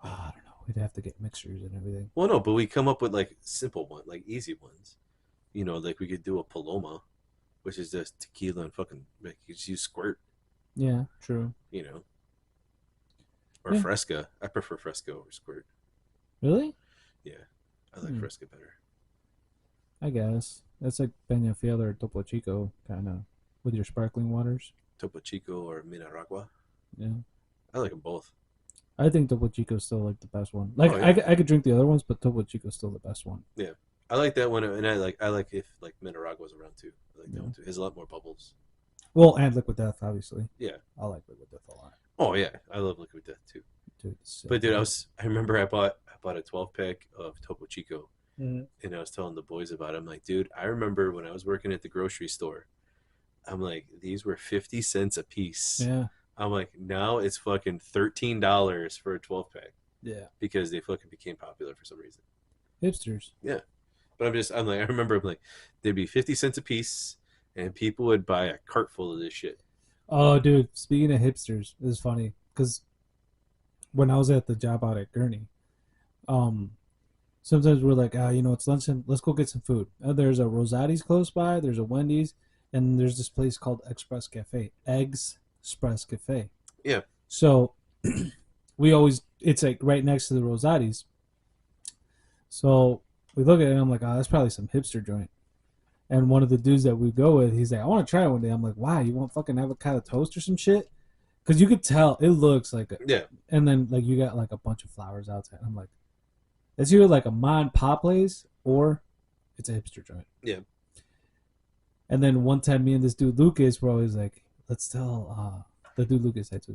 Speaker 1: I don't know. We'd have to get mixers and everything.
Speaker 2: Well, no, but we come up with like simple one, like easy ones. Like we could do a Paloma, which is just tequila and fucking. Like, you just use squirt.
Speaker 1: Yeah, true.
Speaker 2: Or
Speaker 1: Yeah.
Speaker 2: Fresca. I prefer Fresca over squirt.
Speaker 1: Really?
Speaker 2: Yeah, I like
Speaker 1: Hmm.
Speaker 2: Fresca better.
Speaker 1: I guess that's like Peñafiel or Topo Chico kind of with your sparkling waters.
Speaker 2: Topo Chico or Minaragua.
Speaker 1: Yeah.
Speaker 2: I like them both.
Speaker 1: I think Topo Chico's still like the best one. Like
Speaker 2: Oh, yeah.
Speaker 1: I could drink the other ones, but Topo Chico's still the best one.
Speaker 2: I like that one, and I like if like Minaragua's around too. I like that
Speaker 1: Yeah.
Speaker 2: one too. It has a lot more bubbles.
Speaker 1: Well, and Liquid Death, obviously.
Speaker 2: Yeah.
Speaker 1: I like Liquid Death a lot.
Speaker 2: Oh yeah, I love Liquid Death too.
Speaker 1: Dude, it's so
Speaker 2: But dude,
Speaker 1: good.
Speaker 2: I remember I bought a 12 pack of Topo Chico,
Speaker 1: Mhm.
Speaker 2: And I was telling the boys about it. I'm like, dude, I remember when I was working at the grocery store. I'm like, these were 50 cents a piece.
Speaker 1: Yeah.
Speaker 2: I'm like, now it's fucking $13 for a 12 pack
Speaker 1: Yeah.
Speaker 2: because they fucking became popular for some reason.
Speaker 1: Hipsters.
Speaker 2: Yeah. But I'm like, I remember, I'm like, they'd be 50 cents a piece and people would buy a cart full of this shit.
Speaker 1: Oh, dude. Speaking of hipsters, it was funny because when I was at the job out at Gurney, um, sometimes we're like, it's lunchtime. Let's go get some food. There's a Rosati's close by. There's a Wendy's, and there's this place called Express Cafe. Express Cafe.
Speaker 2: Yeah.
Speaker 1: So it's like right next to the Rosati's. So we look at it and I'm like, oh, that's probably some hipster joint. And one of the dudes that we go with, he's like, I want to try it one day. I'm like, why? You want fucking avocado toast or some shit? Because you could tell it looks like it.
Speaker 2: Yeah.
Speaker 1: And then like you got like a bunch of flowers outside. I'm like, it's either like a mom and pop place or it's a hipster joint.
Speaker 2: Yeah.
Speaker 1: And then one time, me and this dude Lucas were always like, let's tell the dude Lucas, let's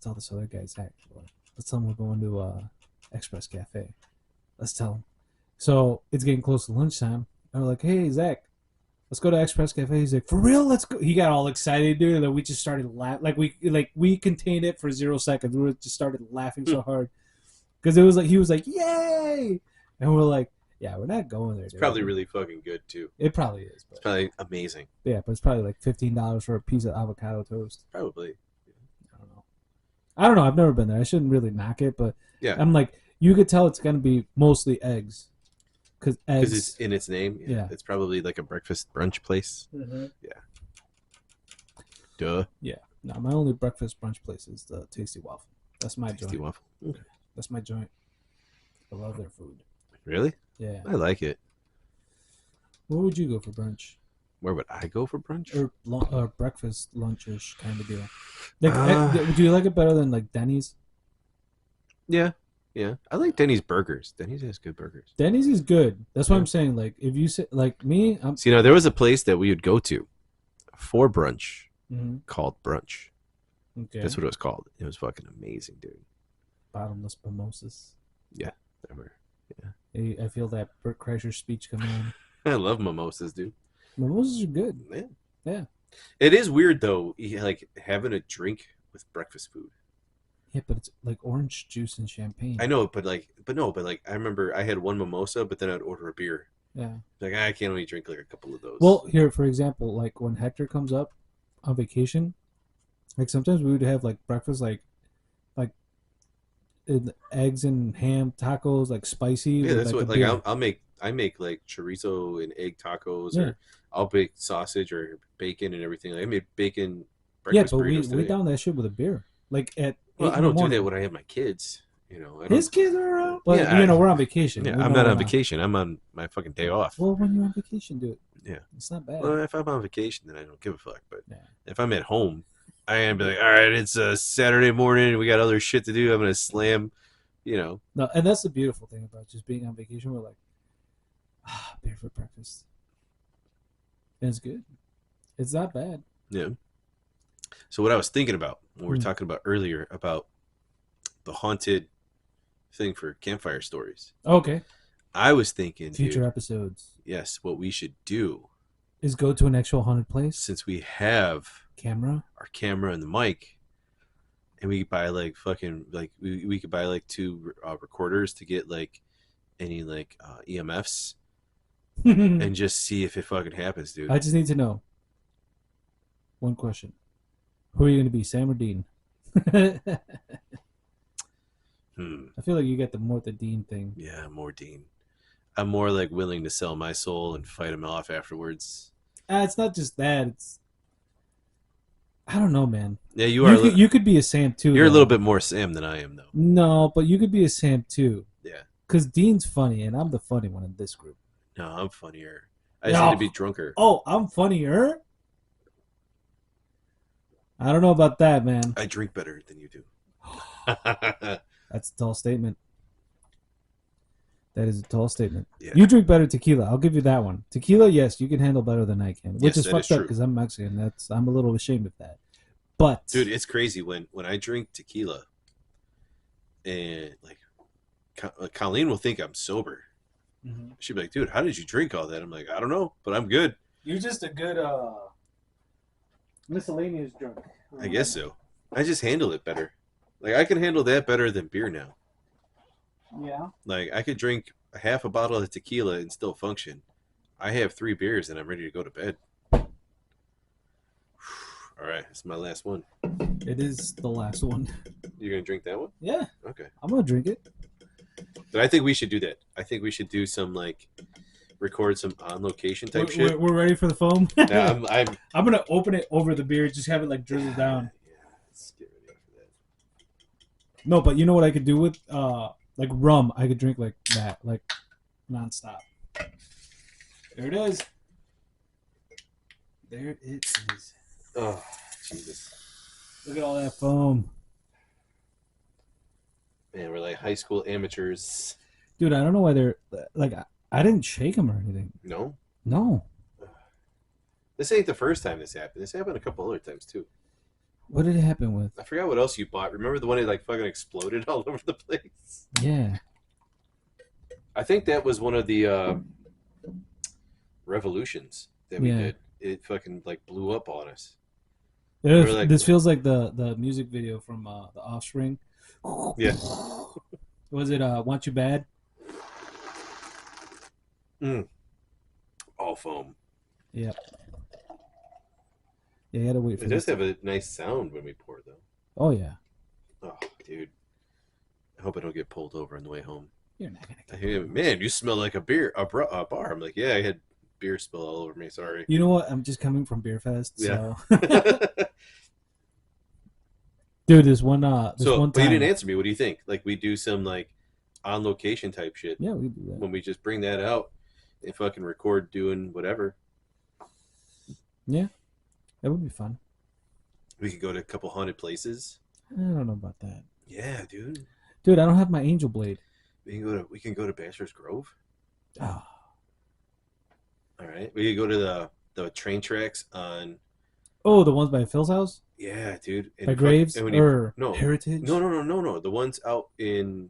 Speaker 1: tell this other guy Zach. Let's tell him we're going to Express Cafe. Let's tell him. So it's getting close to lunchtime. And we're like, hey Zach, let's go to Express Cafe. He's like, for real? Let's go. He got all excited, dude. And then we just started laughing. We contained it for 0 seconds. We just started laughing so hard because it was like he was like, yay, and we're like, yeah, we're not going there.
Speaker 2: It's probably really fucking good too.
Speaker 1: It probably is. But,
Speaker 2: It's probably amazing.
Speaker 1: yeah, but it's probably like $15 for a piece of avocado toast.
Speaker 2: Probably.
Speaker 1: I don't know. I've never been there. I shouldn't really knock it, but
Speaker 2: Yeah.
Speaker 1: I'm like, you could tell it's gonna be mostly eggs, because eggs.
Speaker 2: Because it's in its name.
Speaker 1: Yeah.
Speaker 2: It's probably like a breakfast brunch place.
Speaker 1: Mm-hmm.
Speaker 2: Duh.
Speaker 1: Yeah. No, my only breakfast brunch place is the Tasty Waffle. That's my
Speaker 2: Tasty
Speaker 1: joint.
Speaker 2: waffle. Okay.
Speaker 1: That's my joint. I love their food.
Speaker 2: Really?
Speaker 1: Yeah.
Speaker 2: I like it.
Speaker 1: Where would you go for brunch?
Speaker 2: Where would I go for brunch?
Speaker 1: Or breakfast, lunchish kind of deal? Like, do you like it better than like Denny's?
Speaker 2: Yeah. Yeah. I like Denny's burgers. Denny's has good burgers.
Speaker 1: Denny's is good. That's what
Speaker 2: Yeah.
Speaker 1: I'm saying. Like, if you say like me, I'm.
Speaker 2: So, there was a place that we would go to for brunch
Speaker 1: Mhm.
Speaker 2: called Brunch.
Speaker 1: Okay.
Speaker 2: That's what it was called. It was fucking amazing, dude.
Speaker 1: Bottomless mimosas.
Speaker 2: They were-
Speaker 1: I feel that Bert Kreischer speech coming on.
Speaker 2: I love mimosas, dude.
Speaker 1: Mimosas are good.
Speaker 2: Yeah.
Speaker 1: Yeah.
Speaker 2: It is weird though, like having a drink with breakfast food.
Speaker 1: Yeah, but it's like orange juice and champagne.
Speaker 2: I know, but I remember I had one mimosa, but then I'd order a beer.
Speaker 1: Yeah.
Speaker 2: Like I can't only drink like a couple of those.
Speaker 1: Well, here, for example, like when Hector comes up on vacation, like sometimes we would have like breakfast, like eggs and ham tacos, like spicy.
Speaker 2: yeah,
Speaker 1: with,
Speaker 2: that's
Speaker 1: like,
Speaker 2: what
Speaker 1: a
Speaker 2: like
Speaker 1: beer.
Speaker 2: I make like chorizo and egg tacos,
Speaker 1: Yeah.
Speaker 2: or I'll bake sausage or bacon and everything. Like, I made bacon
Speaker 1: Yeah,
Speaker 2: breakfast
Speaker 1: but we
Speaker 2: burritos today.
Speaker 1: down that shit with a beer. Like at
Speaker 2: Well,
Speaker 1: 8
Speaker 2: I
Speaker 1: in the
Speaker 2: don't do
Speaker 1: morning.
Speaker 2: that when I have my kids. I don't,
Speaker 1: His kids are around. Well,
Speaker 2: Yeah,
Speaker 1: we're on vacation.
Speaker 2: yeah,
Speaker 1: We
Speaker 2: I'm
Speaker 1: know
Speaker 2: not
Speaker 1: we're
Speaker 2: on vacation. I'm on my fucking day off.
Speaker 1: Well, when you're on vacation, do it.
Speaker 2: Yeah.
Speaker 1: It's not bad.
Speaker 2: Well, if I'm on vacation, then I don't give a fuck. But
Speaker 1: Yeah.
Speaker 2: if I'm at home, I am be like, all right, it's a Saturday morning. We got other shit to do. I'm gonna slam,
Speaker 1: No, and that's the beautiful thing about just being on vacation. We're like, beer for breakfast. And it's good. It's not bad.
Speaker 2: Yeah. So what I was thinking about when we were
Speaker 1: Hmm.
Speaker 2: talking about earlier about the haunted thing for campfire stories,
Speaker 1: Okay.
Speaker 2: I was thinking,
Speaker 1: Future
Speaker 2: dude,
Speaker 1: episodes
Speaker 2: yes, what we should do
Speaker 1: is go to an actual haunted place.
Speaker 2: since we have
Speaker 1: Camera.
Speaker 2: our camera and the mic, and we could buy like fucking like we could buy like 2 recorders to get like any like EMFs and just see if it fucking happens, dude.
Speaker 1: I just need to know one question: who are you going to be, Sam or Dean? I feel like you got the Dean thing.
Speaker 2: Yeah, more Dean. I'm more like willing to sell my soul and fight him off afterwards.
Speaker 1: It's not just that. It's I don't know, man.
Speaker 2: Yeah, you are.
Speaker 1: You could be a Sam too.
Speaker 2: You're a
Speaker 1: though.
Speaker 2: little bit more Sam than I am, though.
Speaker 1: No, but you could be a Sam too.
Speaker 2: Yeah.
Speaker 1: Because Dean's funny, and I'm the funny one in this group.
Speaker 2: No, I'm funnier. I just
Speaker 1: No.
Speaker 2: need to be drunker.
Speaker 1: Oh, I'm funnier? I don't know about that, man.
Speaker 2: I drink better than you do.
Speaker 1: That's a tall statement. That is a tall statement.
Speaker 2: Yeah.
Speaker 1: You drink better tequila. I'll give you that one. Tequila, yes, you can handle better than I can. Which
Speaker 2: Yes,
Speaker 1: is
Speaker 2: that
Speaker 1: fucked
Speaker 2: is
Speaker 1: up
Speaker 2: true.
Speaker 1: because I'm Mexican. I'm a little ashamed of that. But
Speaker 2: Dude, it's crazy when I drink tequila, and like Colleen will think I'm sober.
Speaker 1: Mm-hmm.
Speaker 2: She'd be like, dude, how did you drink all that? I'm like, I don't know, but I'm good.
Speaker 1: You're just a good miscellaneous drunk.
Speaker 2: I guess so. I just handle it better. Like, I can handle that better than beer now.
Speaker 1: Yeah.
Speaker 2: Like, I could drink half a bottle of tequila and still function. I have 3 beers and I'm ready to go to bed. All right, it's my last one.
Speaker 1: It is the last one.
Speaker 2: You're gonna drink that one?
Speaker 1: Yeah.
Speaker 2: Okay.
Speaker 1: I'm gonna drink it.
Speaker 2: But I think we should do that. I think we should do some like record some on location type shit.
Speaker 1: We're ready for the foam.
Speaker 2: Yeah,
Speaker 1: I'm gonna open it over the beer, just have it like drizzle down.
Speaker 2: Yeah, let's get ready for that.
Speaker 1: No, but you know what I could do with like rum? I could drink like that, like nonstop. There it is. There it is.
Speaker 2: Oh, Jesus.
Speaker 1: Look at all that foam.
Speaker 2: Man, we're like high school amateurs.
Speaker 1: Dude, I don't know why they're like. I didn't shake them or anything.
Speaker 2: No?
Speaker 1: No.
Speaker 2: This ain't the first time this happened. This happened a couple other times too.
Speaker 1: What did it happen with?
Speaker 2: I forgot what else you bought. Remember the one that like fucking exploded all over the place?
Speaker 1: Yeah.
Speaker 2: I think that was one of the revolutions that we did. It fucking like blew up on us. Like,
Speaker 1: this feels like the music video from The Offspring.
Speaker 2: Yeah.
Speaker 1: Was it Want You Bad?
Speaker 2: All foam.
Speaker 1: Yep. Yeah, you had to wait for
Speaker 2: It
Speaker 1: this.
Speaker 2: does have a nice sound when we pour though.
Speaker 1: Oh yeah.
Speaker 2: Oh, dude. I hope I don't get pulled over on the way home.
Speaker 1: You're not gonna
Speaker 2: I
Speaker 1: get
Speaker 2: hear, man, you smell like a bar. I'm like, yeah, I had beer spill all over me. Sorry.
Speaker 1: You know what? I'm just coming from Beer Fest,
Speaker 2: Yeah.
Speaker 1: so dude, this one
Speaker 2: But
Speaker 1: time.
Speaker 2: you didn't answer me. What do you think? Like we do some like on location type shit
Speaker 1: Yeah, we do that.
Speaker 2: when we just bring that out and fucking record doing whatever.
Speaker 1: Yeah, that would be fun.
Speaker 2: We could go to a couple haunted places.
Speaker 1: I don't know about that,
Speaker 2: Yeah, dude.
Speaker 1: dude. I don't have my Angel Blade.
Speaker 2: We can go to Bachelor's Grove.
Speaker 1: Oh,
Speaker 2: All right. We could go to the train tracks on.
Speaker 1: the ones by Phil's house,
Speaker 2: Yeah, dude. And
Speaker 1: by Graves
Speaker 2: and
Speaker 1: or
Speaker 2: no,
Speaker 1: Heritage.
Speaker 2: No. The ones out in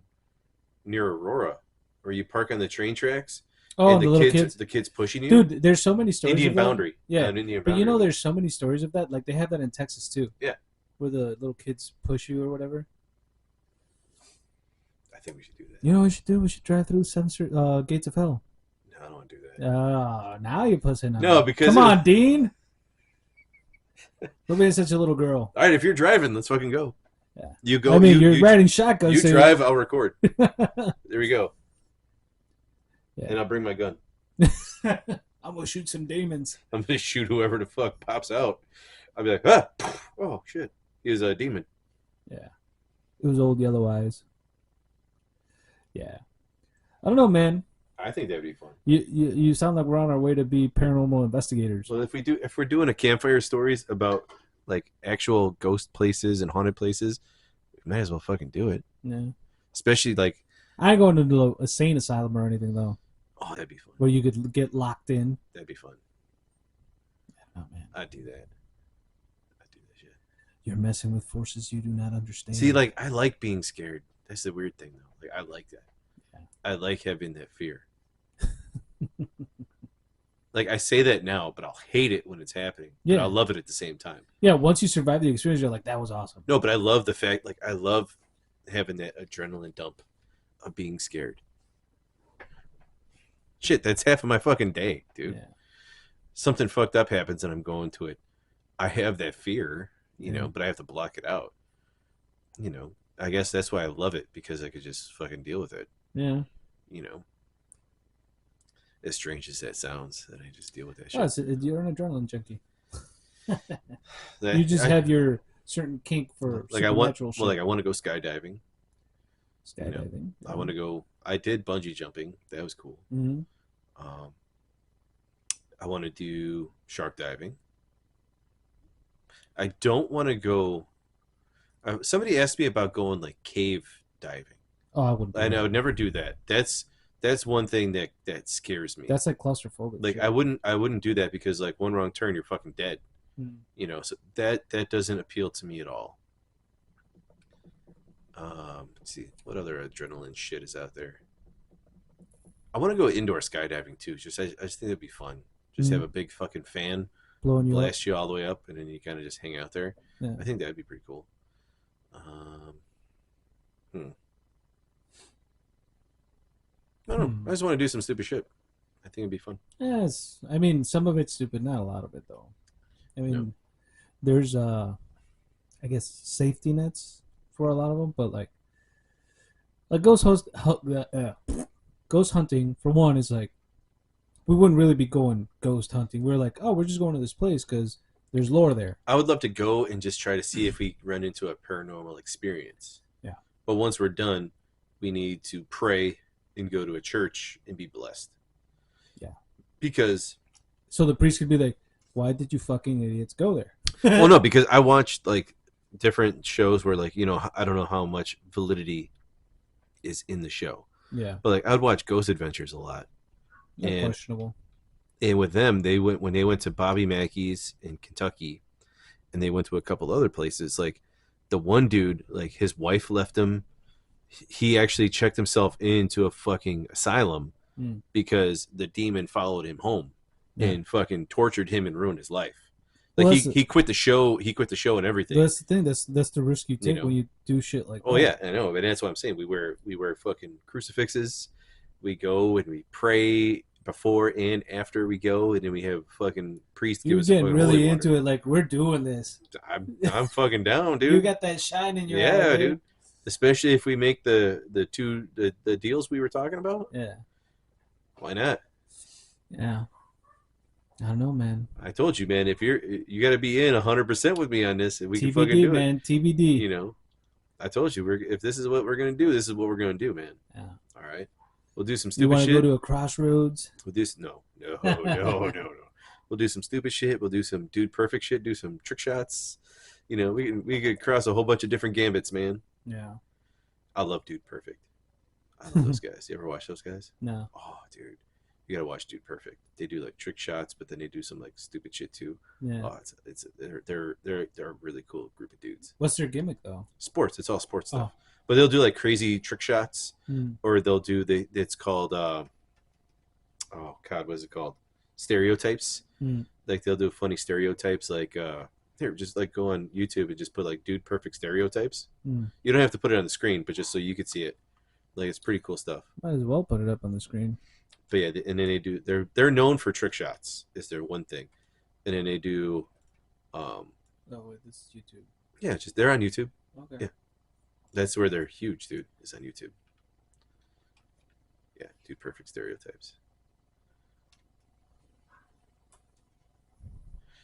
Speaker 2: near Aurora, where you park on the train tracks.
Speaker 1: Oh,
Speaker 2: and
Speaker 1: the little kids.
Speaker 2: The kids pushing you.
Speaker 1: Dude, there's so many stories.
Speaker 2: Indian
Speaker 1: of that.
Speaker 2: Boundary.
Speaker 1: Yeah,
Speaker 2: on Indian
Speaker 1: but you
Speaker 2: Boundary.
Speaker 1: know, there's so many stories of that. Like they have that in Texas too.
Speaker 2: Yeah.
Speaker 1: Where the little kids push you or whatever.
Speaker 2: I think we should do that.
Speaker 1: You know what we should do? We should drive through the gates of hell.
Speaker 2: No, I don't want to do that.
Speaker 1: Now you're pussing on
Speaker 2: No,
Speaker 1: me.
Speaker 2: because
Speaker 1: come on, Dean. Don't be such a little girl.
Speaker 2: All right, if you're driving, let's fucking go.
Speaker 1: Yeah.
Speaker 2: You go.
Speaker 1: I mean,
Speaker 2: you're
Speaker 1: riding shotgun.
Speaker 2: You
Speaker 1: so
Speaker 2: drive, I'll record. There we go.
Speaker 1: Yeah.
Speaker 2: And I'll bring my gun.
Speaker 1: I'm gonna shoot some demons.
Speaker 2: I'm gonna shoot whoever the fuck pops out. I'll be like, ah, oh shit, he was a demon.
Speaker 1: Yeah, it was old Yellow Eyes. Yeah, I don't know, man.
Speaker 2: I think that'd be fun.
Speaker 1: You sound like we're on our way to be paranormal investigators.
Speaker 2: Well, if we're doing a campfire stories about like actual ghost places and haunted places, we might as well fucking do it.
Speaker 1: Yeah.
Speaker 2: Especially like,
Speaker 1: I ain't going to the insane asylum or anything though,
Speaker 2: oh, that'd be fun.
Speaker 1: where you could get locked in.
Speaker 2: That'd be fun.
Speaker 1: Oh man,
Speaker 2: I'd do that. I'd do that shit.
Speaker 1: you're messing with forces you do not understand.
Speaker 2: See, like I like being scared. That's the weird thing, though. Like I like that.
Speaker 1: Yeah.
Speaker 2: I like having that fear. Like I say that now, but I'll hate it when it's happening.
Speaker 1: Yeah.
Speaker 2: But I'll love it at the same time.
Speaker 1: Yeah, once you survive the experience, you're like, that was awesome.
Speaker 2: No, but I love the fact, like I love having that adrenaline dump of being scared. Shit, that's half of my fucking day, dude.
Speaker 1: Yeah.
Speaker 2: Something fucked up happens and I'm going to it. I have that fear, you
Speaker 1: Yeah.
Speaker 2: know, but I have to block it out. You know, I guess that's why I love it, because I could just fucking deal with it.
Speaker 1: Yeah.
Speaker 2: You know, as strange as that sounds, that I just deal with that shit.
Speaker 1: Oh, you're an adrenaline junkie.
Speaker 2: That-
Speaker 1: You just have your certain kink for
Speaker 2: like I want,
Speaker 1: supernatural shit.
Speaker 2: well, like I want to go skydiving.
Speaker 1: Skydiving.
Speaker 2: I want to go. I did bungee jumping. That was cool.
Speaker 1: Mm-hmm.
Speaker 2: I want to do shark diving. I don't want to go. Somebody asked me about going like cave diving,
Speaker 1: Oh, I wouldn't. do
Speaker 2: and I
Speaker 1: that.
Speaker 2: would never do that. That's one thing that scares me.
Speaker 1: That's like claustrophobic.
Speaker 2: Like
Speaker 1: shit.
Speaker 2: I wouldn't do that, because like one wrong turn, you're fucking dead.
Speaker 1: Hmm.
Speaker 2: You know, so that doesn't appeal to me at all. Let's see what other adrenaline shit is out there. I want to go indoor skydiving too. I just think it'd be fun. Just have a big fucking fan
Speaker 1: blowing you up.
Speaker 2: blast you all the way up, and then you kind of just hang out there.
Speaker 1: Yeah.
Speaker 2: I think that'd be pretty cool. I don't know. I just want to do some stupid shit. I think it'd be fun.
Speaker 1: Yes, I mean some of it's stupid, not a lot of it though. I mean, there's I guess safety nets for a lot of them, but like ghost hunting for one is like we wouldn't really be going ghost hunting. We're like, oh, we're just going to this place because there's lore there.
Speaker 2: I would love to go and just try to see if we run into a paranormal experience.
Speaker 1: Yeah.
Speaker 2: But once we're done, we need to pray and go to a church and be blessed.
Speaker 1: Yeah.
Speaker 2: Because
Speaker 1: so the priest could be like, why did you fucking idiots go there?
Speaker 2: well, no, because I watched like different shows where like, I don't know how much validity is in the show.
Speaker 1: Yeah.
Speaker 2: But like I'd watch Ghost Adventures a lot.
Speaker 1: Yeah, questionable.
Speaker 2: And with them, when they went to Bobby Mackey's in Kentucky, and they went to a couple other places. Like the one dude, like his wife left him. He actually checked himself into a fucking asylum because the demon followed him home and fucking tortured him and ruined his life. Like he quit the show. He quit the show and everything.
Speaker 1: That's the thing. That's the risk you take when you do shit like that.
Speaker 2: Oh yeah, I know. But that's what I'm saying. We wear fucking crucifixes. We go and we pray before and after we go, and then we have fucking priests give us.
Speaker 1: You're getting really into it, like we're doing this.
Speaker 2: I'm fucking down, dude.
Speaker 1: You got that shine in your eye,
Speaker 2: dude. Especially if we make the deals we were talking about.
Speaker 1: Yeah.
Speaker 2: Why not?
Speaker 1: Yeah. I don't know, man.
Speaker 2: I told you, man. If you got to be in 100% with me on this, and we
Speaker 1: TBD,
Speaker 2: can fucking do
Speaker 1: man.
Speaker 2: it.
Speaker 1: TBD.
Speaker 2: I told you, if this is what we're gonna do, this is what we're gonna do, man.
Speaker 1: Yeah.
Speaker 2: All right. We'll do some stupid shit.
Speaker 1: You want to go to a crossroads?
Speaker 2: We'll do no. We'll do some stupid shit. We'll do some dude perfect shit. Do some trick shots. We could cross a whole bunch of different gambits, man.
Speaker 1: Yeah.
Speaker 2: I love Dude Perfect. I love those guys. You ever watch those guys?
Speaker 1: No.
Speaker 2: Oh, dude, you gotta watch Dude Perfect. They do like trick shots, but then they do some like stupid shit too.
Speaker 1: Yeah.
Speaker 2: Oh, they're a really cool group of dudes.
Speaker 1: What's their gimmick though?
Speaker 2: Sports. It's all sports stuff. But they'll do like crazy trick shots, or they'll do it's called oh god, what is it called? Stereotypes. Like they'll do funny stereotypes, like here, just like go on YouTube and just put like Dude Perfect stereotypes. You don't have to put it on the screen, but just so you could see it. Like it's pretty cool stuff.
Speaker 1: Might as well put it up on the screen.
Speaker 2: But yeah, and then they're known for trick shots is their one thing, and then they do.
Speaker 1: Oh wait, this is YouTube.
Speaker 2: Yeah, they're on YouTube.
Speaker 1: Okay.
Speaker 2: Yeah. That's where they're huge, dude, is on YouTube. Yeah, Dude Perfect stereotypes.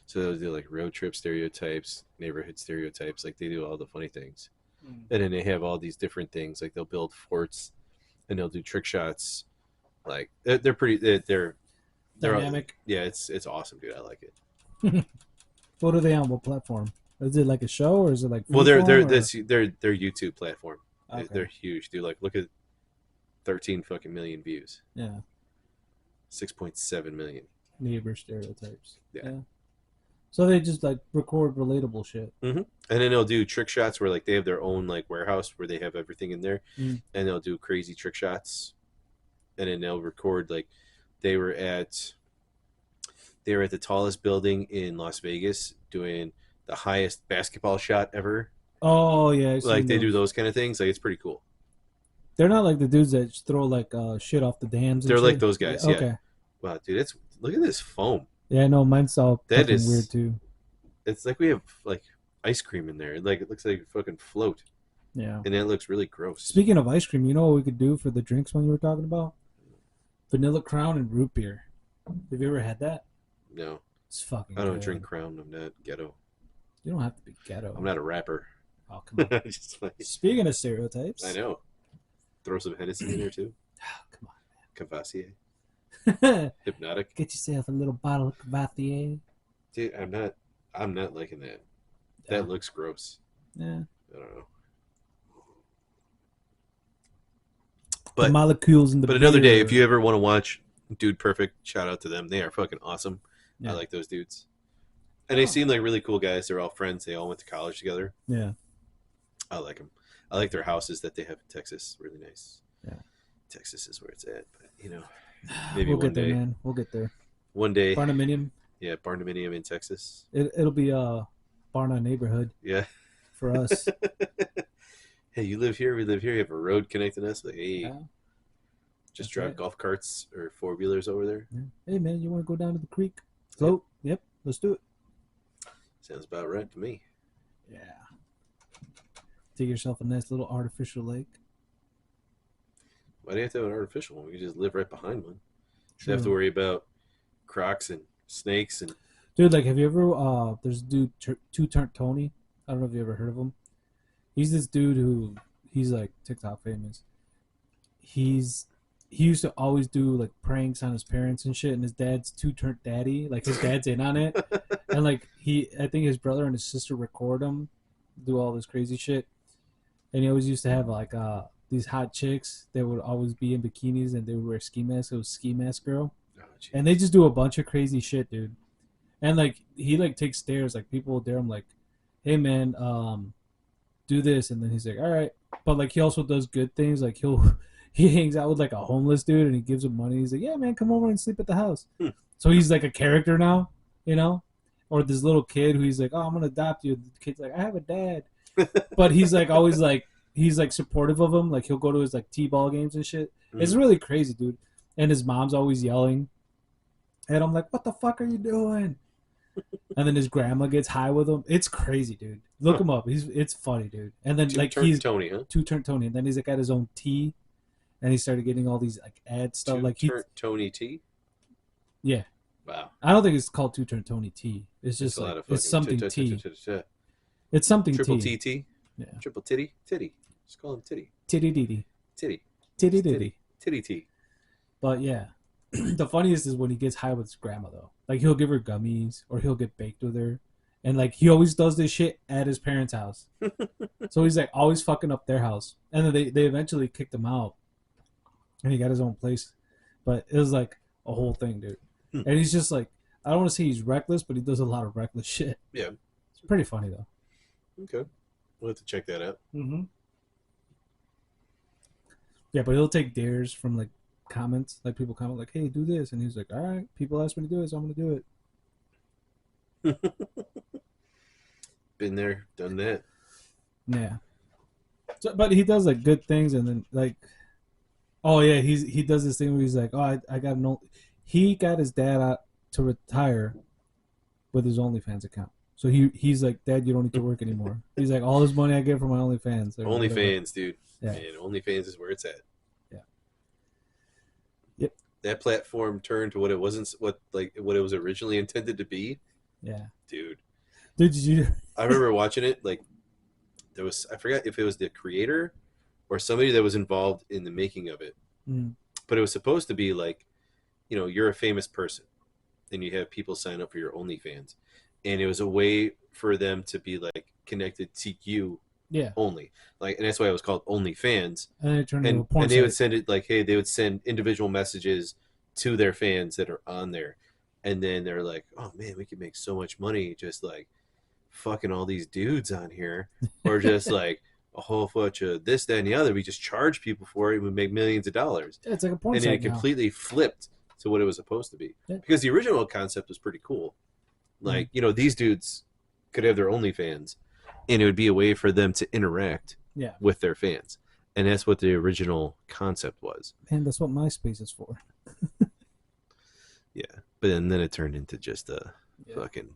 Speaker 2: So they'll do like road trip stereotypes, neighborhood stereotypes, like they do all the funny things. And then they have all these different things, like they'll build forts and they'll do trick shots. Like they're pretty they're
Speaker 1: dynamic.
Speaker 2: Yeah, it's awesome, dude. I like it.
Speaker 1: What are they on? What platform? Is it like a show or is it like
Speaker 2: they're YouTube platform.
Speaker 1: Okay.
Speaker 2: They're huge, dude. Like look at 13 fucking million views.
Speaker 1: Yeah.
Speaker 2: 6.7 million.
Speaker 1: Neighbor stereotypes.
Speaker 2: Yeah.
Speaker 1: So they just like record relatable shit.
Speaker 2: And then they'll do trick shots where like they have their own like warehouse where they have everything in there, and they'll do crazy trick shots, and then they'll record like they were at the tallest building in Las Vegas doing the highest basketball shot ever.
Speaker 1: Oh yeah,
Speaker 2: like they do those kind of things. Like it's pretty cool.
Speaker 1: They're not like the dudes that just throw like shit off the dams.
Speaker 2: They're like those guys. Yeah.
Speaker 1: Okay.
Speaker 2: Wow, dude, look at this foam.
Speaker 1: Yeah, no, mine's all
Speaker 2: that
Speaker 1: fucking
Speaker 2: is
Speaker 1: weird too.
Speaker 2: It's like we have like ice cream in there. Like it looks like a fucking float.
Speaker 1: Yeah.
Speaker 2: And that looks really gross.
Speaker 1: Speaking of ice cream, you know what we could do for the drinks when you were talking about? Vanilla Crown and root beer. Have you ever had that?
Speaker 2: No.
Speaker 1: It's fucking
Speaker 2: I don't
Speaker 1: good.
Speaker 2: drink Crown. I'm not ghetto.
Speaker 1: You don't have to be ghetto.
Speaker 2: I'm not a rapper.
Speaker 1: Oh, come on. Speaking of stereotypes.
Speaker 2: I know. Throw some Hennessy in there too.
Speaker 1: Oh, come on.
Speaker 2: Cavassier. Hypnotic.
Speaker 1: Get yourself a little bottle of Cavassier.
Speaker 2: Dude, I'm not liking that. That looks gross.
Speaker 1: Yeah.
Speaker 2: I don't know.
Speaker 1: But the molecules in the
Speaker 2: But another day, if you ever want to watch Dude Perfect, shout out to them. They are fucking awesome. Yeah. I like those dudes. And they seem like really cool guys. They're all friends. They all went to college together.
Speaker 1: Yeah.
Speaker 2: I like them. I like their houses that they have in Texas. Really nice.
Speaker 1: Yeah.
Speaker 2: Texas is where it's at. But you know, maybe
Speaker 1: We'll
Speaker 2: one
Speaker 1: get there,
Speaker 2: day.
Speaker 1: man. We'll get there.
Speaker 2: One day.
Speaker 1: Barnuminium.
Speaker 2: Yeah, Barndominium in Texas.
Speaker 1: It'll be a Barna neighborhood
Speaker 2: Yeah.
Speaker 1: for us.
Speaker 2: Hey, you live here, we live here. You have a road connecting us. Like, hey,
Speaker 1: Yeah,
Speaker 2: just
Speaker 1: that's
Speaker 2: drive
Speaker 1: right.
Speaker 2: golf carts or 4-wheelers over there.
Speaker 1: Yeah. Hey, man, you want to go down to the creek? Float? Yep, let's do it.
Speaker 2: Sounds about right to me.
Speaker 1: Yeah. Take yourself a nice little artificial lake.
Speaker 2: Why do you have to have an artificial one? We can just live right behind one. You
Speaker 1: True.
Speaker 2: have to worry about crocs and snakes and.
Speaker 1: Dude, like, have you ever? There's a dude, Two Turnt Tony. I don't know if you ever heard of him. He's this dude who he's like TikTok famous. He used to always do like pranks on his parents and shit, and his dad's Two Turnt Daddy. Like his dad's in on it, and like I think his brother and his sister record him, do all this crazy shit, and he always used to have like these hot chicks that would always be in bikinis and they would wear ski masks. It was Ski Mask Girl,
Speaker 2: Oh,
Speaker 1: and they just do a bunch of crazy shit, dude. And like he like takes stares, like people will dare him, like, "Hey man, do this," and then he's like, "All right," but like he also does good things, like he hangs out with like a homeless dude and he gives him money. He's like, "Yeah man, come over and sleep at the house." So he's like a character now, you know. Or this little kid who he's like, "Oh, I'm gonna adopt you." The kid's like, "I have a dad," but he's like always like he's like supportive of him. Like he'll go to his like t-ball games and shit. It's really crazy, dude. And his mom's always yelling, and I'm like, "What the fuck are you doing?" And then his grandma gets high with him. It's crazy, dude. Look him up. It's funny, dude. And then like he's
Speaker 2: Tony, huh?
Speaker 1: Two Turnt Tony, and then he's like got his own tea, and he started getting all these like ad stuff.
Speaker 2: Two
Speaker 1: Like he,
Speaker 2: Turnt Tony T.
Speaker 1: yeah.
Speaker 2: Wow.
Speaker 1: I don't think it's called Two Turnt Tony Tea. It's
Speaker 2: That's
Speaker 1: just
Speaker 2: a lot
Speaker 1: like
Speaker 2: of
Speaker 1: it's something tea.
Speaker 2: fucking
Speaker 1: It's something
Speaker 2: triple
Speaker 1: tea.
Speaker 2: TT.
Speaker 1: Yeah.
Speaker 2: Triple titty. Just call him titty.
Speaker 1: Titty ditty.
Speaker 2: Titty.
Speaker 1: Titty ditty.
Speaker 2: Titty T.
Speaker 1: But yeah, the funniest is when he gets high with his grandma though. Like he'll give her gummies or he'll get baked with her, and like he always does this shit at his parents' house. So he's like always fucking up their house, and then they eventually kicked him out, and he got his own place. But it was like a whole thing, dude. And he's just like, I don't want to say he's reckless, but he does a lot of reckless shit.
Speaker 2: Yeah.
Speaker 1: It's pretty funny though.
Speaker 2: Okay. We'll have to check that out.
Speaker 1: Mm-hmm. Yeah, but he'll take dares from like comments, like people comment like, "Hey, do this," and he's like, "All right, people ask me to do it, so I'm gonna do it."
Speaker 2: Been there, done that.
Speaker 1: Yeah. So, but he does like good things, and then like, oh yeah, he does this thing where he's like, "Oh, I got an old." He got his dad out to retire with his OnlyFans account. So he's like, "Dad, you don't need to work anymore." He's like, "All this money I get from my OnlyFans."
Speaker 2: OnlyFans, dude.
Speaker 1: Yeah.
Speaker 2: Man, OnlyFans is where it's at.
Speaker 1: Yeah. Yep.
Speaker 2: That platform turned to what it wasn't, what it was originally intended to be.
Speaker 1: Yeah.
Speaker 2: Dude.
Speaker 1: Did you?
Speaker 2: I remember watching it. Like, there was, I forgot if it was the creator or somebody that was involved in the making of it.
Speaker 1: Mm.
Speaker 2: But it was supposed to be like, you know, you're a famous person and you have people sign up for your OnlyFans. And it was a way for them to be like connected to you.
Speaker 1: Yeah.
Speaker 2: Only. Like, and that's why it was called OnlyFans.
Speaker 1: And it turned into a porn
Speaker 2: and they
Speaker 1: site.
Speaker 2: would send it like, hey, they would send individual messages to their fans that are on there. And then they're like, oh man, we could make so much money just like fucking all these dudes on here. Or just like a whole bunch of this, that, and the other. We just charge people for it and we make millions of dollars.
Speaker 1: Yeah, it's like a porn
Speaker 2: And then
Speaker 1: site
Speaker 2: it completely flipped to what it was supposed to be.
Speaker 1: Yeah.
Speaker 2: Because the original concept was pretty cool. Like, you know, these dudes could have their OnlyFans and it would be a way for them to interact with their fans. And that's what the original concept was.
Speaker 1: Man, that's what MySpace is for.
Speaker 2: Yeah. But then it turned into just a fucking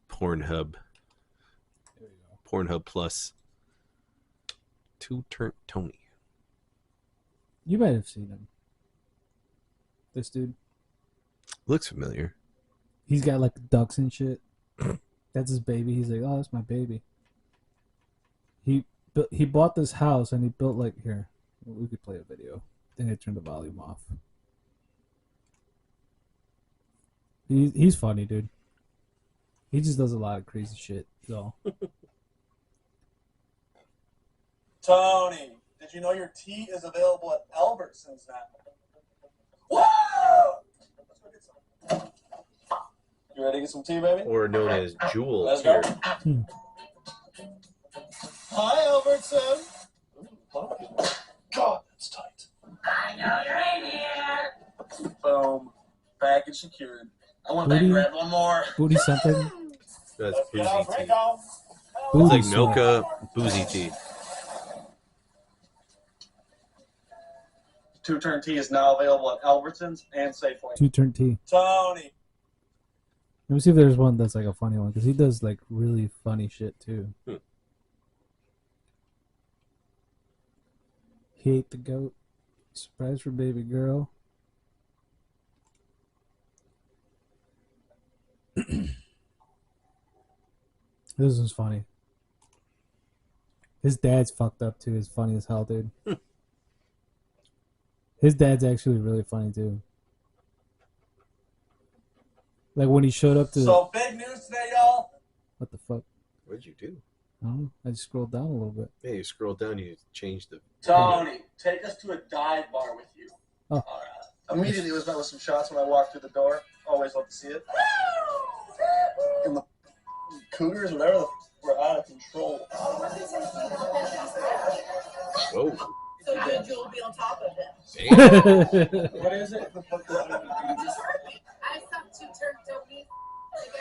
Speaker 2: Pornhub.
Speaker 1: There you go.
Speaker 2: Pornhub Plus. Two Turnt Tony.
Speaker 1: You might have seen him. This dude.
Speaker 4: Looks familiar.
Speaker 1: He's got like ducks and shit. That's his baby. He's like, oh, that's my baby. He bought this house and he built like here. We could play a video. Then I turned the volume off. He's funny, dude. He just does a lot of crazy shit. So.
Speaker 5: Tony, did you know your tea is available at Albertsons now? Whoa! Let's go get some. You ready to get some tea, baby?
Speaker 2: Or known as Jewel
Speaker 5: Let's
Speaker 2: here.
Speaker 5: go. Hi, Albertson. God, that's tight.
Speaker 3: I know you're
Speaker 5: Package secured. I went back
Speaker 1: Booty?
Speaker 5: and grabbed one more.
Speaker 1: Booty something?
Speaker 2: That's
Speaker 5: Let's get
Speaker 2: boozy
Speaker 5: out,
Speaker 2: tea.
Speaker 5: Rico.
Speaker 2: It's
Speaker 1: Booty
Speaker 2: like
Speaker 1: sweat.
Speaker 2: Milka boozy tea.
Speaker 5: Two-turn tea is now available at Albertsons and Safeway.
Speaker 1: Two-turn tea.
Speaker 5: Tony.
Speaker 1: Let me see if there's one that's like a funny one, because he does like really funny shit too. He ate the goat. Surprise for baby girl. This is funny. His dad's fucked up too. It's funny as hell, dude. His dad's actually really funny too. Like when he showed up to
Speaker 5: So big news today, y'all.
Speaker 1: what the fuck?
Speaker 2: What'd you do?
Speaker 1: I don't know. I just scrolled down a little bit.
Speaker 2: Yeah, you scroll down, you change the.
Speaker 5: Tony, take us to a dive bar with you.
Speaker 1: Oh.
Speaker 5: All right. Immediately was met with some shots when I walked through the door. Always love to see it. And the cougars, whatever, were out of control.
Speaker 2: Whoa.
Speaker 3: So good you'll be on top of them.
Speaker 2: Damn.
Speaker 5: What is it?
Speaker 3: I saw two turkeys.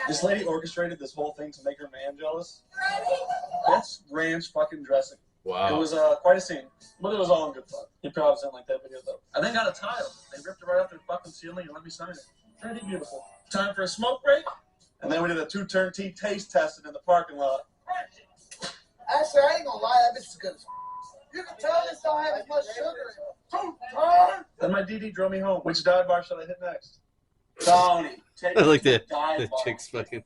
Speaker 5: This lady orchestrated this whole thing to make her man jealous. That's ranch fucking dressing.
Speaker 2: Wow.
Speaker 5: It was quite a scene, but it was all in good fun. He probably didn't like that video though. I then got a tile. They ripped it right off their fucking ceiling and let me sign it. Pretty beautiful. Time for a smoke break, and then we did a two-turn tea taste testing in the parking lot.
Speaker 6: Actually, I ain't gonna lie, that bitch is good. You can tell this don't have as much sugar in it.
Speaker 5: Then my DD drove me home. Which dive bar should I hit next? Tony, take
Speaker 2: I like
Speaker 5: me to
Speaker 2: that.
Speaker 5: the dive
Speaker 2: The
Speaker 5: bar.
Speaker 2: chick's fucking.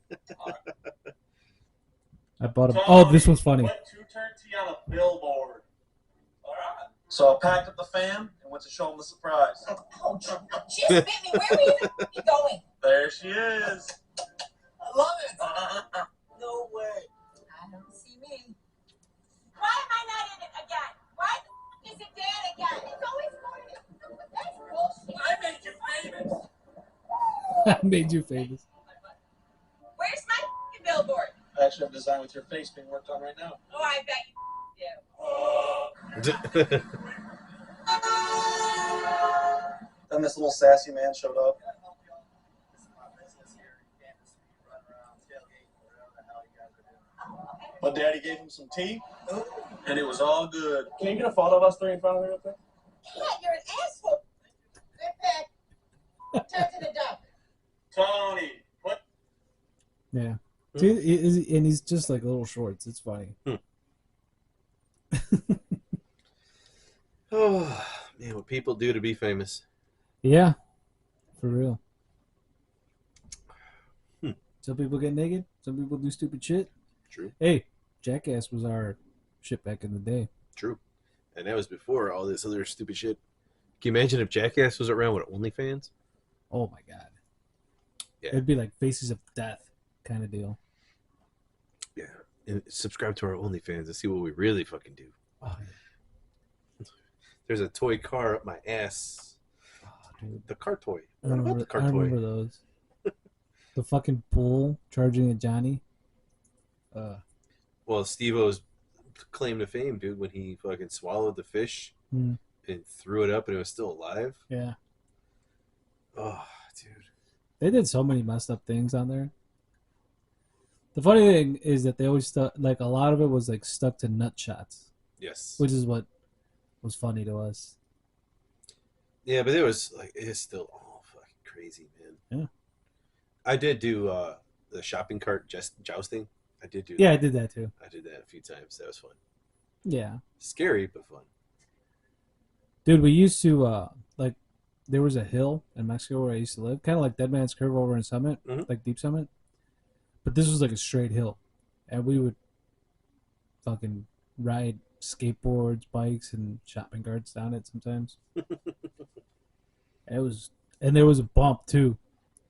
Speaker 1: I bought him. Oh, this was funny.
Speaker 5: Put two-turn tea on a billboard. All right. So I packed up the fam and went to show them the surprise.
Speaker 3: Oh, she just bit me. Where were you going?
Speaker 5: There she is.
Speaker 6: I love it.
Speaker 3: No way. I don't see me. Why am I not in it again? Why the f is it Dan again? It's always morning. That's bullshit.
Speaker 5: I made you famous.
Speaker 1: I made you famous.
Speaker 3: Where's my f***ing billboard?
Speaker 5: I actually have a design with your face being worked on right now.
Speaker 3: Oh, I bet you do.
Speaker 5: Then this little sassy man showed up. But Daddy gave him some tea, and it was all good. Can you get a photo of us three in front of me real quick?
Speaker 3: Yeah, you're an asshole. Get back. Turn to the duck.
Speaker 5: Tony, what?
Speaker 1: Yeah. See, and he's just like little shorts. It's funny.
Speaker 2: Oh man, what people do to be famous.
Speaker 1: Yeah. For real. Some people get naked. Some people do stupid shit.
Speaker 2: True.
Speaker 1: Hey, Jackass was our shit back in the day.
Speaker 2: True. And that was before all this other stupid shit. Can you imagine if Jackass was around with OnlyFans?
Speaker 1: Oh my god.
Speaker 2: Yeah.
Speaker 1: It'd be like Faces of Death kind of deal.
Speaker 2: Yeah. And subscribe to our OnlyFans and see what we really fucking do.
Speaker 1: Oh,
Speaker 2: There's a toy car up my ass.
Speaker 1: oh dude.
Speaker 2: The car toy.
Speaker 1: I
Speaker 2: What about
Speaker 1: remember,
Speaker 2: the car
Speaker 1: I
Speaker 2: toy?
Speaker 1: remember those. The fucking bull charging at Johnny.
Speaker 2: Well, Steve-O's claim to fame, dude, when he fucking swallowed the fish
Speaker 1: Hmm.
Speaker 2: and threw it up and it was still alive.
Speaker 1: Yeah.
Speaker 2: Oh, dude.
Speaker 1: They did so many messed up things on there. The funny thing is that they always stuck, like a lot of it was like stuck to nut shots,
Speaker 2: Yes.
Speaker 1: which is what was funny to us.
Speaker 2: Yeah, but it was like it's still all fucking crazy, man.
Speaker 1: Yeah.
Speaker 2: I did do the shopping cart jousting. I did do
Speaker 1: Yeah,
Speaker 2: that.
Speaker 1: I did that too.
Speaker 2: I did that a few times. That was fun.
Speaker 1: Yeah.
Speaker 2: Scary, but fun.
Speaker 1: Dude, we used to, like, there was a hill in Mexico where I used to live, kind of like Dead Man's Curve over in Summit,
Speaker 2: Mhm.
Speaker 1: like Deep Summit. But this was like a straight hill. And we would fucking ride skateboards, bikes, and shopping carts down it sometimes. And there was a bump too.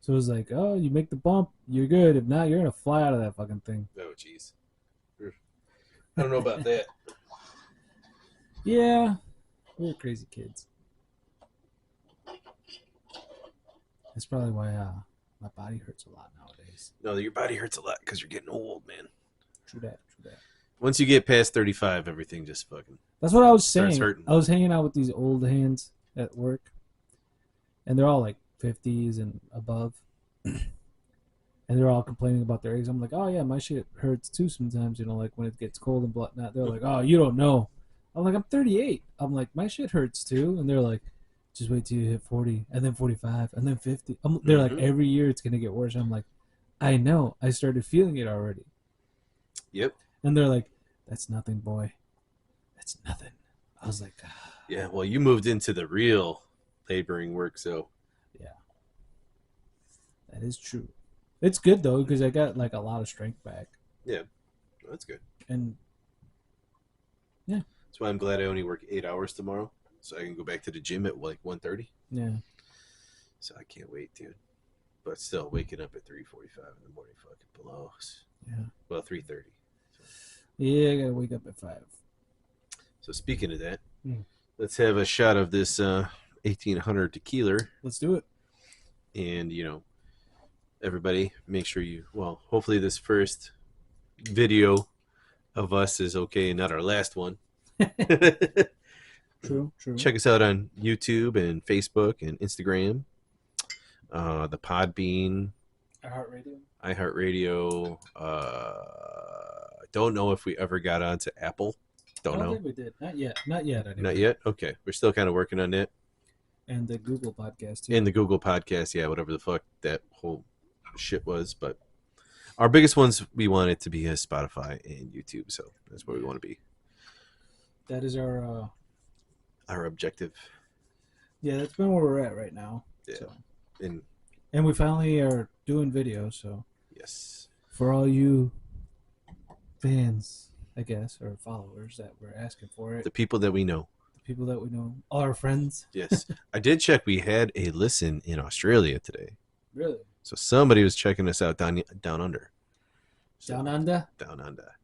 Speaker 1: So it was like, oh, you make the bump, you're good. If not, you're going to fly out of that fucking thing.
Speaker 2: Oh, jeez. I don't know about that.
Speaker 1: Yeah. We were crazy kids. That's probably why my body hurts a lot nowadays.
Speaker 2: No, your body hurts a lot because you're getting old, man.
Speaker 1: True that, true that.
Speaker 2: Once you get past 35, everything just fucking...
Speaker 1: That's what I was
Speaker 2: Starts
Speaker 1: saying.
Speaker 2: hurting.
Speaker 1: I was hanging out with these old hands at work, and they're all like 50s and above. And they're all complaining about their eggs. I'm like, oh yeah, my shit hurts too sometimes. You know, like when it gets cold and whatnot. They're like, oh, you don't know. I'm like, I'm 38. I'm like, my shit hurts too. And they're like, just wait till you hit 40, and then 45, and then 50. They're like, every year it's gonna get worse. I'm like, I know. I started feeling it already.
Speaker 2: Yep.
Speaker 1: And they're like, that's nothing, boy. That's nothing. I was like,
Speaker 2: Yeah. Well, you moved into the real laboring work, so
Speaker 1: yeah, that is true. It's good though because I got like a lot of strength back.
Speaker 2: yeah, that's good.
Speaker 1: And yeah,
Speaker 2: That's why I'm glad I only work 8 hours tomorrow, so I can go back to the gym at like 1:30.
Speaker 1: yeah.
Speaker 2: So I can't wait, dude. But still, waking up at 3:45 in the morning fucking blows.
Speaker 1: Yeah.
Speaker 2: Well, 3:30.
Speaker 1: Yeah, I gotta wake up at 5.
Speaker 2: So speaking of that,
Speaker 1: Mm.
Speaker 2: let's have a shot of this 1800 tequila,
Speaker 1: Let's do it.
Speaker 2: and everybody, make sure hopefully this first video of us is okay, not our last one.
Speaker 1: True.
Speaker 2: Check us out on YouTube and Facebook and Instagram. The Podbean, iHeartRadio. I don't know if we ever got onto Apple.
Speaker 1: I don't
Speaker 2: know.
Speaker 1: think we did. Not yet. Anyway.
Speaker 2: Not yet? Okay. We're still kind of working on that.
Speaker 1: And the Google podcast too.
Speaker 2: And the Google podcast, yeah, whatever the fuck that whole shit was. But our biggest ones we want it to be is Spotify and YouTube, so that's where we want to be.
Speaker 1: That is our
Speaker 2: objective.
Speaker 1: Yeah, that's been where we're at right now.
Speaker 2: Yeah.
Speaker 1: So.
Speaker 2: And
Speaker 1: we finally are doing videos, so
Speaker 2: yes.
Speaker 1: For all you fans, I guess, or followers that were asking for it.
Speaker 2: The people that we know.
Speaker 1: People that we know, all our friends.
Speaker 2: Yes. I did check. We had a listen in Australia today.
Speaker 1: Really?
Speaker 2: So somebody was checking us out down under.
Speaker 1: Down under?
Speaker 2: Down under.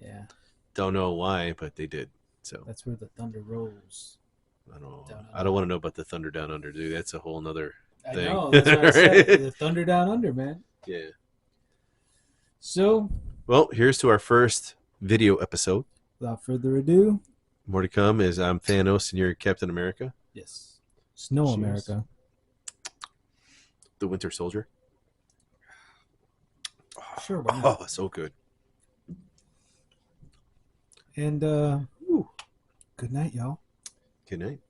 Speaker 1: Yeah.
Speaker 2: Don't know why, but they did. So
Speaker 1: that's where the thunder rolls.
Speaker 2: I don't want to know about the thunder down under, dude. That's a whole nother thing.
Speaker 1: I know. That's what I said. The thunder down under, man.
Speaker 2: Yeah.
Speaker 1: So.
Speaker 2: Well, here's to our first video episode.
Speaker 1: Without further ado.
Speaker 2: More to come is I'm Thanos and you're Captain America.
Speaker 1: Yes. Snow Cheers. America.
Speaker 2: The Winter Soldier.
Speaker 1: Sure. Why not?
Speaker 2: Oh, so good.
Speaker 1: And good night, y'all.
Speaker 2: Good night.